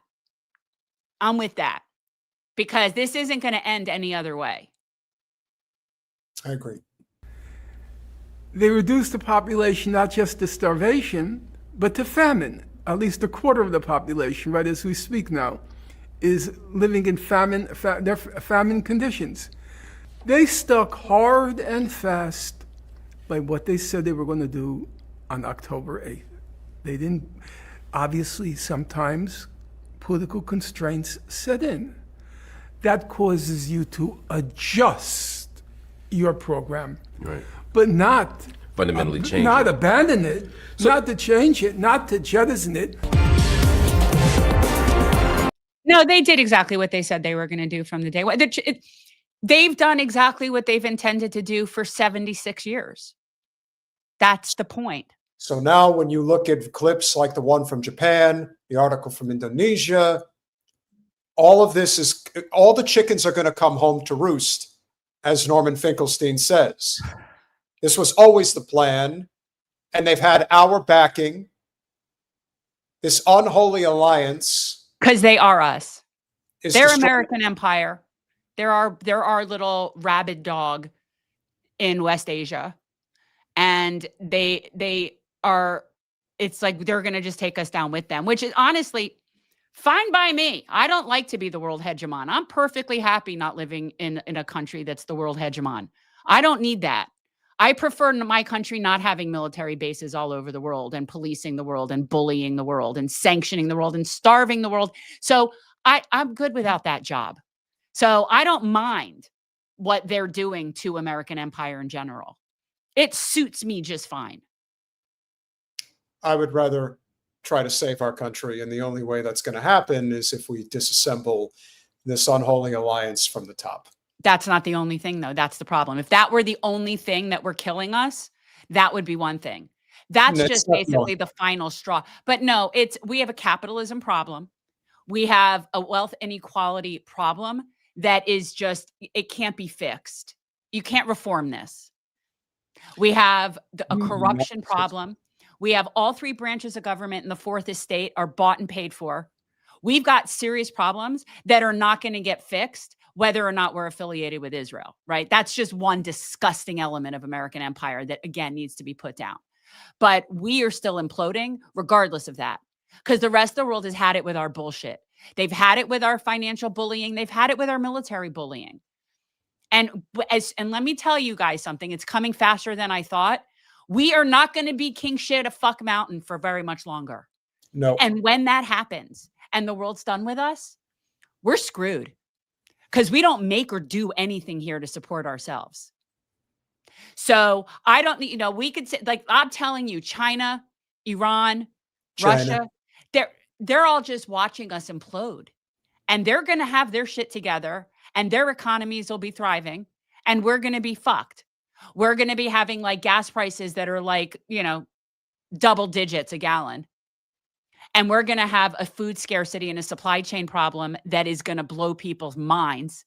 I'm with that because this isn't going to end any other way. I agree. They reduced the population not just to starvation, but to famine. At least a quarter of the population, right as we speak now, is living in famine conditions. They stuck hard and fast by what they said they were going to do on October 8th. They didn't, obviously, sometimes political constraints set in. That causes you to adjust your program, right? But not fundamentally change not it. Abandon it, not to change it, not to jettison it. No, they did exactly what they said they were going to do from the day. They've done exactly what they've intended to do for 76 years. That's the point. So now when you look at clips like the one from Japan, the article from Indonesia, all of this is, all the chickens are going to come home to roost, as Norman Finkelstein says. This was always the plan, and they've had our backing. This unholy alliance. Because they are us. They're American empire. They're our little rabid dog in West Asia. And they are, it's like they're going to just take us down with them, which is honestly fine by me. I don't like to be the world hegemon. I'm perfectly happy not living in a country that's the world hegemon. I don't need that. I prefer my country not having military bases all over the world and policing the world and bullying the world and sanctioning the world and starving the world. So I'm good without that job. So I don't mind what they're doing to American empire in general. It suits me just fine. I would rather try to save our country. And the only way that's going to happen is if we disassemble this unholy alliance from the top. That's not the only thing, though. That's the problem. If that were the only thing that were killing us, that would be one thing. That's just basically the final straw. But no, we have a capitalism problem. We have a wealth inequality problem that is just, it can't be fixed. You can't reform this. We have a corruption problem. We have all three branches of government and the fourth estate are bought and paid for. We've got serious problems that are not going to get fixed whether or not we're affiliated with Israel, right? That's just one disgusting element of American empire that, again, needs to be put down. But we are still imploding regardless of that, because the rest of the world has had it with our bullshit. They've had it with our financial bullying. They've had it with our military bullying. And let me tell you guys something. It's coming faster than I thought. We are not going to be king shit a fuck mountain for very much longer. No. And when that happens and the world's done with us, we're screwed, because we don't make or do anything here to support ourselves. So I don't, we could say, like, I'm telling you, China, Iran, Russia, they're all just watching us implode, and they're going to have their shit together and their economies will be thriving, and we're going to be fucked. We're going to be having like gas prices that are like, double digits a gallon. And we're going to have a food scarcity and a supply chain problem that is going to blow people's minds.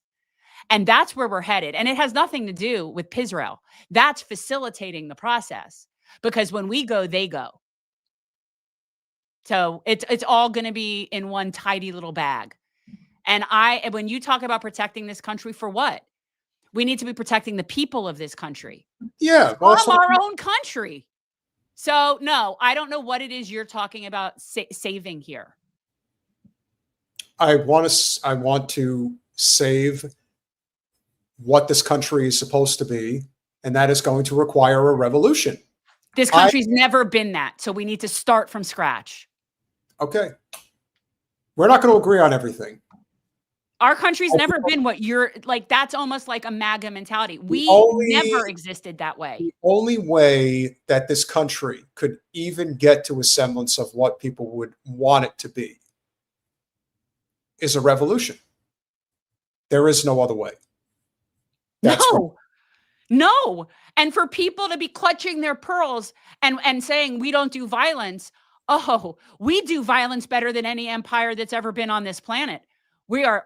And that's where we're headed. And it has nothing to do with Pisrael. That's facilitating the process, because when we go, they go. So it's all going to be in one tidy little bag. And when you talk about protecting this country, for what? We need to be protecting the people of this country. Yeah. From our own country. So no, I don't know what it is you're talking about saving here. I want to save what this country is supposed to be, and that is going to require a revolution. This country's never been that, so we need to start from scratch. Okay. We're not going to agree on everything. Our country's never been what you're like. That's almost like a MAGA mentality. We never existed that way. The only way that this country could even get to a semblance of what people would want it to be is a revolution. There is no other way. No. And for people to be clutching their pearls and saying we don't do violence. Oh, we do violence better than any empire that's ever been on this planet. We are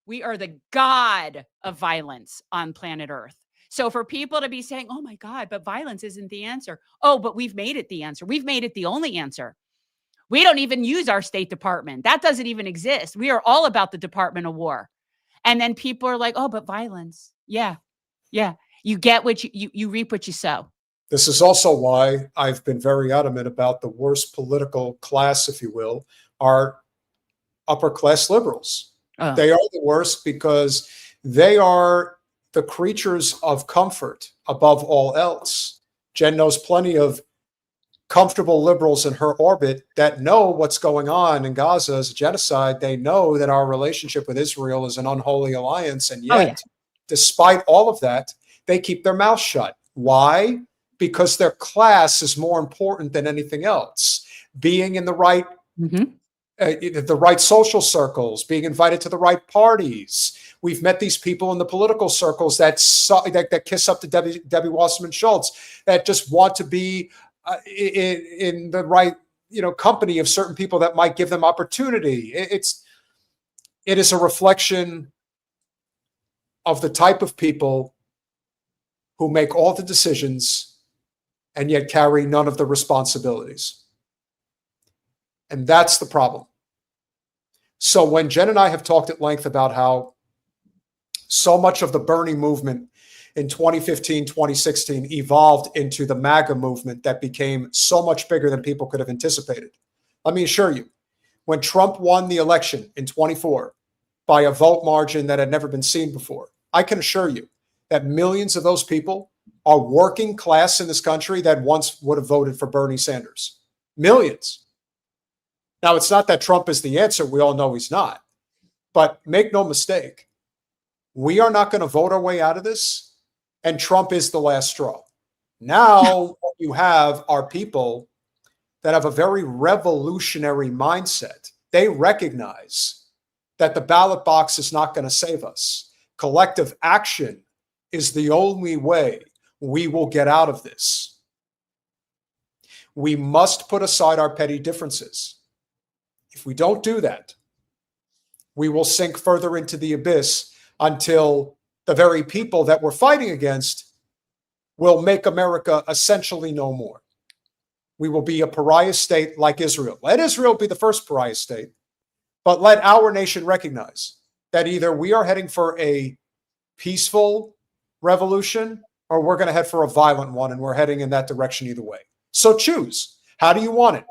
the god of violence on planet Earth. So for people to be saying, oh my God, but violence isn't the answer. Oh, but we've made it the answer. We've made it the only answer. We don't even use our State Department. That doesn't even exist. We are all about the Department of War. And then people are like, oh, but violence. Yeah. You get what you reap what you sow. This is also why I've been very adamant about the worst political class, if you will, are upper class liberals. They are the worst because they are the creatures of comfort above all else. Jen knows plenty of comfortable liberals in her orbit that know what's going on in Gaza as a genocide. They know that our relationship with Israel is an unholy alliance. And yet, despite all of that, they keep their mouths shut. Why? Because their class is more important than anything else. Being in the right the right social circles, being invited to the right parties. We've met these people in the political circles that kiss up to Debbie Wasserman Schultz, that just want to be in the right company of certain people that might give them opportunity. It is a reflection of the type of people who make all the decisions and yet carry none of the responsibilities. And that's the problem. So when Jen and I have talked at length about how so much of the Bernie movement in 2015, 2016 evolved into the MAGA movement that became so much bigger than people could have anticipated. Let me assure you, when Trump won the election in 24 by a vote margin that had never been seen before, I can assure you that millions of those people are working class in this country that once would have voted for Bernie Sanders. Millions. Now, it's not that Trump is the answer. We all know he's not. But make no mistake, we are not going to vote our way out of this, and Trump is the last straw. Now, what you have are people that have a very revolutionary mindset. They recognize that the ballot box is not going to save us. Collective action is the only way we will get out of this. We must put aside our petty differences. If we don't do that, we will sink further into the abyss until the very people that we're fighting against will make America essentially no more. We will be a pariah state like Israel. Let Israel be the first pariah state, but let our nation recognize that either we are heading for a peaceful revolution or we're going to head for a violent one, and we're heading in that direction either way. So choose. How do you want it?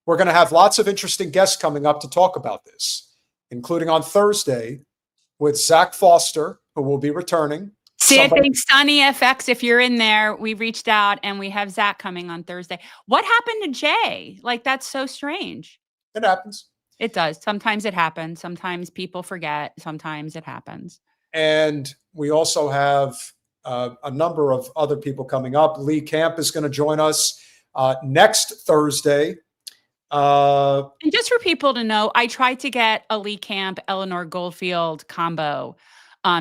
We're going to have lots of interesting guests coming up to talk about this, including on Thursday with Zach Foster, who will be returning. See, I think Sunny FX, if you're in there, we reached out and we have Zach coming on Thursday. What happened to Jay? Like, that's so strange. It happens. It does. Sometimes it happens. Sometimes people forget. Sometimes it happens. And we also have a number of other people coming up. Lee Camp is going to join us next Thursday. And just for people to know, I tried to get a Lee Camp, Eleanor Goldfield combo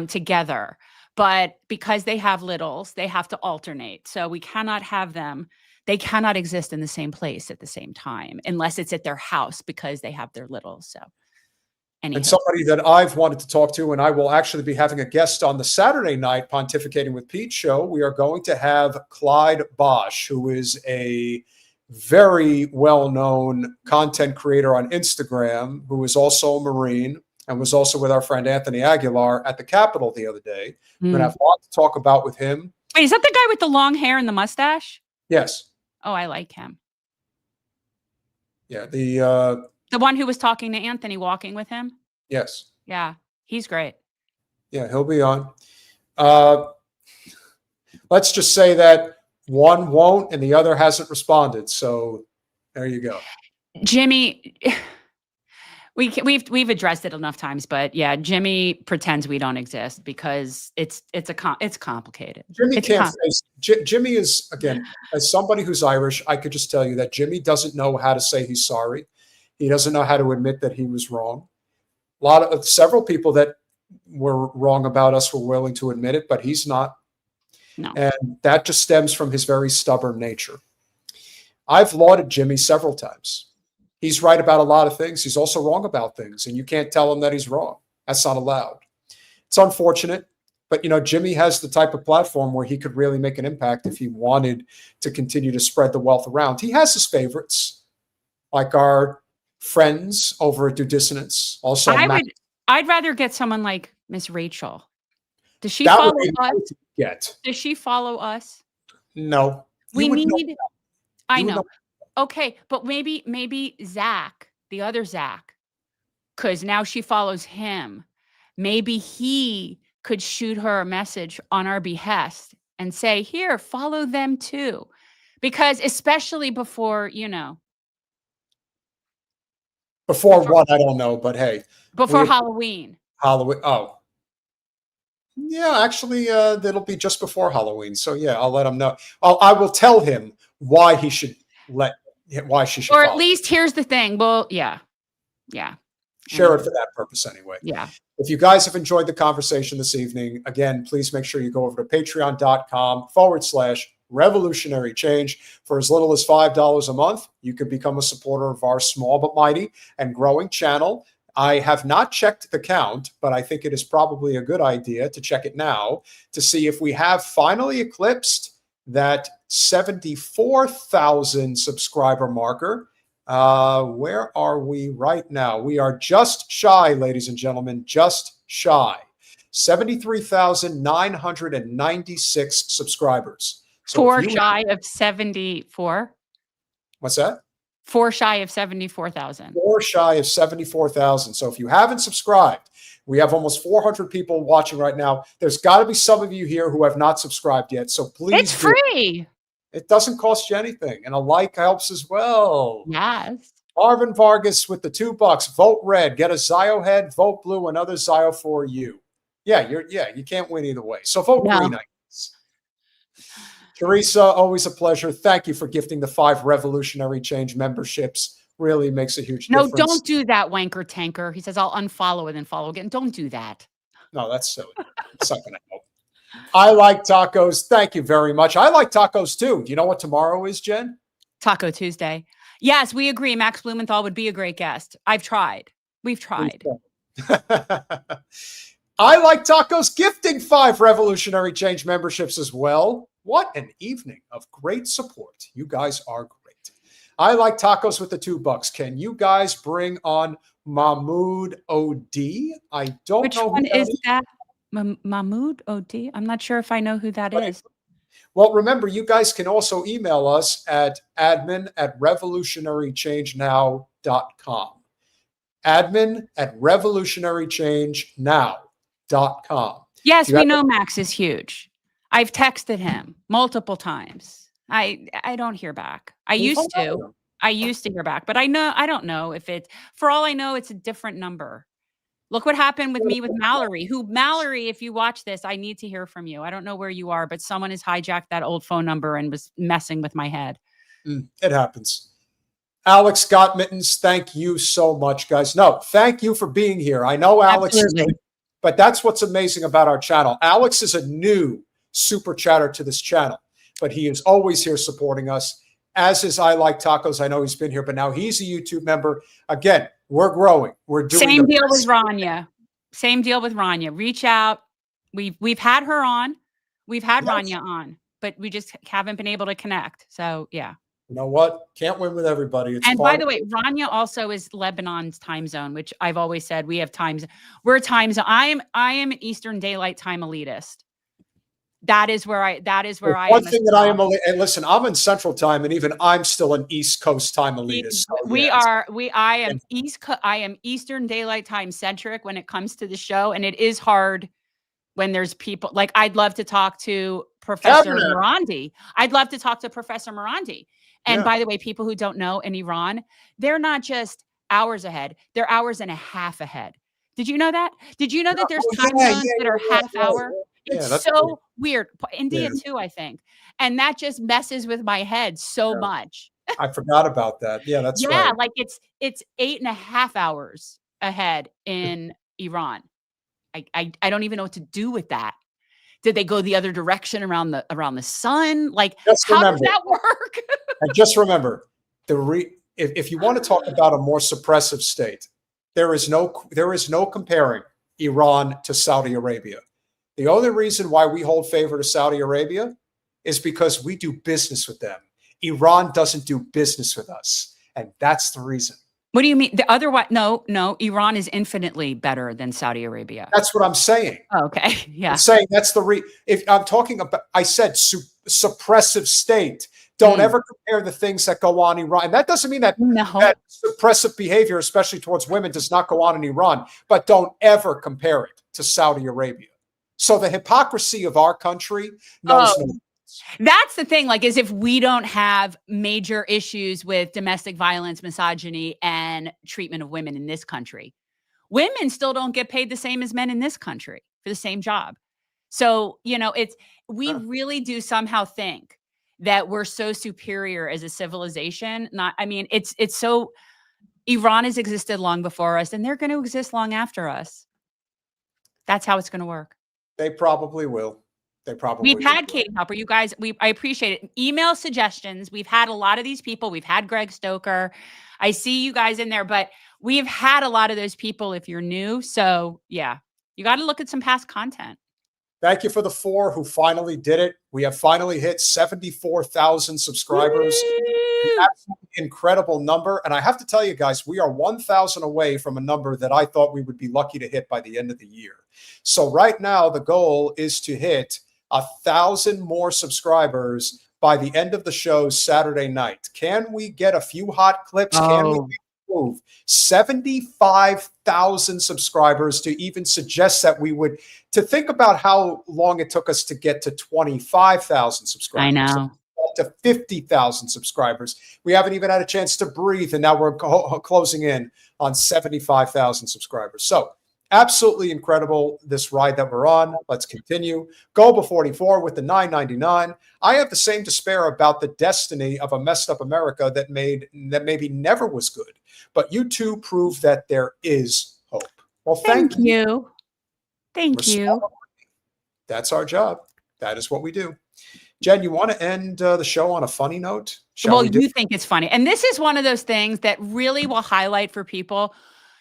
together. But because they have littles, they have to alternate. So we cannot have them. They cannot exist in the same place at the same time unless it's at their house because they have their littles. So, and somebody that I've wanted to talk to, and I will actually be having a guest on the Saturday night Pontificating with Pete show. We are going to have Clyde Bosch, who is a very well-known content creator on Instagram, who is also a Marine, and was also with our friend Anthony Aguilar at the Capitol the other day. We're going to have a lot to talk about with him. Wait, is that the guy with the long hair and the mustache? Yes. Oh, I like him. Yeah. The one who was talking to Anthony, walking with him? Yes. Yeah, he's great. Yeah, he'll be on. Let's just say that one won't and the other hasn't responded. So there you go. Jimmy... We've addressed it enough times, but yeah, Jimmy pretends we don't exist because it's complicated. Jimmy is, again, as somebody who's Irish, I could just tell you that Jimmy doesn't know how to say he's sorry. He doesn't know how to admit that he was wrong. Several people that were wrong about us were willing to admit it, but he's not. No. And that just stems from his very stubborn nature. I've lauded Jimmy several times. He's right about a lot of things. He's also wrong about things, and you can't tell him that he's wrong. That's not allowed. It's unfortunate, but Jimmy has the type of platform where he could really make an impact if he wanted to continue to spread the wealth around. He has his favorites, like our friends over at Do Dissonance. Also, I'd rather get someone like Miss Rachel. Does she follow us? Does she follow us? No. We need. I know. Okay, but maybe Zach, the other Zach, because now she follows him. Maybe he could shoot her a message on our behest and say, here, follow them too. Because especially before, Before what, I don't know, but hey. Before Halloween. Halloween, oh. Yeah, actually, that'll be just before Halloween. So yeah, I'll let him know. I will tell him why he should why she should or at follow. Least here's the thing. Well, yeah. Share it for that purpose anyway. Yeah. If you guys have enjoyed the conversation this evening, again, please make sure you go over to patreon.com/revolutionary change. For as little as $5 a month, you can become a supporter of our small but mighty and growing channel. I have not checked the count, but I think it is probably a good idea to check it now to see if we have finally eclipsed that 74,000 subscriber marker. Where are we right now? We are just shy, ladies and gentlemen, just shy. 73,996 subscribers. So Four shy of 74. What's that? 4 shy of 74,000. 4 shy of 74,000. So if you haven't subscribed, we have almost 400 people watching right now. There's got to be some of you here who have not subscribed yet. So please, it's free. It doesn't cost you anything, and a like helps as well. Yes. Marvin Vargas with the $2. Vote red. Get a Zio head. Vote blue. Another Zio for you. Yeah, you can't win either way. So vote green. I guess. Teresa, always a pleasure. Thank you for gifting the 5 Revolutionary Change memberships. Really makes a huge difference. No, don't do that, wanker tanker. He says, I'll unfollow and then follow again. Don't do that. No, that's silly. It's not going to help. I like tacos. Thank you very much. I like tacos too. Do you know what tomorrow is, Jen? Taco Tuesday. Yes, we agree. Max Blumenthal would be a great guest. I've tried. We've tried. I Like Tacos gifting 5 Revolutionary Change memberships as well. What an evening of great support. You guys are great. I Like Tacos with the $2. Can you guys bring on Mahmoud OD? I don't Which know one who is that? Mahmoud OD? I'm not sure if I know who that is. Well, remember, you guys can also email us at admin@revolutionarychangenow.com. admin@revolutionarychangenow.com. Yes, we know Max is huge. I've texted him multiple times. I don't hear back. I used to hear back, but I don't know if it's, for all I know, it's a different number. Look what happened with me with Mallory, Mallory, if you watch this, I need to hear from you. I don't know where you are, but someone has hijacked that old phone number and was messing with my head. It happens. Alex Got Mittens, thank you so much, guys. No, thank you for being here. I know Alex, but that's what's amazing about our channel. Alex is a new super chatter to this channel, but he is always here supporting us, as is I Like Tacos. I know he's been here, but now he's a YouTube member. Again, we're growing. We're doing Same deal with Rania. Same deal with Rania. Reach out. We've had her on. We've had Rania on, but we just haven't been able to connect. So yeah. You know what? Can't win with everybody. It's and by the way, Rania also is Lebanon's time zone, which I've always said we have times. We're time zone. I am an Eastern Daylight Time elitist. That is where I am. One thing that I am, and listen, I'm in Central Time, and even I'm still an East Coast time elitist. So I am Eastern Daylight Time centric when it comes to the show, and it is hard when there's people like I'd love to talk to Professor Morandi. I'd love to talk to Professor Morandi. And by the way, people who don't know, in Iran, they're not just hours ahead; they're hours and a half ahead. Did you know that? Did you know that there's time zones that are half hour? It's so weird. India too, I think. And that just messes with my head so much. I forgot about that. Yeah, that's right. Yeah, like it's 8.5 hours ahead in Iran. I don't even know what to do with that. Did they go the other direction around the sun? Like, how does that work? And just remember, if you want to talk about a more suppressive state, there is no comparing Iran to Saudi Arabia. The only reason why we hold favor to Saudi Arabia is because we do business with them. Iran doesn't do business with us. And that's the reason. What do you mean? The other one? No. Iran is infinitely better than Saudi Arabia. That's what I'm saying. Oh, okay. Yeah. I'm saying that's if I'm talking about, I said suppressive state. Don't ever compare the things that go on in Iran. And that doesn't mean that suppressive behavior, especially towards women, does not go on in Iran. But don't ever compare it to Saudi Arabia. So the hypocrisy of our country knows no. That's the thing, like, is if we don't have major issues with domestic violence, misogyny, and treatment of women in this country, women still don't get paid the same as men in this country for the same job. So, we really do somehow think that we're so superior as a civilization. It's so, Iran has existed long before us, and they're going to exist long after us. That's how it's going to work. They probably will. We've had Katie Hopper. You guys, I appreciate it. Email suggestions. We've had a lot of these people. We've had Greg Stoker. I see you guys in there, but we've had a lot of those people if you're new. So yeah, you got to look at some past content. Thank you for the 4 who finally did it. We have finally hit 74,000 subscribers. Absolutely incredible number. And I have to tell you guys, we are 1,000 away from a number that I thought we would be lucky to hit by the end of the year. So right now, the goal is to hit 1,000 more subscribers by the end of the show Saturday night. Can we get a few hot clips? Can we move 75,000 subscribers to even suggest that we would, to think about how long it took us to get to 25,000 subscribers. I know. To 50,000 subscribers. We haven't even had a chance to breathe, and now we're closing in on 75,000 subscribers. So absolutely incredible, this ride that we're on. Let's continue. Goba44 with the $9.99. I have the same despair about the destiny of a messed up America that maybe never was good. But you two prove that there is hope. Well, thank you. Thank you. That's our job. That is what we do. Jen, you want to end the show on a funny note? Well, you think it's funny. And this is one of those things that really will highlight for people.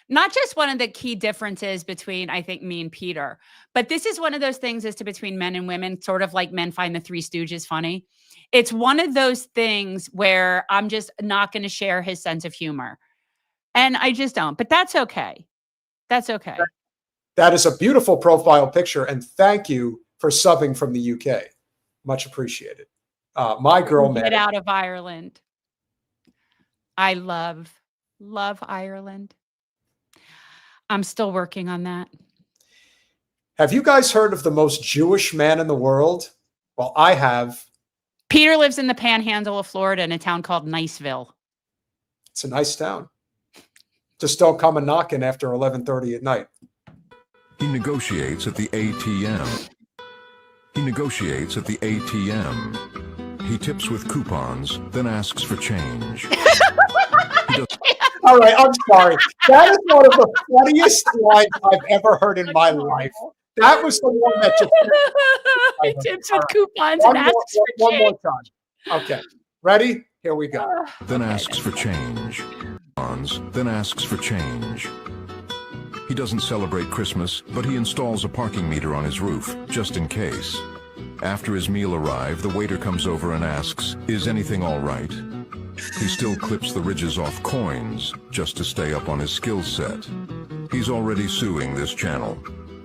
not just one of the key differences between, I think, me and Peter, but this is one of those things as to between men and women, sort of like men find the Three Stooges funny. It's one of those things where I'm just not going to share his sense of humor. And I just don't. But that's okay. That's okay. That is a beautiful profile picture. And thank you for subbing from the UK. Much appreciated. My girl, Get out of Ireland. I love Ireland. I'm still working on that. Have you guys heard of the most Jewish man in the world? Well, I have. Peter lives in the panhandle of Florida in a town called Niceville. It's a nice town. Just don't come a knocking after 11:30 at night. He negotiates at the ATM. He negotiates at the ATM. He tips with coupons, then asks for change. All right, I'm sorry. That is one of the funniest lines I've ever heard in my life. That was the one that just... He tips with coupons and asks for one change. more time. Okay, ready? Here we go. Then asks for change. Then asks for change. He doesn't celebrate Christmas, but he installs a parking meter on his roof, just in case. After his meal arrives, the waiter comes over and asks, "Is anything all right?" He still clips the ridges off coins, just to stay up on his skill set. He's already suing this channel.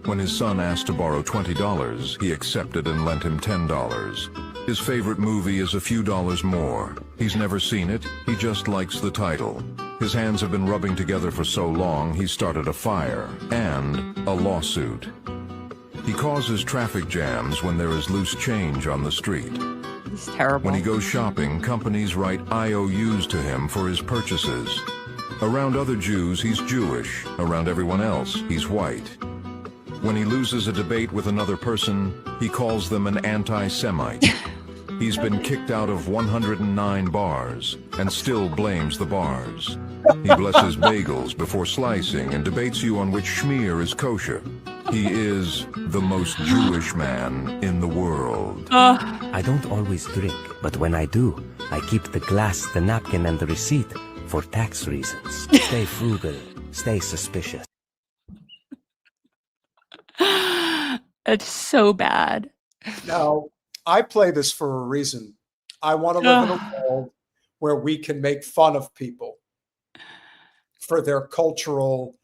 When his son asked to borrow $20, he accepted and lent him $10. His favorite movie is a few dollars more. He's never seen it, he just likes the title. His hands have been rubbing together for so long, he started a fire and a lawsuit. He causes traffic jams when there is loose change on the street. It's terrible. When he goes shopping, companies write IOUs to him for his purchases. Around other Jews, he's Jewish. Around everyone else, he's white. When he loses a debate with another person, he calls them an anti-Semite. He's been kicked out of 109 bars and still blames the bars. He blesses bagels before slicing and debates you on which schmear is kosher. He is the most Jewish man in the world. I don't always drink, but when I do, I keep the glass, the napkin, and the receipt for tax reasons. Stay frugal, stay suspicious. It's so bad. Now, I play this for a reason. I want to live in a world where we can make fun of people for their cultural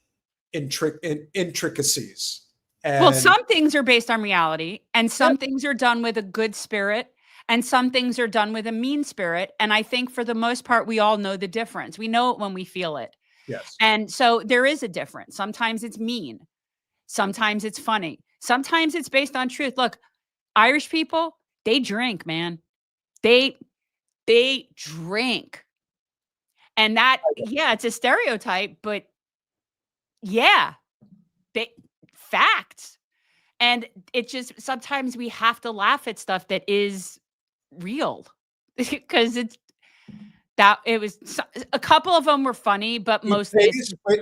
intricacies. And well, some things are based on reality, and some things are done with a good spirit, and some things are done with a mean spirit. And I think for the most part, we all know the difference. We know it when we feel it. Yes. And so there is a difference. Sometimes it's mean. Sometimes it's funny. Sometimes it's based on truth. Look, Irish people, they drink, man. They drink. And that, yeah, it's a stereotype, but yeah, facts. And it just, sometimes we have to laugh at stuff that is real because it was a couple of them were funny, but mostly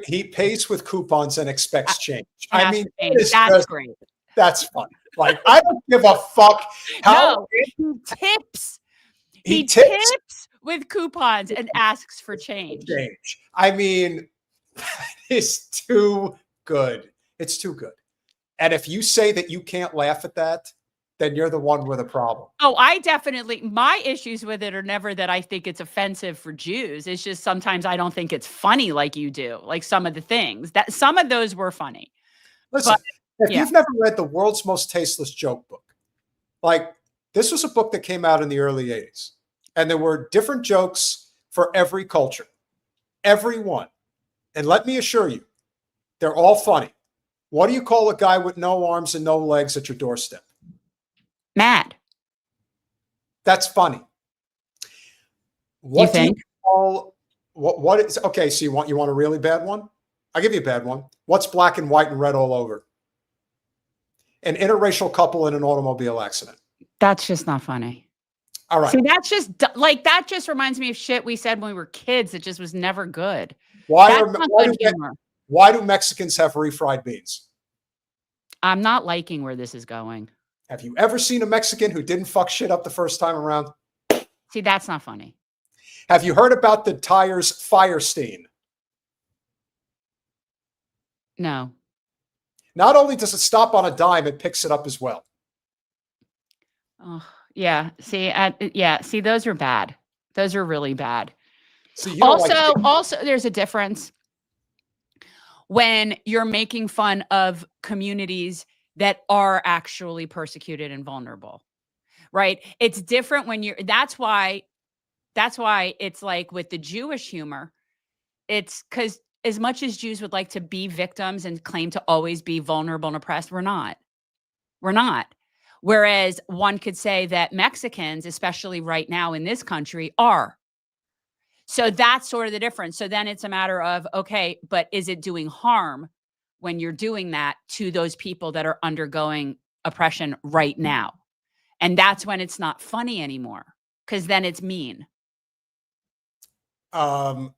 he pays with coupons and expects change. I mean, that's great. That's funny. Like, I don't give a fuck how he tips. He tips with coupons and asks for change. I mean, it's too good. It's too good. And if you say that you can't laugh at that, then you're the one with a problem. Oh, my issues with it are never that I think it's offensive for Jews. It's just sometimes I don't think it's funny like you do, like some of the things. That some of those were funny. Listen, if you've never read The World's Most Tasteless Joke Book, like this was a book that came out in the early 80s. And there were different jokes for every culture. Every one. And let me assure you, they're all funny. What do you call a guy with no arms and no legs at your doorstep? Mad. That's funny. What do you call what is okay? So you want a really bad one? I'll give you a bad one. What's black and white and red all over? An interracial couple in an automobile accident. That's just not funny. All right. See, that's just like that. Just reminds me of shit we said when we were kids. It just was never good. Why do Mexicans have refried beans? I'm not liking where this is going. Have you ever seen a Mexican who didn't fuck shit up the first time around? See, that's not funny. Have you heard about the tires Firestein? No. Not only does it stop on a dime, it picks it up as well. Oh, yeah. See, yeah. See, those are bad. Those are really bad. See, also, there's a difference when you're making fun of communities that are actually persecuted and vulnerable, right? It's different when that's why it's like with the Jewish humor, it's because as much as Jews would like to be victims and claim to always be vulnerable and oppressed, we're not. We're not. Whereas one could say that Mexicans, especially right now in this country, are. So that's sort of the difference. So then it's a matter of, okay, but is it doing harm when you're doing that to those people that are undergoing oppression right now? And that's when it's not funny anymore, because then it's mean. A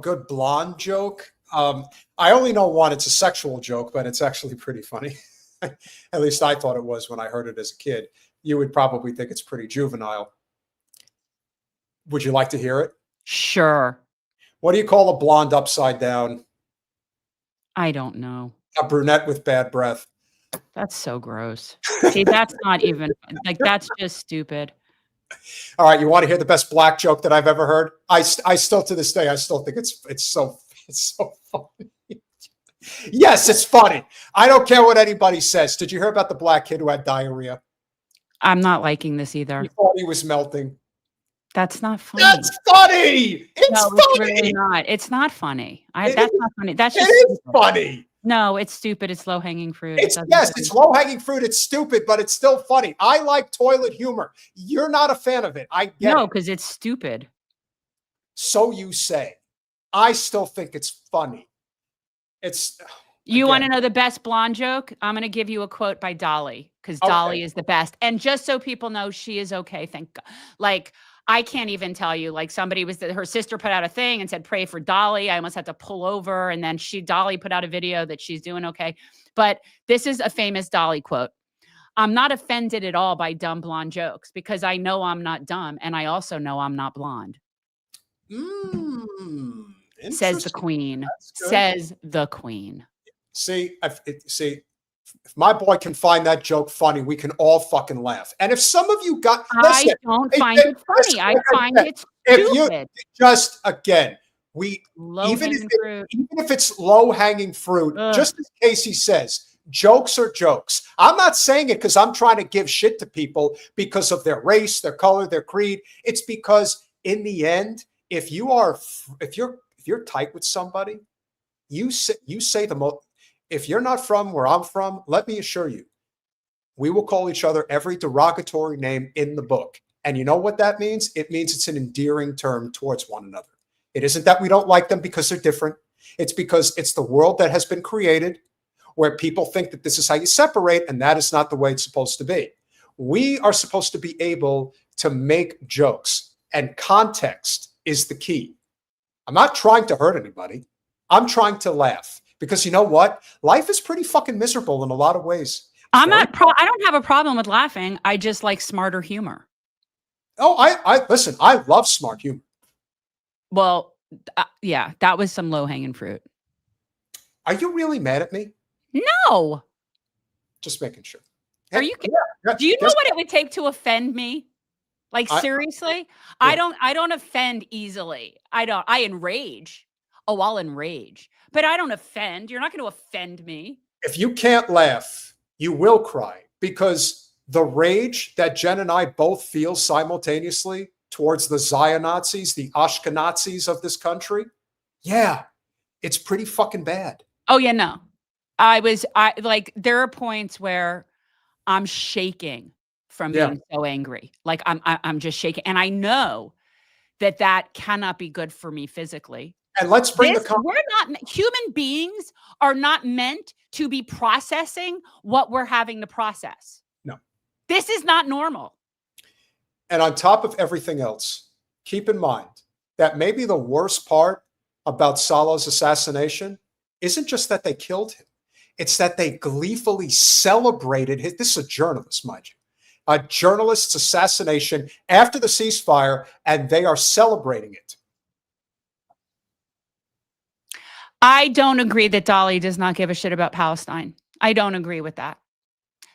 good blonde joke. I only know one. It's a sexual joke, but it's actually pretty funny. At least I thought it was when I heard it as a kid. You would probably think it's pretty juvenile. Would you like to hear it? Sure. What do you call a blonde upside down? I don't know. A brunette with bad breath. That's so gross. See, that's not even like, that's just stupid. All right, you want to hear the best black joke that I've ever heard? I still to this day, I still think it's so funny. Yes, it's funny. I don't care what anybody says. Did you hear about the black kid who had diarrhea? I'm not liking this either. He thought he was melting. That's not funny. That's funny. It's no, funny. It's really not. It's not funny. That's not funny. That's just funny. No, it's stupid. It's low hanging fruit. It's low hanging fruit. It's stupid, but it's still funny. I like toilet humor. You're not a fan of it. I get No, it. because it's stupid. So you say. I still think it's funny. You want to know the best blonde joke? I'm going to give you a quote by Dolly, because Dolly is the best. And just so people know, she is okay. Thank God. Like, I can't even tell you, like her sister put out a thing and said, pray for Dolly. I almost had to pull over. And then Dolly put out a video that she's doing okay. But this is a famous Dolly quote. I'm not offended at all by dumb blonde jokes because I know I'm not dumb. And I also know I'm not blonde. Says the queen. Says the queen. See, if my boy can find that joke funny, we can all fucking laugh. And if some of you got, I don't find it funny. I find it stupid. If you just again, even if it's low hanging fruit, just in case he says jokes are jokes. I'm not saying it because I'm trying to give shit to people because of their race, their color, their creed. It's because in the end, if you're tight with somebody, you say the most. If you're not from where I'm from, let me assure you, we will call each other every derogatory name in the book. And you know what that means? It means it's an endearing term towards one another. It isn't that we don't like them because they're different. It's because it's the world that has been created where people think that this is how you separate, and that is not the way it's supposed to be. We are supposed to be able to make jokes, and context is the key. I'm not trying to hurt anybody. I'm trying to laugh. Because you know what? Life is pretty fucking miserable in a lot of ways. I don't have a problem with laughing. I just like smarter humor. Oh, I listen, I love smart humor. Well, yeah, that was some low hanging fruit. Are you really mad at me? No. Just making sure. Are you? Do you know what it would take to offend me? Like, seriously? I don't offend easily. I enrage. Oh, I'll enrage. But I don't offend. You're not going to offend me. If you can't laugh, you will cry, because the rage that Jen and I both feel simultaneously towards the Zionists, the Ashkenazis of this country, yeah, it's pretty fucking bad. Oh, yeah, no. There are points where I'm shaking from being so angry. Like I'm just shaking. And I know that cannot be good for me physically. And let's bring human beings are not meant to be processing what we're having to process. No. This is not normal. And on top of everything else, keep in mind that maybe the worst part about Saleh's assassination isn't just that they killed him. It's that they gleefully celebrated his, this is a journalist, mind you, a journalist's assassination after the ceasefire, and they are celebrating it. I don't agree that Dolly does not give a shit about Palestine. I don't agree with that.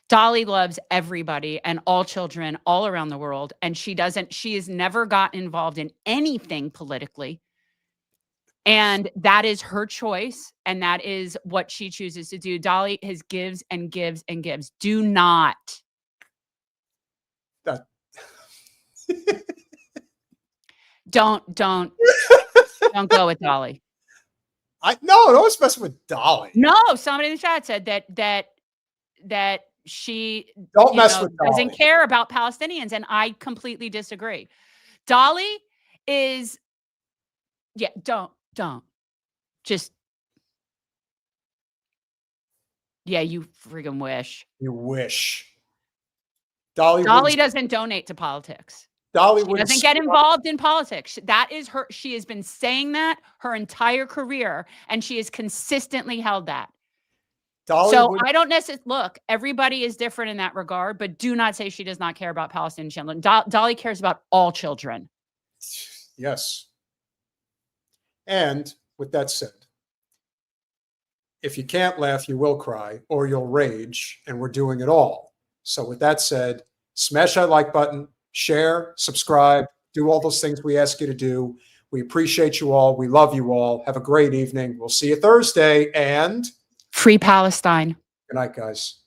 Dolly loves everybody and all children all around the world. And she has never gotten involved in anything politically. And that is her choice. And that is what she chooses to do. Dolly gives and gives and gives. Do not. Don't go with Dolly. No, don't mess with Dolly. No, somebody in the chat said that she doesn't care about Palestinians, and I completely disagree. Dolly is, don't just, you friggin' wish. You wish. Dolly doesn't donate to politics. Dolly doesn't get involved in politics. That is her. She has been saying that her entire career, and she has consistently held that. I don't necessarily look. Everybody is different in that regard, but do not say she does not care about Palestinian children. Dolly cares about all children. Yes. And with that said, if you can't laugh, you will cry or you'll rage, and we're doing it all. So with that said, smash that like button. Share, subscribe, do all those things we ask you to do. We appreciate you all. We love you all. Have a great evening. We'll see you Thursday, and free Palestine. Good night, guys.